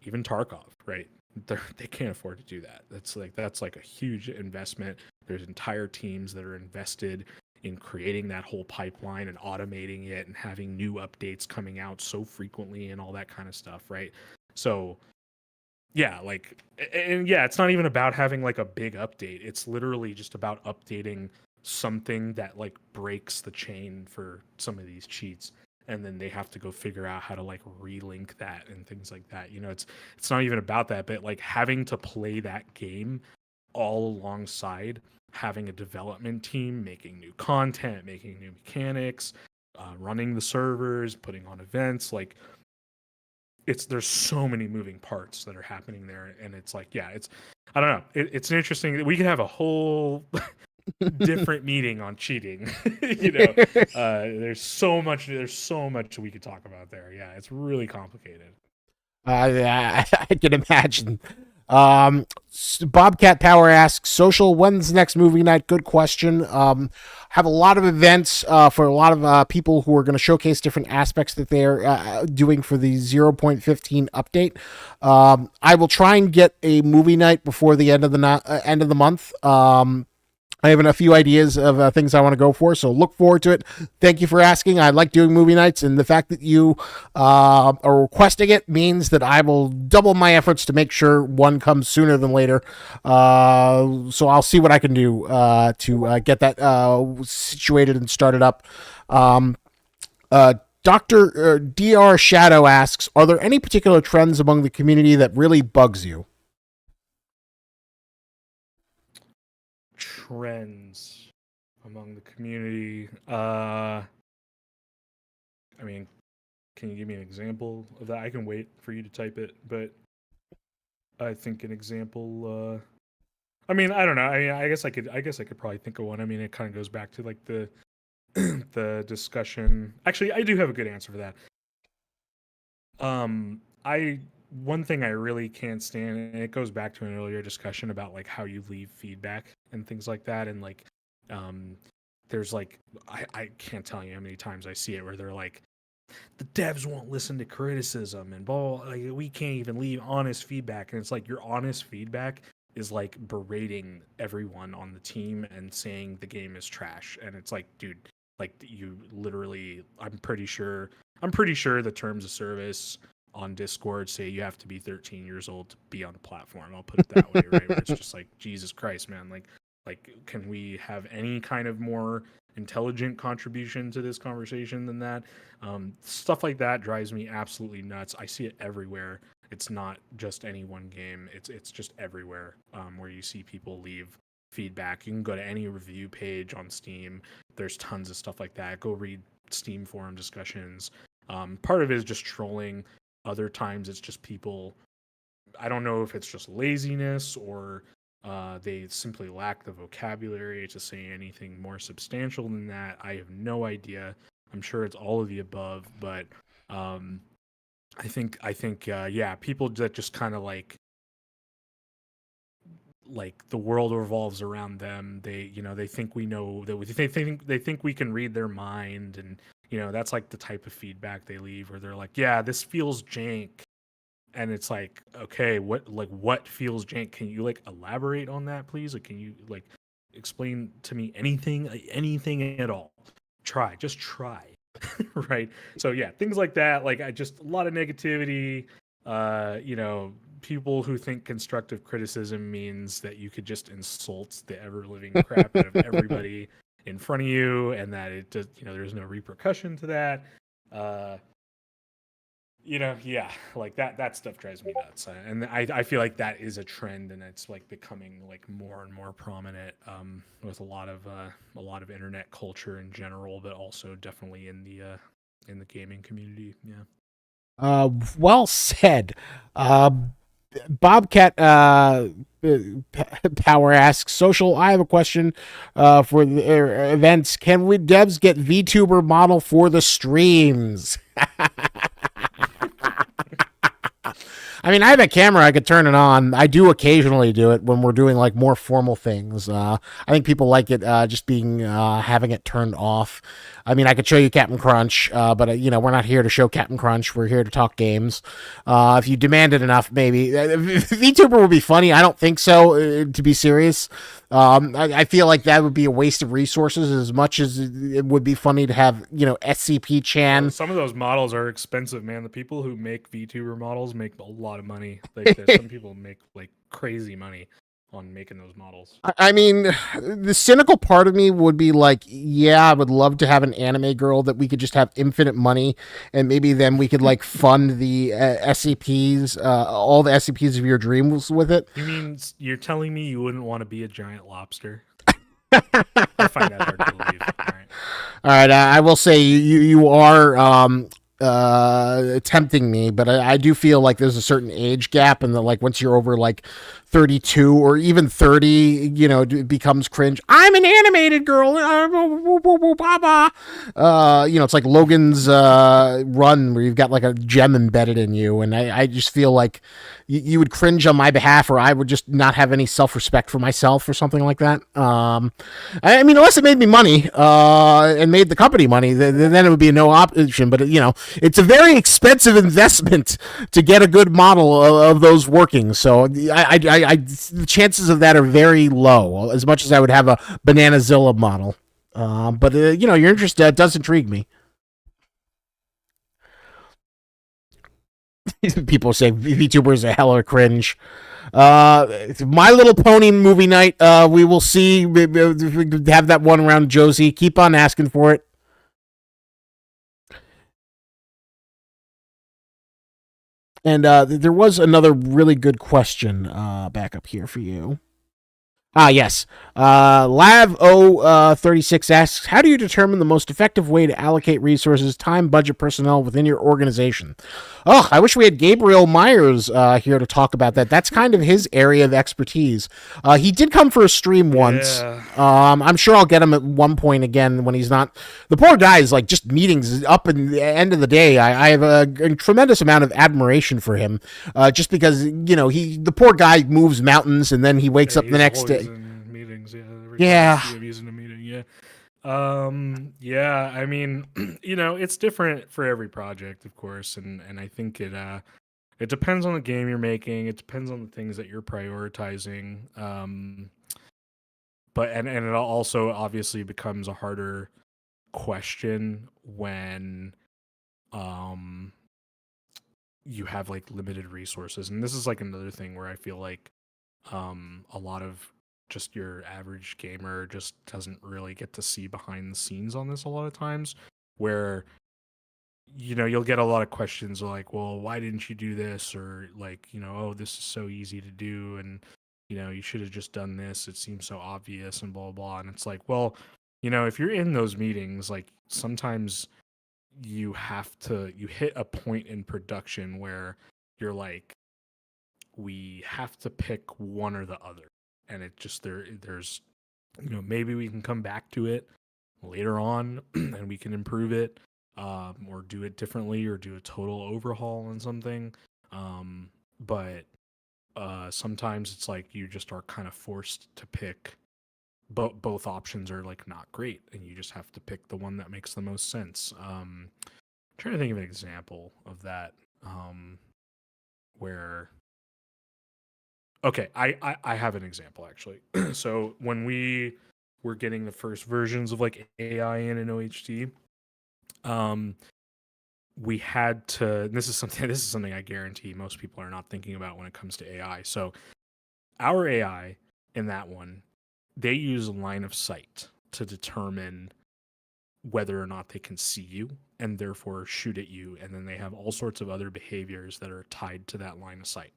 even Tarkov, right? They can't afford to do that. That's like a huge investment. There's entire teams that are invested in creating that whole pipeline and automating it and having new updates coming out so frequently and all that kind of stuff, right? So yeah, it's not even about having like a big update. It's literally just about updating something that like breaks the chain for some of these cheats, and then they have to go figure out how to like relink that and things like that. It's not even about that, but like having to play that game all alongside having a development team, making new content, making new mechanics, running the servers, putting on events. Like, there's so many moving parts that are happening there, and it's like, yeah, it's, I don't know, it's an interesting. We could have a whole different meeting on cheating. There's so much we could talk about there. Yeah, it's really complicated. I can imagine. Bobcat Power asks, social, when's the next movie night? Good question. Have a lot of events for a lot of people who are going to showcase different aspects that they're doing for the 0.15 update. I will try and get a movie night before the end of the month. I have a few ideas of things I want to go for, so look forward to it. Thank you for asking. I like doing movie nights, and the fact that you are requesting it means that I will double my efforts to make sure one comes sooner than later. So I'll see what I can do to get that situated and started up. Dr. Dr. Shadow asks, are there any particular trends among the community that really bugs you? Trends among the community. I mean, can you give me an example of that? I can wait for you to type it, but I think an example. I mean, I don't know. I mean, I guess I could probably think of one. I mean, it kind of goes back to like the the discussion. Actually, I do have a good answer for that. One thing I really can't stand, and it goes back to an earlier discussion about like how you leave feedback and things like that, and like there's like I can't tell you how many times I see it where they're like, the devs won't listen to criticism and blah, like we can't even leave honest feedback. And it's like, your honest feedback is like berating everyone on the team and saying the game is trash. And it's like, dude, like you literally, I'm pretty sure the terms of service on Discord say you have to be 13 years old to be on the platform. I'll put it that way, right? Where it's just like, Jesus Christ, man. Like, can we have any kind of more intelligent contribution to this conversation than that? Stuff like that drives me absolutely nuts. I see it everywhere. It's not just any one game. It's just everywhere, where you see people leave feedback. You can go to any review page on Steam. There's tons of stuff like that. Go read Steam forum discussions. Part of it is just trolling. Other times it's just people, I don't know if it's just laziness or they simply lack the vocabulary to say anything more substantial than that. I have no idea. I'm sure it's all of the above, but I think yeah, people that just kind of like the world revolves around them. They think we know that they think we can read their mind, and that's like the type of feedback they leave, where they're like, yeah, this feels jank. And it's like, okay, what feels jank? Can you like elaborate on that, please? Like, can you like explain to me anything at all? Just try. Right? So yeah, things like that. Like, a lot of negativity. People who think constructive criticism means that you could just insult the ever living crap out of everybody in front of you, and that it does, there's no repercussion to that. Yeah, like that stuff drives me nuts, and I feel like that is a trend, and it's like becoming like more and more prominent with a lot of internet culture in general, but also definitely in the gaming community. Yeah. Well said. Bobcat Power asks, social, I have a question for the events. Can we devs get VTuber model for the streams? I mean, I have a camera. I could turn it on. I do occasionally do it when we're doing like more formal things. I think people like it just being having it turned off. I mean, I could show you Captain Crunch, but we're not here to show Captain Crunch. We're here to talk games. If you demand it enough, maybe VTuber would be funny. I don't think so. To be serious, I feel like that would be a waste of resources as much as it would be funny to have SCP Chan. Some of those models are expensive, man. The people who make VTuber models make a lot of money. Like, some people make like crazy money on making those models. I mean, the cynical part of me would be like, yeah, I would love to have an anime girl that we could just have infinite money, and maybe then we could like fund the SCPs, all the SCPs of your dreams with it. You mean you're telling me you wouldn't want to be a giant lobster? I find that hard to believe. All right. All right, I will say you are tempting me, but I do feel like there's a certain age gap, and that like once you're over like 32 or even 30, it becomes cringe. I'm an animated girl. It's like Logan's Run, where you've got like a gem embedded in you, and I just feel like you would cringe on my behalf, or I would just not have any self-respect for myself or something like that. I mean, unless it made me money and made the company money, then it would be a no option. But it's a very expensive investment to get a good model of those working. So the chances of that are very low. As much as I would have a Bananazilla model, but your interest does intrigue me. People say VTubers are hella cringe. My Little Pony movie night. We will see if we could have that one around Josie. Keep on asking for it. And there was another really good question back up here for you. Yes. Lav036 asks, how do you determine the most effective way to allocate resources, time, budget, personnel within your organization? Oh, I wish we had Gabriel Myers here to talk about that. That's kind of his area of expertise. He did come for a stream once. Yeah. I'm sure I'll get him at one point again when he's not. The poor guy is like just meetings up in the end of the day. I have a tremendous amount of admiration for him, just because the poor guy moves mountains and then he wakes up the next day. In meetings, yeah. He's in a meeting, yeah. Yeah. I mean, it's different for every project, of course, and I think it depends on the game you're making. It depends on the things that you're prioritizing. But it also obviously becomes a harder question when you have like limited resources, and this is like another thing where I feel like a lot of just your average gamer just doesn't really get to see behind the scenes on this a lot of times, where you'll get a lot of questions like, well, why didn't you do this, or like, oh, this is so easy to do, and you should have just done this, it seems so obvious, and blah blah. And it's like, well, if you're in those meetings, like sometimes you hit a point in production where you're like, we have to pick one or the other, and it just there's maybe we can come back to it later on and we can improve it, or do it differently, or do a total overhaul on something, but sometimes it's like you just are kind of forced to pick. Both options are like not great, and you just have to pick the one that makes the most sense. I'm trying to think of an example of that, where okay, I have an example actually. So when we were getting the first versions of like AI in an OHT, we had to. This is something I guarantee most people are not thinking about when it comes to AI. So our AI in that one, they use line of sight to determine whether or not they can see you and therefore shoot at you, and then they have all sorts of other behaviors that are tied to that line of sight.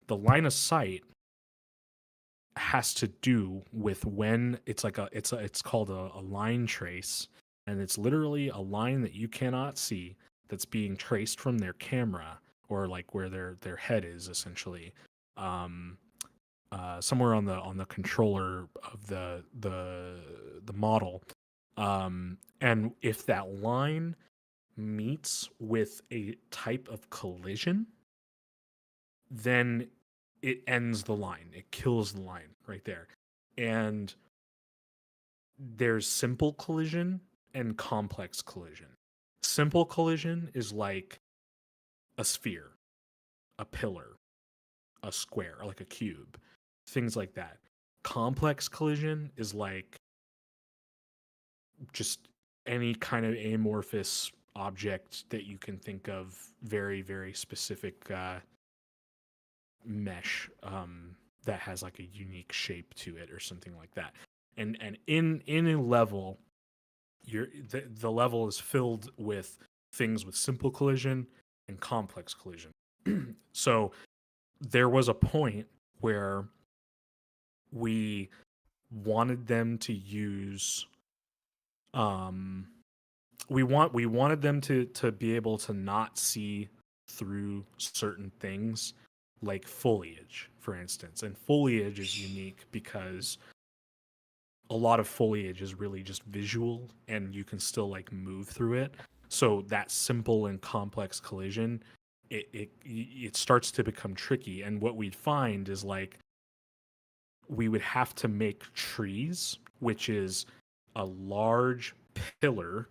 The line of sight has to do with when it's called a line trace, and it's literally a line that you cannot see that's being traced from their camera, or like where their head is essentially, somewhere on the controller of the model, and if that line meets with a type of collision, then it ends the line. It kills the line right there. And there's simple collision and complex collision. Simple collision is like a sphere, a pillar, a square, like a cube, things like that. Complex collision is like just any kind of amorphous object that you can think of, very, very specific mesh that has like a unique shape to it or something like that. And in a level, the level is filled with things with simple collision and complex collision. So there was a point where we wanted them to use we wanted them to be able to not see through certain things, like foliage, for instance. And foliage is unique because a lot of foliage is really just visual and you can still like move through it. So that simple and complex collision, it starts to become tricky. And what we'd find is like we would have to make trees, which is a large pillar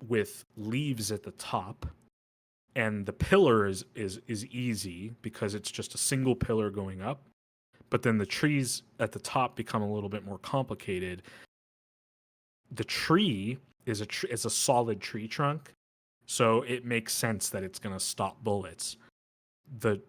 with leaves at the top. And the pillar is easy because it's just a single pillar going up. But then the trees at the top become a little bit more complicated. The tree is a solid tree trunk, so it makes sense that it's going to stop bullets. The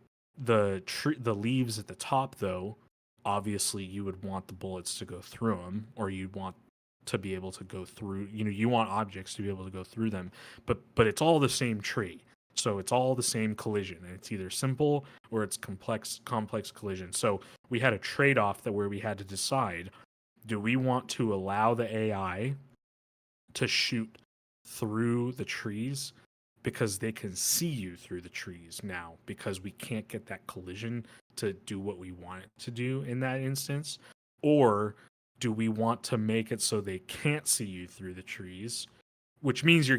leaves at the top, though, obviously you would want the bullets to go through them, or you'd want to be able to go through. You want objects to be able to go through them. But it's all the same tree. So it's all the same collision, and it's either simple or it's complex collision. So we had a trade-off where we had to decide, do we want to allow the AI to shoot through the trees because they can see you through the trees now, because we can't get that collision to do what we want it to do in that instance? Or do we want to make it so they can't see you through the trees? Which means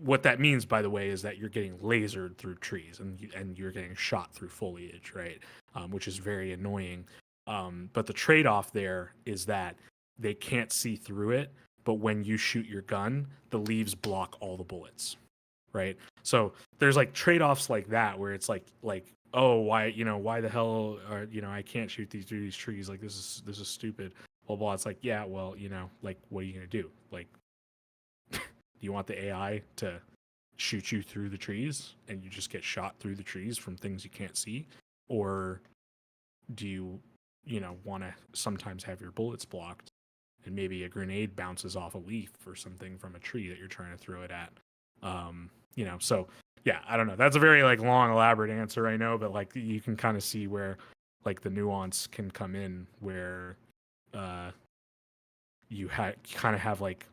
what that means, by the way, is that you're getting lasered through trees and you're getting shot through foliage, right? Which is very annoying. But the trade-off there is that they can't see through it, but when you shoot your gun, the leaves block all the bullets, right? So there's like trade-offs like that where it's like, oh, why the hell are, I can't shoot through these trees? Like, this is stupid. Blah blah. It's like, yeah, well, like, what are you gonna do? Like, do you want the AI to shoot you through the trees and you just get shot through the trees from things you can't see? Or do you, want to sometimes have your bullets blocked and maybe a grenade bounces off a leaf or something from a tree that you're trying to throw it at? So yeah, I don't know. That's a very like long, elaborate answer, I know, but like you can kind of see where like the nuance can come in, where you kind of have like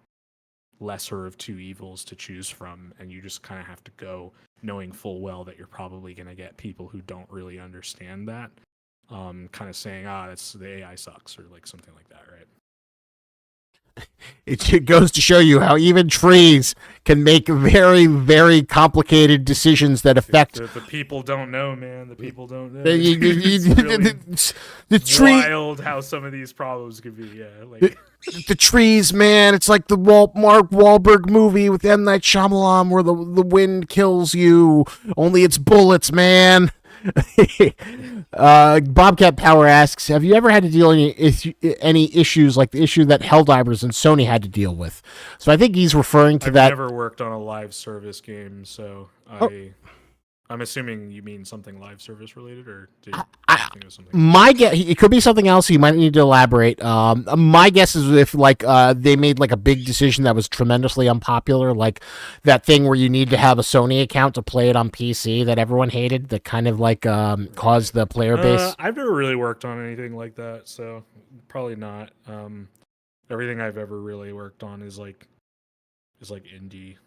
lesser of two evils to choose from, and you just kind of have to go knowing full well that you're probably going to get people who don't really understand that, kind of saying, that's the AI sucks, or like something like that, right? It goes to show you how even trees can make very, very complicated decisions that affect. The people don't know, man. The people don't know. The tree, wild how some of these problems could be. Yeah, like the trees, man. It's like the Mark Wahlberg movie with M. Night Shyamalan, where the wind kills you. Only it's bullets, man. Bobcat Power asks, have you ever had to deal with any issues like the issue that Helldivers and Sony had to deal with? So I think he's referring to that. I've never worked on a live service game, so I'm assuming you mean something live service related, or did you think it was something? My guess, it could be something else. You might need to elaborate. My guess is if like they made like a big decision that was tremendously unpopular, like that thing where you need to have a Sony account to play it on PC that everyone hated, that kind of like caused the player base. I've never really worked on anything like that, so probably not. Everything I've ever really worked on is like indie,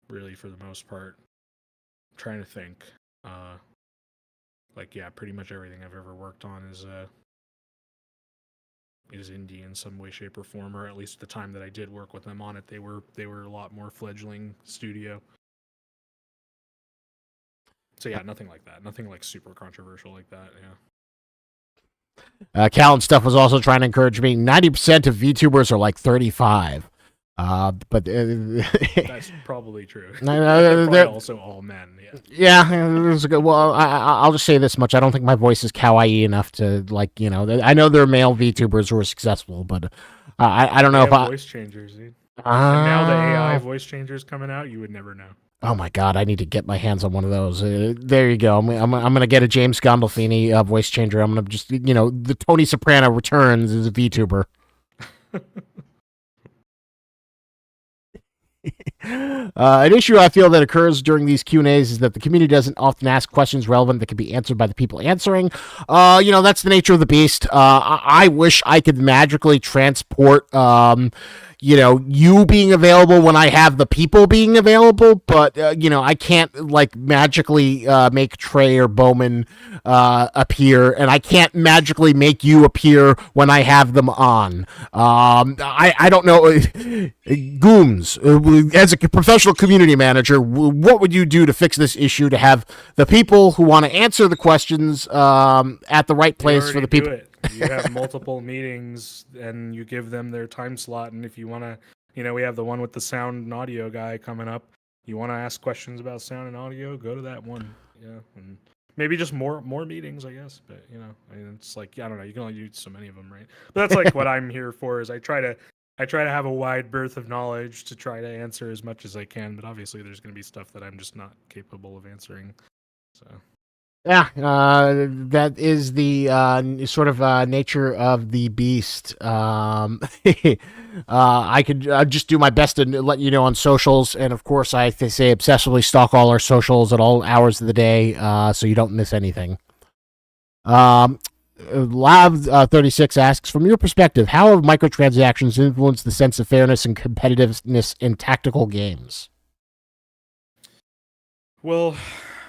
really, for the most part. Trying to think, pretty much everything I've ever worked on is indie in some way, shape, or form, or at least the time that I did work with them on it, they were a lot more fledgling studio. So yeah, nothing like that, nothing like super controversial like that. Yeah. Cal and stuff was also trying to encourage me. 90% of VTubers are like 35. But that's probably true. They're also all men. Yeah. Well, I'll just say this much: I don't think my voice is kawaii enough to like. I know there are male VTubers who are successful, but I don't know if voice changers, dude. And now the AI voice changers coming out, you would never know. Oh my god, I need to get my hands on one of those. There you go. I'm gonna get a James Gandolfini voice changer. I'm gonna just the Tony Soprano returns as a VTuber. An issue I feel that occurs during these Q&As is that the community doesn't often ask questions relevant that can be answered by the people answering. That's the nature of the beast. I wish I could magically transport you being available when I have the people being available, but I can't like magically make Trey or Bowman appear, and I can't magically make you appear when I have them on. I don't know. Goomes, as a professional community manager, what would you do to fix this issue to have the people who want to answer the questions at the right place for the people? You have multiple meetings and you give them their time slot. And if you want to, we have the one with the sound and audio guy coming up. You want to ask questions about sound and audio, go to that one. Yeah. And maybe just more meetings, I guess. But, it's like, I don't know. You can only use so many of them, right? But that's like what I'm here for is I try to have a wide berth of knowledge to try to answer as much as I can. But obviously there's going to be stuff that I'm just not capable of answering. So. Yeah, that is the sort of nature of the beast. I could just do my best to let you know on socials, and of course, I say obsessively stalk all our socials at all hours of the day, so you don't miss anything. Lav36 asks, from your perspective, how have microtransactions influenced the sense of fairness and competitiveness in tactical games? Well,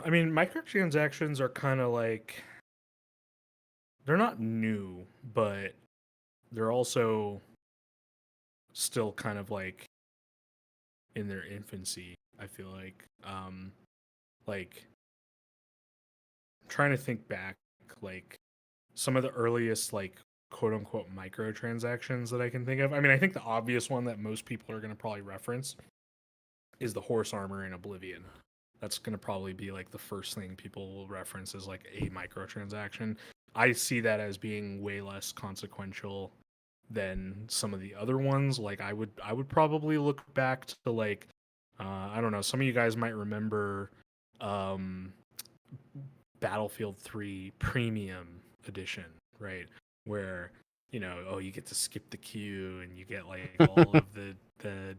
I mean, microtransactions are kind of like, they're not new, but they're also still kind of like in their infancy, I feel like. Like, I'm trying to think back, like, some of the earliest, like, quote unquote microtransactions that I can think of. I mean, I think the obvious one that most people are going to probably reference is the horse armor in Oblivion. That's going to probably be like the first thing people will reference as like a microtransaction. I see that as being way less consequential than some of the other ones. Like I would probably look back to like I don't know, some of you guys might remember um Battlefield 3 Premium Edition, right? Where you get to skip the queue and you get like all of the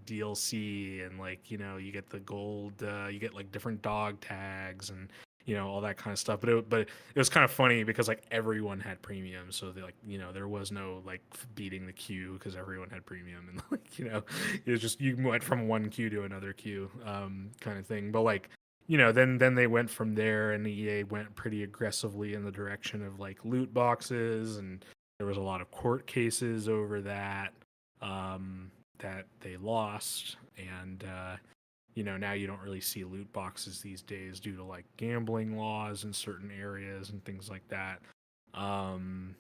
DLC and like you get the gold, you get like different dog tags and all that kind of stuff. But it was kind of funny because like everyone had premium, so they like there was no like beating the queue because everyone had premium and like it was just you went from one queue to another queue kind of thing. But like then they went from there, and EA went pretty aggressively in the direction of like loot boxes, and there was a lot of court cases over that that they lost, and now you don't really see loot boxes these days due to like gambling laws in certain areas and things like that. Then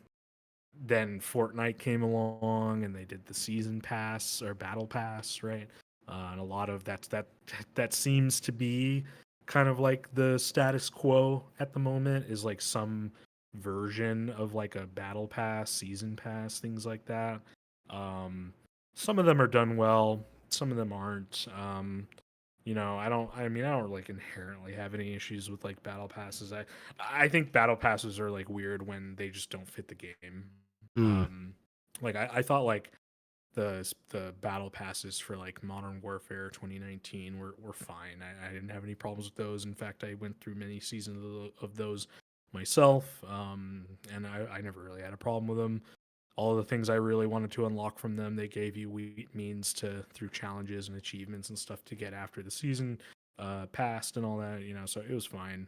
Fortnite came along, and they did the season pass or battle pass, right? And a lot of that seems to be kind of like the status quo at the moment, is like some version of like a battle pass, season pass, things like that. Some of them are done well, some of them aren't. I don't like inherently have any issues with like battle passes. I think battle passes are like weird when they just don't fit the game. Mm. Like I thought like the battle passes for like Modern Warfare 2019 were fine. I didn't have any problems with those. In fact, I went through many seasons of those myself, and I never really had a problem with them. All the things I really wanted to unlock from them, they gave you means to through challenges and achievements and stuff to get after the season passed and all that. So it was fine.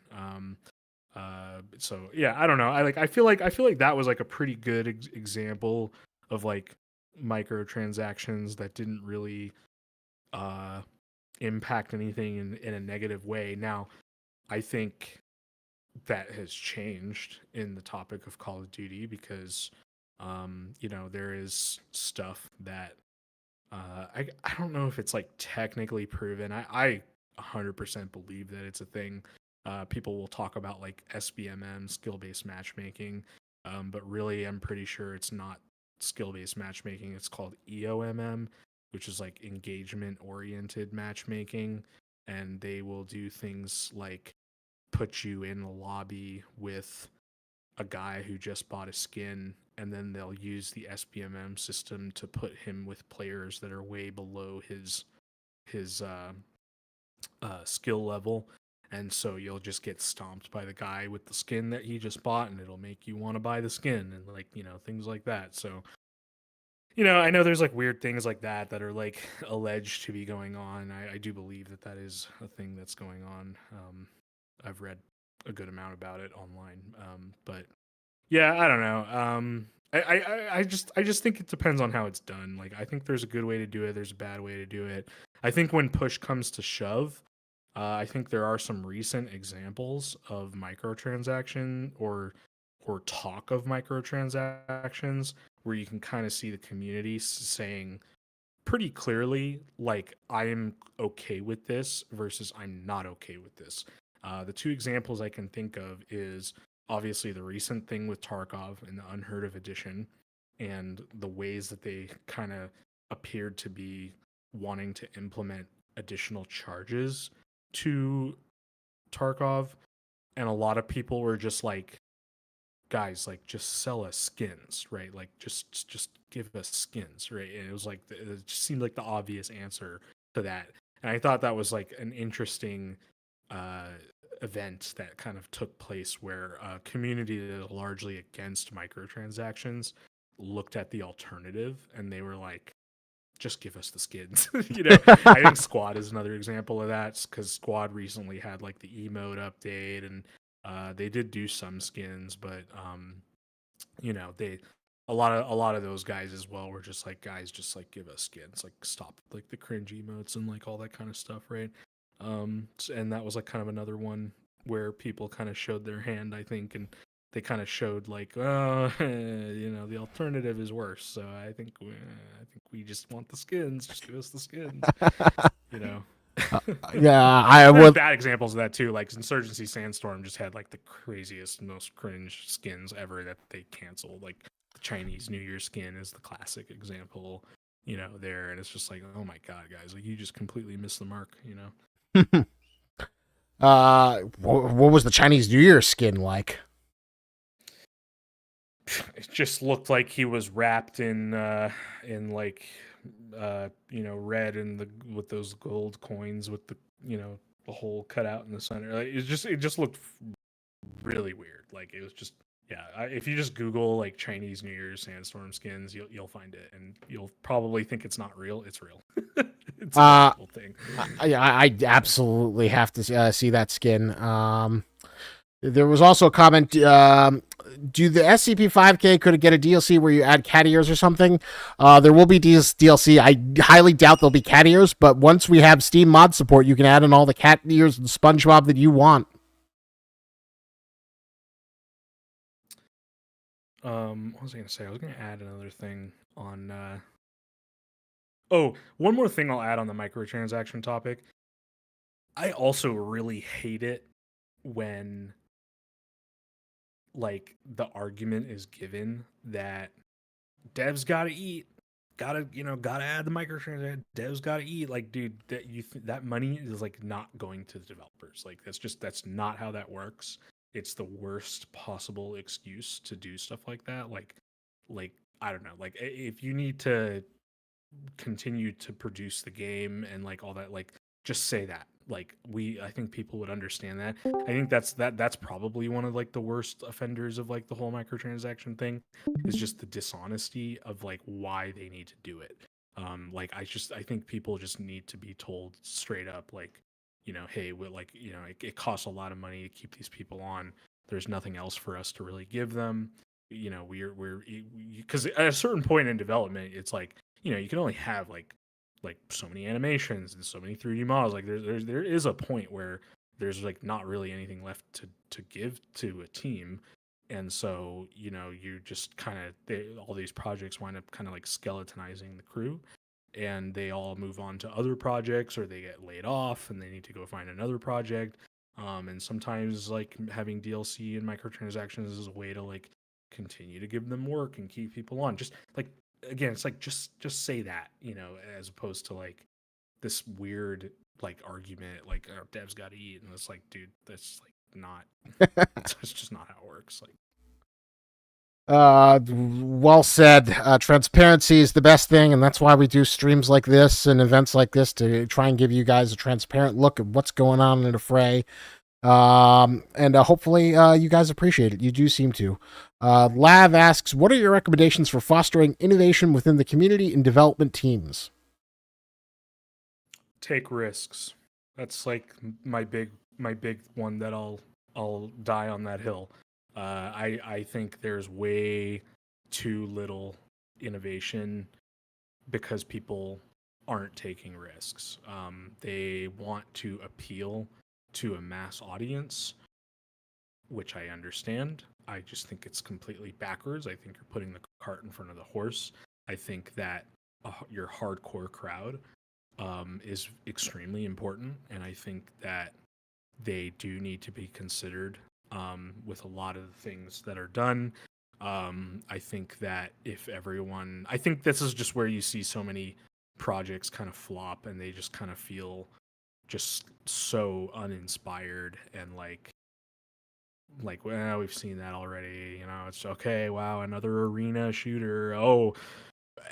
So yeah, I don't know. I feel like that was like a pretty good example of like microtransactions that didn't really impact anything in a negative way. Now, I think that has changed in the topic of Call of Duty because there is stuff that I don't know if it's like technically proven. I 100% believe that it's a thing. People will talk about like SBMM, skill-based matchmaking, but really I'm pretty sure it's not skill-based matchmaking. It's called EOMM, which is like engagement-oriented matchmaking. and they will do things like put you in a lobby with a guy who just bought a skin, and then they'll use the SBMM system to put him with players that are way below his skill level. And so you'll just get stomped by the guy with the skin that he just bought, and it'll make you want to buy the skin, and like, things like that. So, I know there's like weird things like that are like alleged to be going on. I do believe that is a thing that's going on. I've read a good amount about it online. But yeah, I don't know. I just think it depends on how it's done. Like, I think there's a good way to do it. There's a bad way to do it. I think when push comes to shove, I think there are some recent examples of microtransaction or talk of microtransactions where you can kind of see the community saying pretty clearly, like, I am okay with this versus I'm not okay with this. The two examples I can think of is obviously the recent thing with Tarkov and the Unheard of edition, and the ways that they kind of appeared to be wanting to implement additional charges to Tarkov. And a lot of people were just like, guys, like, just sell us skins, right? Like, just give us skins, right? And it was like, it just seemed like the obvious answer to that. And I thought that was like an interesting uh event that kind of took place, where a community that is largely against microtransactions looked at the alternative, and they were like, just give us the skins. I think Squad is another example of that, because Squad recently had like the emote update, and they did do some skins, but they a lot of those guys as well were just like, guys, just like give us skins, like stop like the cringe emotes and like all that kind of stuff, right? And that was like kind of another one where people kind of showed their hand, I think, and they kind of showed like, oh, the alternative is worse. So I think we just want the skins. Just give us the skins. You know. Yeah, I There's would. bad examples of that too. Like Insurgency Sandstorm just had like the craziest, most cringe skins ever that they canceled. Like the Chinese New Year skin is the classic example. There, and it's just like, oh my god, guys, like you just completely missed the mark. What was the Chinese New Year skin like? It just looked like he was wrapped in like red, and the with those gold coins with the hole cut out in the center. Like, it just looked really weird. Like, it was just, yeah. If you just Google like Chinese New Year's sandstorm skins, you'll find it, and you'll probably think it's not real. It's real. It's a real thing. I absolutely have to see that skin. There was also a comment. Do the SCP-5K could it get a DLC where you add cat ears or something? There will be DLC. I highly doubt there'll be cat ears, but once we have Steam mod support, you can add in all the cat ears and SpongeBob that you want. What was I gonna say? I was gonna add another thing on. Oh, one more thing I'll add on the microtransaction topic. I also really hate it when like the argument is given that devs gotta eat, gotta add the microtransaction. Devs gotta eat. Like, dude, that money is like not going to the developers. Like, that's not how that works. It's the worst possible excuse to do stuff like that. Like I don't know. Like, if you need to continue to produce the game and like all that, like, just say that. Like, I think people would understand that. I think that's probably one of like the worst offenders of like the whole microtransaction thing, is just the dishonesty of like why they need to do it. Like, I think people just need to be told straight up, like, hey, we like, it costs a lot of money to keep these people on. There's nothing else for us to really give them. We're because at a certain point in development, it's like, you can only have like so many animations and so many 3D models. Like, there is a point where there's like not really anything left to give to a team. And so, you just kind of, all these projects wind up kind of like skeletonizing the crew, and they all move on to other projects, or they get laid off and they need to go find another project. And sometimes like having DLC and microtransactions is a way to like continue to give them work and keep people on. Just like, again, it's like, just say that, as opposed to like this weird like argument, like devs got to eat, and it's like, dude, that's like not. It's just not how it works. Like, well said. Transparency is the best thing, and that's why we do streams like this and events like this to try and give you guys a transparent look at what's going on in the fray. And hopefully you guys appreciate it. You do seem to. Lav asks, what are your recommendations for fostering innovation within the community and development teams? take risks. That's like my big one that I'll die on that hill. I think there's way too little innovation because people aren't taking risks. They want to appeal to a mass audience, which I understand. I just think it's completely backwards. I think you're putting the cart in front of the horse. I think that your hardcore crowd is extremely important, and I think that they do need to be considered with a lot of the things that are done. I think that I think this is just where you see so many projects kind of flop, and they just kind of feel just so uninspired and well, we've seen that already. It's okay. Wow, another arena shooter. Oh,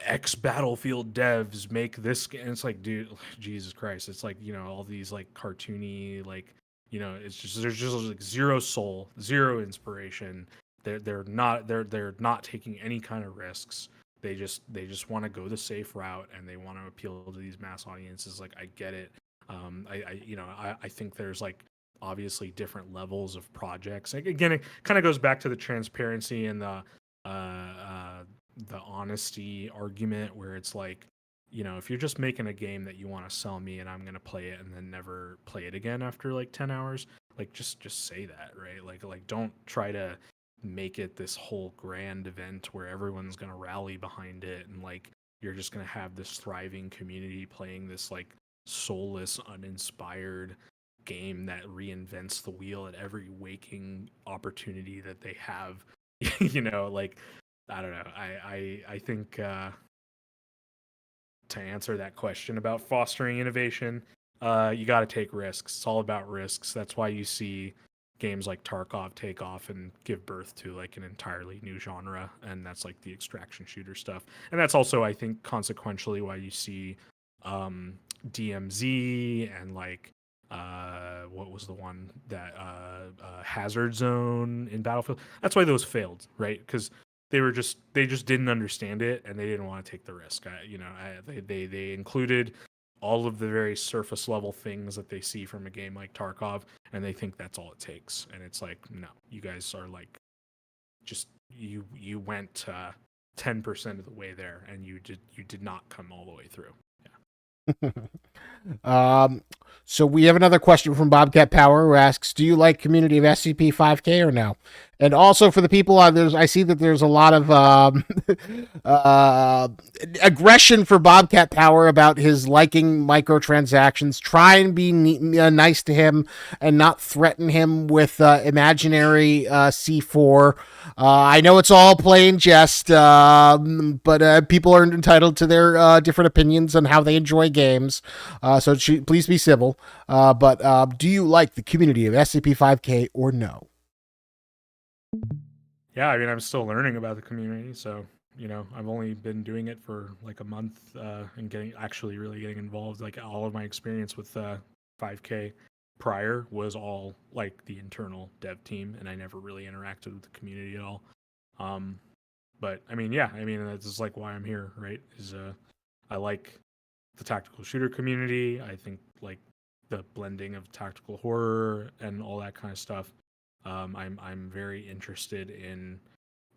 X Battlefield devs make this game. It's like, dude, Jesus Christ. It's like, all these like cartoony, like, it's just there's just like zero soul, zero inspiration. They're not taking any kind of risks. They just want to go the safe route, and they want to appeal to these mass audiences. Like, I get it. I think there's like obviously different levels of projects. Like, again, it kind of goes back to the transparency and the honesty argument, where it's like, if you're just making a game that you want to sell me and I'm going to play it and then never play it again after like 10 hours, like just say that, right? Like don't try to make it this whole grand event where everyone's going to rally behind it, and like you're just going to have this thriving community playing this like soulless, uninspired game that reinvents the wheel at every waking opportunity that they have. Like, I don't know. I think to answer that question about fostering innovation, you got to take risks. It's all about risks. That's why you see games like Tarkov take off and give birth to like an entirely new genre, and that's like the extraction shooter stuff. And that's also, I think, consequentially why you see DMZ and like what was the one that Hazard Zone in Battlefield. That's why those failed, right? Because they just didn't understand it, and they didn't want to take the risk. They included all of the very surface level things that they see from a game like Tarkov, and they think that's all it takes. And it's like, no, you guys are like, just you went 10% of the way there, and you did not come all the way through. So we have another question from Bobcat Power, who asks, do you like community of SCP-5K or no? And also for the people I see that there's a lot of aggression for Bobcat Power about his liking microtransactions. Try and be nice to him and not threaten him with imaginary C4. I know it's all play and jest, but people are entitled to their different opinions on how they enjoy games. So please be civil. But do you like the community of SCP-5K or no? Yeah, I mean, I'm still learning about the community, so I've only been doing it for like a month and really getting involved. Like, all of my experience with 5K prior was all like the internal dev team, and I never really interacted with the community at all. But I mean, yeah, I mean, that's just like why I'm here, right? Is I like the tactical shooter community. I think like the blending of tactical horror and all that kind of stuff. I'm very interested in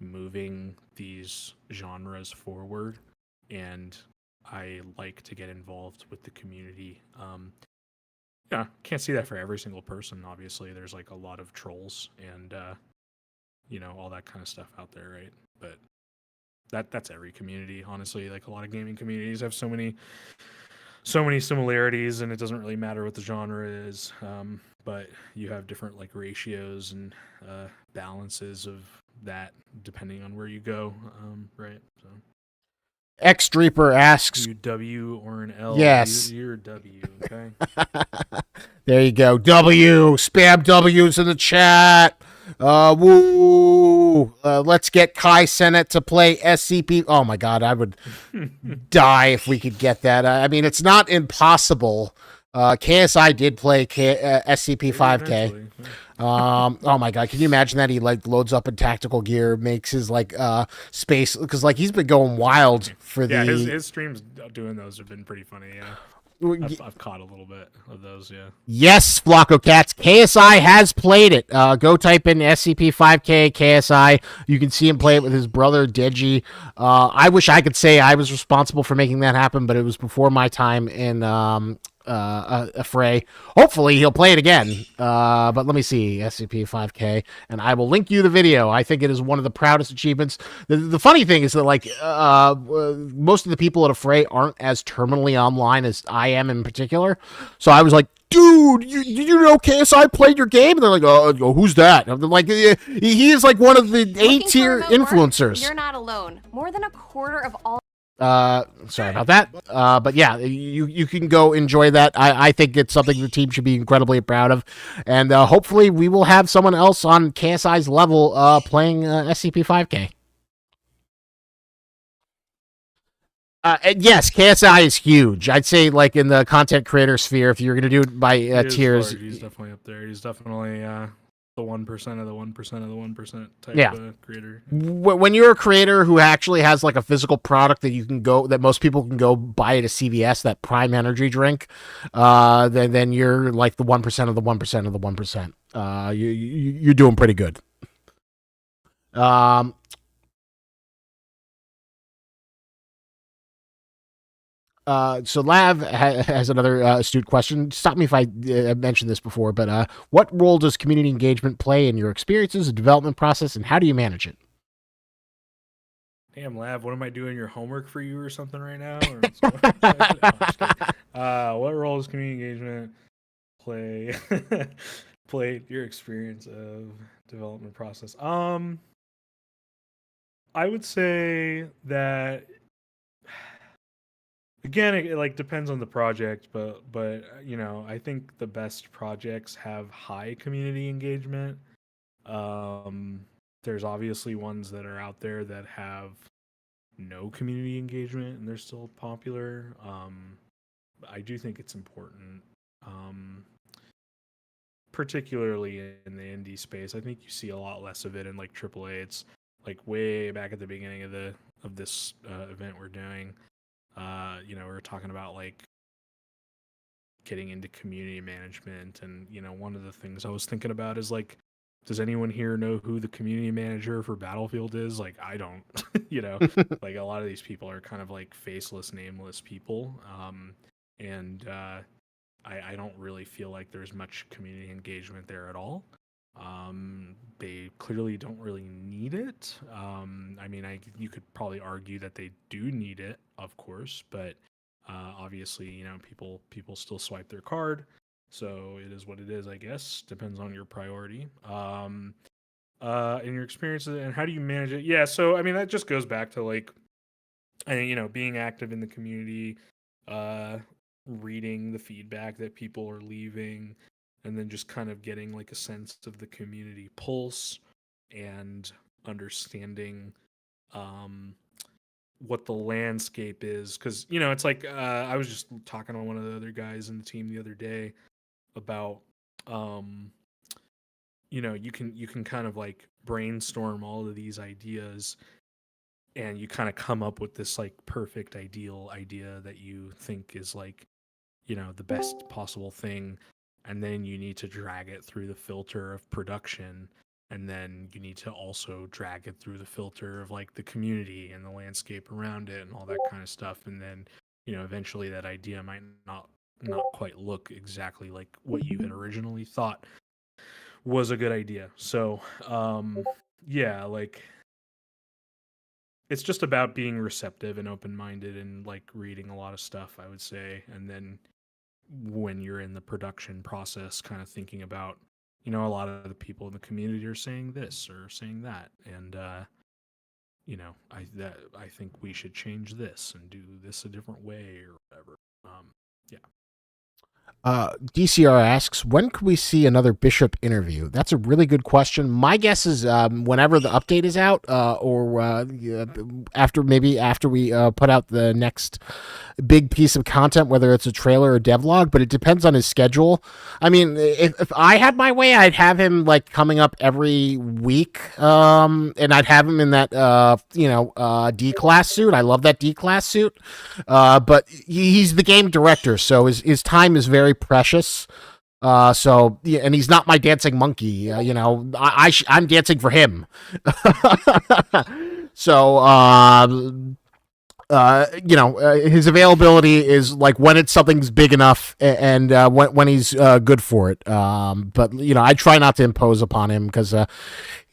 moving these genres forward, and I like to get involved with the community. Yeah, can't see that for every single person. Obviously, there's like a lot of trolls and all that kind of stuff out there, right? But that's every community, honestly. Like, a lot of gaming communities have so many similarities, and it doesn't really matter what the genre is. But you have different like ratios and balances of that depending on where you go, right? So X Dreeper asks, You W or an L? yes. You're a W. Okay. There you go. W. Spam W's in the chat. Woo. Let's get Kai Sennett to play SCP. Oh my God, I would die if we could get that. I mean, it's not impossible. KSI did play SCP 5K. Oh my God, can you imagine that? He like loads up in tactical gear, makes his like space, because like he's been going wild for his streams doing those have been pretty funny. Yeah. I've caught a little bit of those, yeah. Yes, Flocko Cats. KSI has played it. Go type in SCP-5K KSI. You can see him play it with his brother, Deji. I wish I could say I was responsible for making that happen, but it was before my time in a fray. Hopefully, he'll play it again. But let me see, SCP-5K, and I will link you the video. I think it is one of the proudest achievements. The funny thing is that, like, most of the people at a fray aren't as terminally online as I am in particular. So I was like, dude, you know KSI played your game? And they're like, oh, who's that? And I'm like, he is like one of the A-tier influencers. You're not alone. More than a quarter of all sorry about that. But yeah, you can go enjoy that. I think it's something the team should be incredibly proud of. And hopefully we will have someone else on KSI's level playing SCP-5K. And yes, KSI is huge. I'd say, like, in the content creator sphere, if you're going to do it by tiers. He's definitely up there. He's definitely the 1% of the 1% of the 1% type of creator. When you're a creator who actually has, like, a physical product that you can go, that most people can go buy at a CVS, that Prime Energy drink, then you're, like, the 1% of the 1% of the 1%. You're doing pretty good. So Lav has another astute question. Stop me if I mentioned this before, but what role does community engagement play in your experiences, the development process, and how do you manage it? Damn, Lav, what am I doing your homework for you or something right now? What role does community engagement play play your experience of development process? I would say that, again, it like depends on the project, but you know, I think the best projects have high community engagement. There's obviously ones that are out there that have no community engagement and they're still popular. I do think it's important, particularly in the indie space. I think you see a lot less of it in like AAA. It's like way back at the beginning of this event we're doing. You know, we were talking about like getting into community management, and you know, one of the things I was thinking about is like, does anyone here know who the community manager for Battlefield is? Like, I don't. You know, like a lot of these people are kind of like faceless, nameless people, and I don't really feel like there's much community engagement there at all. They clearly don't really need it. I mean, you could probably argue that they do need it, of course, but obviously, you know, people still swipe their card, so it is what it is, I guess. Depends on your priority. In your experiences, and how do you manage it? Yeah, so I mean, that just goes back to like, you know, being active in the community, reading the feedback that people are leaving, and then just kind of getting like a sense of the community pulse and understanding what the landscape is. Because, you know, it's like, I was just talking to one of the other guys in the team the other day about, you know, you can kind of like brainstorm all of these ideas, and you kind of come up with this like perfect ideal idea that you think is like, you know, the best possible thing. And then you need to drag it through the filter of production, and then you need to also drag it through the filter of like the community and the landscape around it and all that kind of stuff. And then, you know, eventually that idea might not quite look exactly like what you had originally thought was a good idea. So yeah, like, it's just about being receptive and open-minded and like reading a lot of stuff, I would say. And then when you're in the production process, kind of thinking about, you know, a lot of the people in the community are saying this or saying that, and I think we should change this and do this a different way or whatever. Yeah. DCR asks, when could we see another Bishop interview? That's a really good question. My guess is whenever the update is out, or after we put out the next big piece of content, whether it's a trailer or devlog, but it depends on his schedule. I mean, if I had my way, I'd have him like coming up every week, and I'd have him in that D-class suit. I love that D-class suit, but he's the game director, so his time is very precious. So yeah, and he's not my dancing monkey. I'm dancing for him. So his availability is like when something's big enough and when he's good for it. But I try not to impose upon him because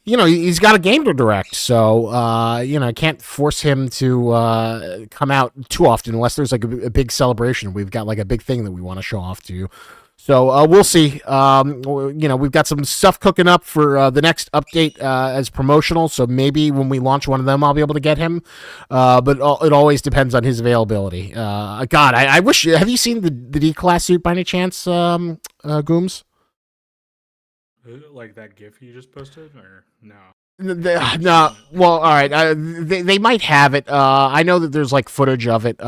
he's got a game to direct, so I can't force him to come out too often unless there's like a big celebration. We've got like a big thing that we want to show off to you. So we'll see. We've got some stuff cooking up for the next update as promotional. So maybe when we launch one of them, I'll be able to get him. But it always depends on his availability. God, I wish. Have you seen the D-class suit by any chance, Goomes? Like that GIF you just posted, or no? No, well, all right. They might have it. I know that there's like footage of it.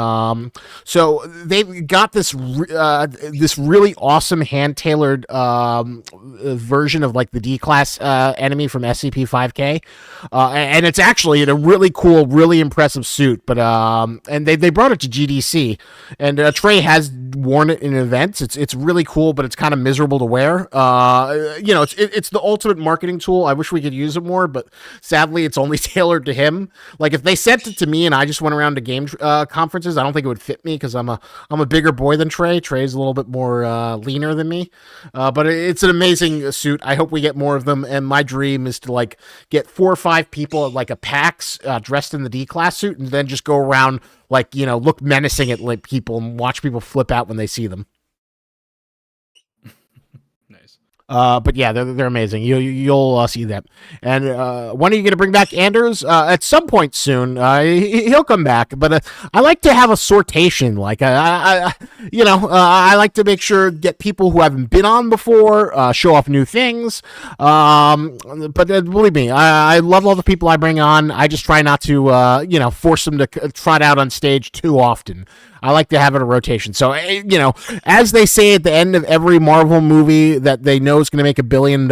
So they've got this really awesome hand tailored version of like the D-class enemy from SCP-5K, and it's actually in a really cool, really impressive suit. But and they brought it to GDC, and Trey has worn it in events. It's really cool, but it's kind of miserable to wear. It's the ultimate marketing tool. I wish we could use it more, but sadly, it's only tailored to him. Like if they sent it to me and I just went around to game conferences, I don't think it would fit me because I'm a bigger boy than Trey. Trey's a little bit more leaner than me, but it's an amazing suit. I hope we get more of them. And my dream is to like get 4 or 5 people at like a PAX dressed in the D-class suit, and then just go around like look menacing at like people and watch people flip out when they see them. But yeah, they're amazing. You'll see them. And when are you going to bring back Anders? At some point soon. He'll come back. But I like to have a sortation. Like I like to make sure get people who haven't been on before, show off new things. But believe me, I love all the people I bring on. I just try not to force them to trot out on stage too often. I like to have it a rotation. So, as they say at the end of every Marvel movie that they know is going to make $1 billion,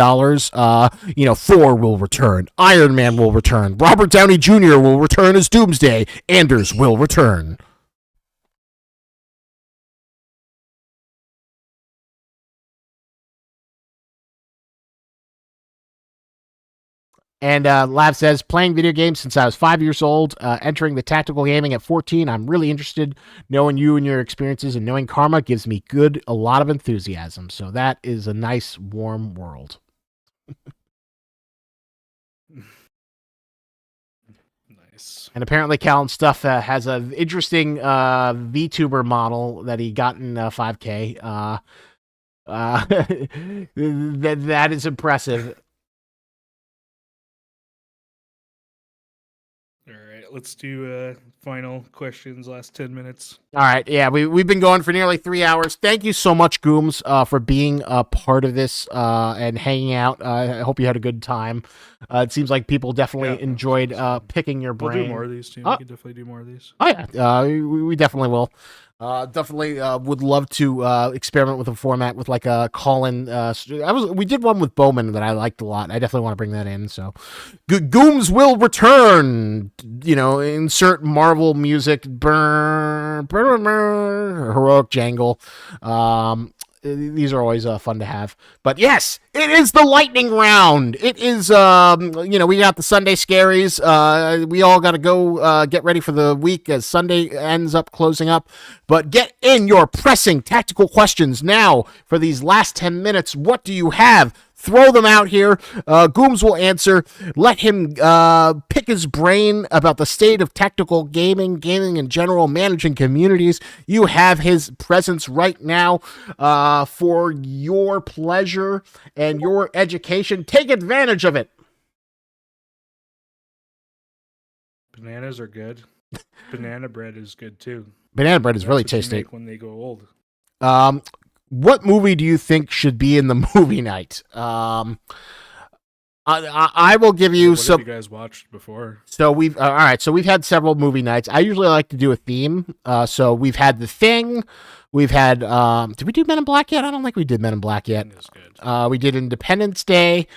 Thor will return. Iron Man will return. Robert Downey Jr. will return as Doomsday. Anders will return. And Lav says, playing video games since I was 5 years old, entering the tactical gaming at 14. I'm really interested. Knowing you and your experiences and knowing Karma gives me a lot of enthusiasm. So that is a nice, warm world. Nice. And apparently Callan Stuff has an interesting VTuber model that he got in 5K. That is impressive. Let's do final questions, last 10 minutes. All right. Yeah, we've been going for nearly 3 hours. Thank you so much, Goomes, for being a part of this and hanging out. I hope you had a good time. It seems like people definitely enjoyed picking your brain. We'll do more of these, too. We can definitely do more of these. Oh, yeah. We definitely will. Definitely would love to experiment with a format with like a call-in. We did one with Bowman that I liked a lot. I definitely want to bring that in. So, Goomes will return. Insert Marvel music. Heroic jangle. These are always fun to have. But yes, it is the lightning round. It is, we got the Sunday scaries. We all got to go get ready for the week as Sunday ends up closing up. But get in your pressing tactical questions now for these last 10 minutes. What do you have? Throw them out here. Goomes will answer. Let him pick his brain about the state of tactical gaming in general, managing communities. You have his presence right now for your pleasure and your education. Take advantage of it. Bananas are good. Banana bread is good too. Banana bread is That's really what you tasty. make when they go old. What movie do you think should be in the movie night? I will give you What some. have you guys watched before? So we've all right. So we've had several movie nights. I usually like to do a theme. So we've had The Thing. We've had. Did we do Men in Black yet? I don't think we did Men in Black yet. It's good. We did Independence Day.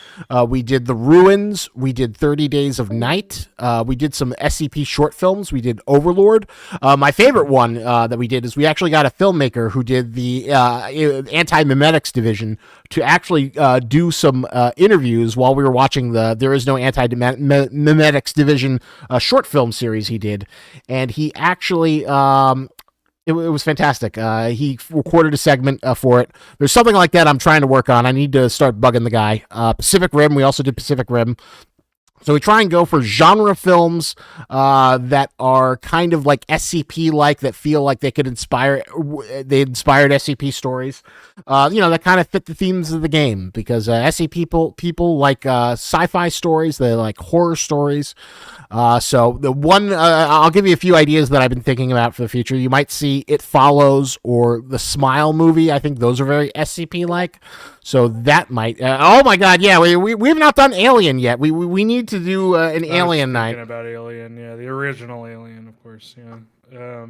We did The Ruins. We did 30 Days of Night. We did some SCP short films. We did Overlord. My favorite one that we did is we actually got a filmmaker who did the anti-memetics division to actually do some interviews while we were watching the There Is No Anti-Memetics Division short film series he did. And he actually... It was fantastic. He recorded a segment for it. There's something like that I'm trying to work on. I need to start bugging the guy. Pacific Rim. We also did Pacific Rim. So we try and go for genre films that are kind of like SCP-like, that feel like they could inspired SCP stories. That kind of fit the themes of the game, because SCP people like sci-fi stories. They like horror stories. So the one, I'll give you a few ideas that I've been thinking about for the future. You might see It Follows or the Smile movie. I think those are very SCP-like. So that might. Oh my God! Yeah, we have not done Alien yet. We need to do an Alien night. Thinking about Alien, yeah, the original Alien, of course, yeah.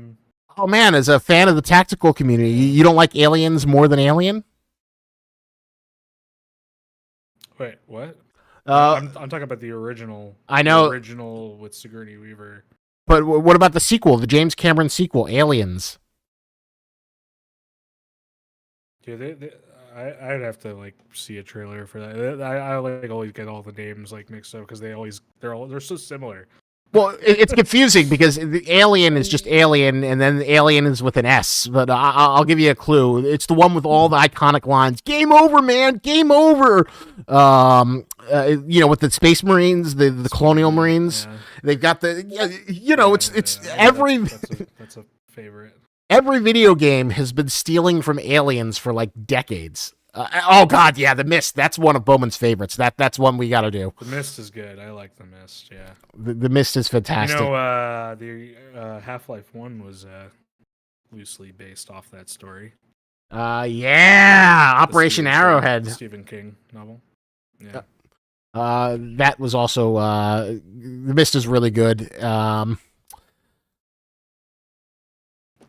Oh man, as a fan of the tactical community, you don't like Aliens more than Alien? Wait, what? I'm talking about the original. I know. The original with Sigourney Weaver. But what about the sequel, the James Cameron sequel, Aliens? Dude, I'd have to like see a trailer for that. I like always get all the names like mixed up because they're so similar. Well, it's confusing because the Alien is just Alien, and then the Alien is with an S. But I'll give you a clue. It's the one with all the iconic lines. Game over, man. Game over. With the Space Marines, the Colonial Marines. Yeah. They've got it's every. That's a favorite. Every video game has been stealing from Aliens for like decades. Oh God, yeah, The Mist. That's one of Bowman's favorites. That's one we got to do. The Mist is good. I like The Mist. Yeah. The Mist is fantastic. The Half-Life 1 was loosely based off that story. Operation Arrowhead. Stephen King novel. Yeah. That was also The Mist is really good.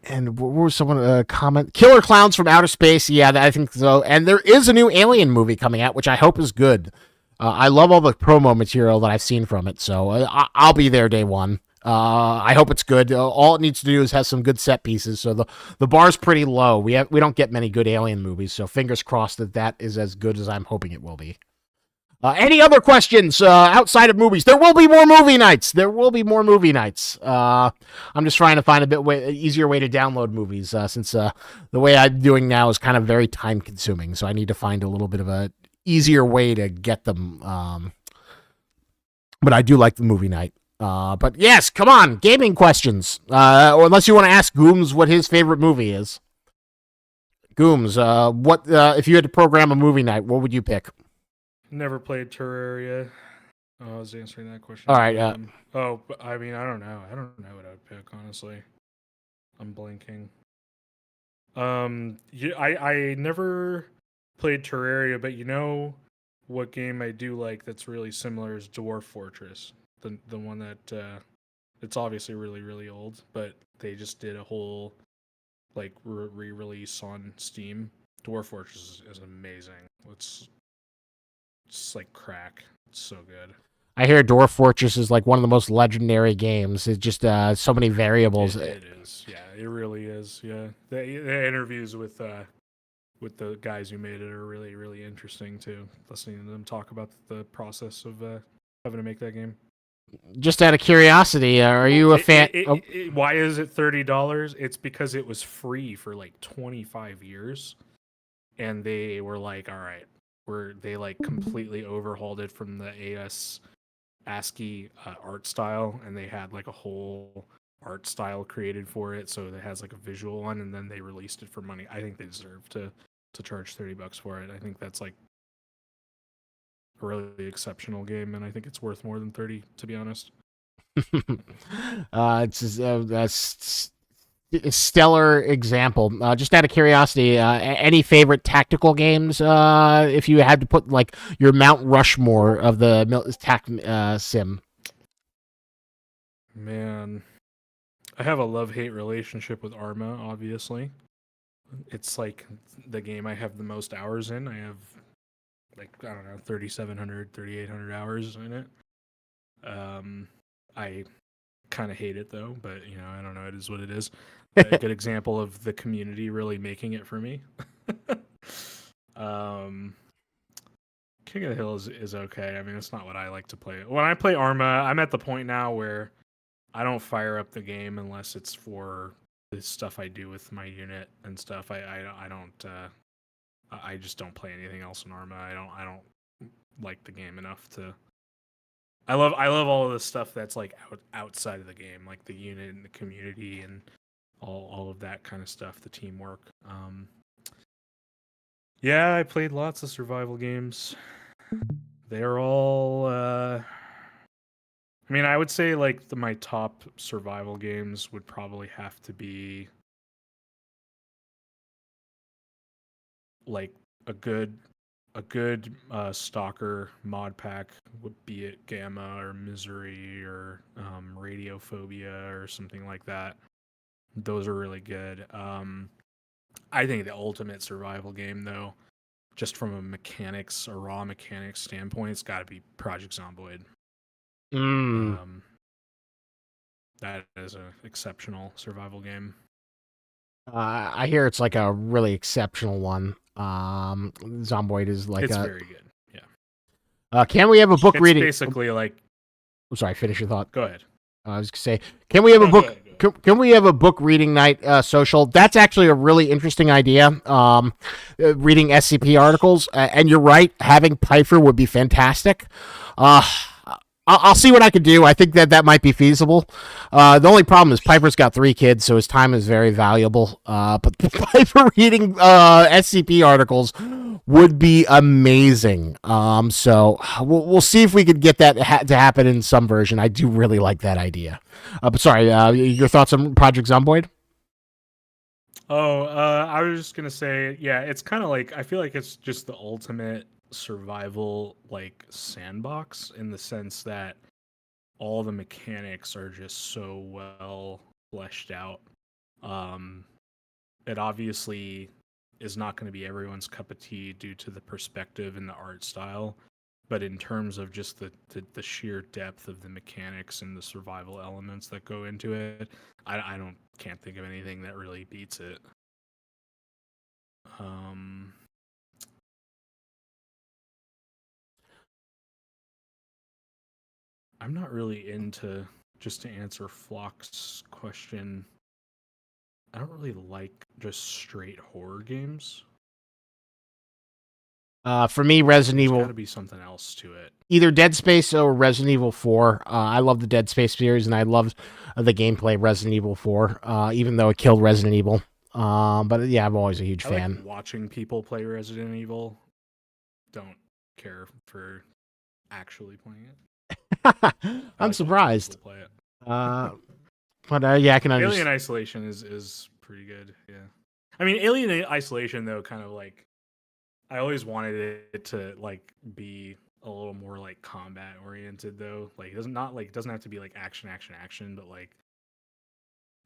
And what was someone comment? Killer Clowns from Outer Space. Yeah, I think so. And there is a new Alien movie coming out, which I hope is good. I love all the promo material that I've seen from it, so I'll be there day one. I hope it's good. All it needs to do is have some good set pieces. So the bar's pretty low. We don't get many good Alien movies, so fingers crossed that is as good as I'm hoping it will be. Any other questions outside of movies? There will be more movie nights. I'm just trying to find a bit easier way to download movies since the way I'm doing now is kind of very time consuming. So I need to find a little bit of a easier way to get them. But I do like the movie night. But yes, come on, gaming questions. Or unless you want to ask Goomes what his favorite movie is. Goomes, what if you had to program a movie night? What would you pick? Never played Terraria. Oh, I was answering that question. All right. I mean, I don't know. I don't know what I would pick, honestly. I'm blanking. I never played Terraria, but you know what game I do like that's really similar is Dwarf Fortress. The one that it's obviously really, really old, but they just did a whole like re-release on Steam. Dwarf Fortress is amazing. It's like crack. It's so good. I hear Dwarf Fortress is like one of the most legendary games. It's just so many variables. It is. Yeah, it really is. Yeah, the interviews with the guys who made it are really, really interesting too. Listening to them talk about the process of having to make that game. Just out of curiosity, are you a fan? Why is it $30? It's because it was free for like 25 years, and they were like, all right. They like completely overhauled it from the ASCII art style, and they had like a whole art style created for it, so it has like a visual one, and then they released it for money. I think they deserve to charge $30 for it. I think that's like a really exceptional game, and I think it's worth more than 30, to be honest. It's a stellar example. Just out of curiosity, any favorite tactical games? If you had to put like your Mount Rushmore of the sim. Man, I have a love-hate relationship with Arma, obviously. It's like the game I have the most hours in. I have like, I don't know, 3,700, 3,800 hours in it. I kind of hate it though, but I don't know, it is what it is. A good example of the community really making it for me. King of the Hill is okay. I mean, it's not what I like to play. When I play Arma, I'm at the point now where I don't fire up the game unless it's for the stuff I do with my unit and stuff. I don't I just don't play anything else in Arma. I don't like the game enough to. I love all of the stuff that's like outside of the game, like the unit and the community and all of that kind of stuff, the teamwork. Yeah, I played lots of survival games. They're all I mean, I would say like my top survival games would probably have to be like a good stalker mod pack, would be it Gamma or Misery or Radiophobia or something like that. Those are really good. I think the ultimate survival game, though, just from a raw mechanics standpoint, it's got to be Project Zomboid. That is an exceptional survival game. I hear it's like a really exceptional one. Zomboid is like it's very good. Yeah. Can we have a book reading? Basically, like. I'm sorry. Finish your thought. Go ahead. I was gonna say, can we have a book? Can we have a book reading night social? That's actually a really interesting idea. Reading SCP articles, and you're right. Having Piper would be fantastic. I'll see what I can do. I think that might be feasible. The only problem is Piper's got 3 kids, so his time is very valuable. But Piper reading SCP articles would be amazing. So we'll see if we could get that to happen in some version. I do really like that idea. But sorry, your thoughts on Project Zomboid? I was just gonna say, yeah, it's kind of like, I feel like it's just the ultimate survival like sandbox, in the sense that all the mechanics are just so well fleshed out. It obviously is not going to be everyone's cup of tea due to the perspective and the art style, but in terms of just the sheer depth of the mechanics and the survival elements that go into it, I can't think of anything that really beats it. I'm not really into, just to answer Flock's question, I don't really like just straight horror games. For me, Resident Evil. There's got to be something else to it. Either Dead Space or Resident Evil 4. I love the Dead Space series, and I love the gameplay of Resident Evil 4, even though it killed Resident Evil. But yeah, I'm always a huge fan. Like watching people play Resident Evil. Don't care for actually playing it. I'm surprised. Play it. But yeah, I can understand. Alien Isolation is pretty good. Yeah, I mean, Alien Isolation though, kind of like, I always wanted it to like be a little more like combat oriented though. Like, it doesn't have to be like action, but like,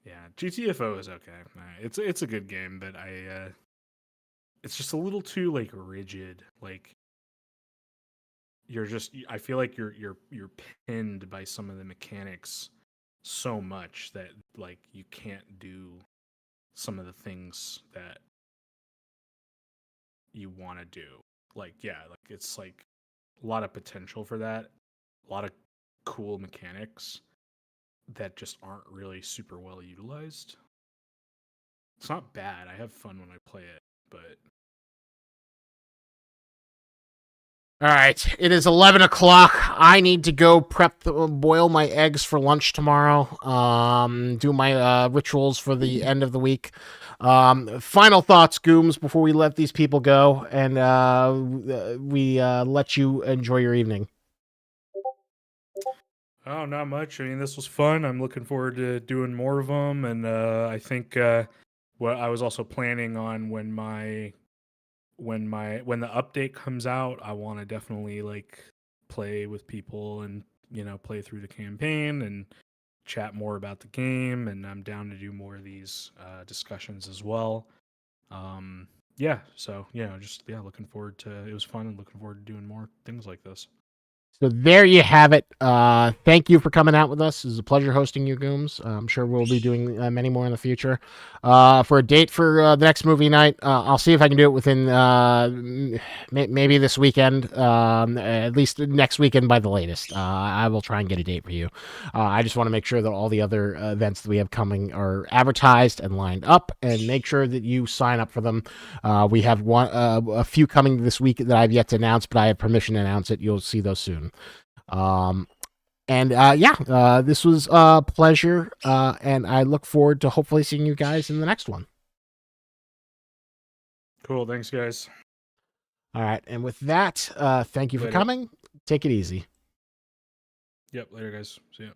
yeah, GTFO is okay. It's a good game, but it's just a little too like rigid. Like, I feel like you're pinned by some of the mechanics so much that like you can't do some of the things that you want to do. Like, yeah, like it's like a lot of potential for that, a lot of cool mechanics that just aren't really super well utilized. It's not bad. I have fun when I play it, but all right, it is 11 o'clock. I need to go boil my eggs for lunch tomorrow. Do my rituals for the end of the week. Final thoughts, Goomes, before we let these people go, and we let you enjoy your evening. Oh, not much. I mean, this was fun. I'm looking forward to doing more of them, and I think what I was also planning on when the update comes out, I want to definitely like play with people and play through the campaign and chat more about the game. And I'm down to do more of these discussions as well. Yeah, so just looking forward to it. Was fun and looking forward to doing more things like this. So there you have it. Thank you for coming out with us. It was a pleasure hosting you, Goomes. I'm sure we'll be doing many more in the future. For a date for the next movie night, I'll see if I can do it within maybe this weekend, at least next weekend by the latest. I will try and get a date for you. I just want to make sure that all the other events that we have coming are advertised and lined up, and make sure that you sign up for them. We have a few coming this week that I've yet to announce, but I have permission to announce it. You'll see those soon. This was a pleasure, and I look forward to hopefully seeing you guys in the next one. Cool. Thanks, guys. All right. And with that, thank you for coming. Take it easy. Yep. Later, guys. See ya.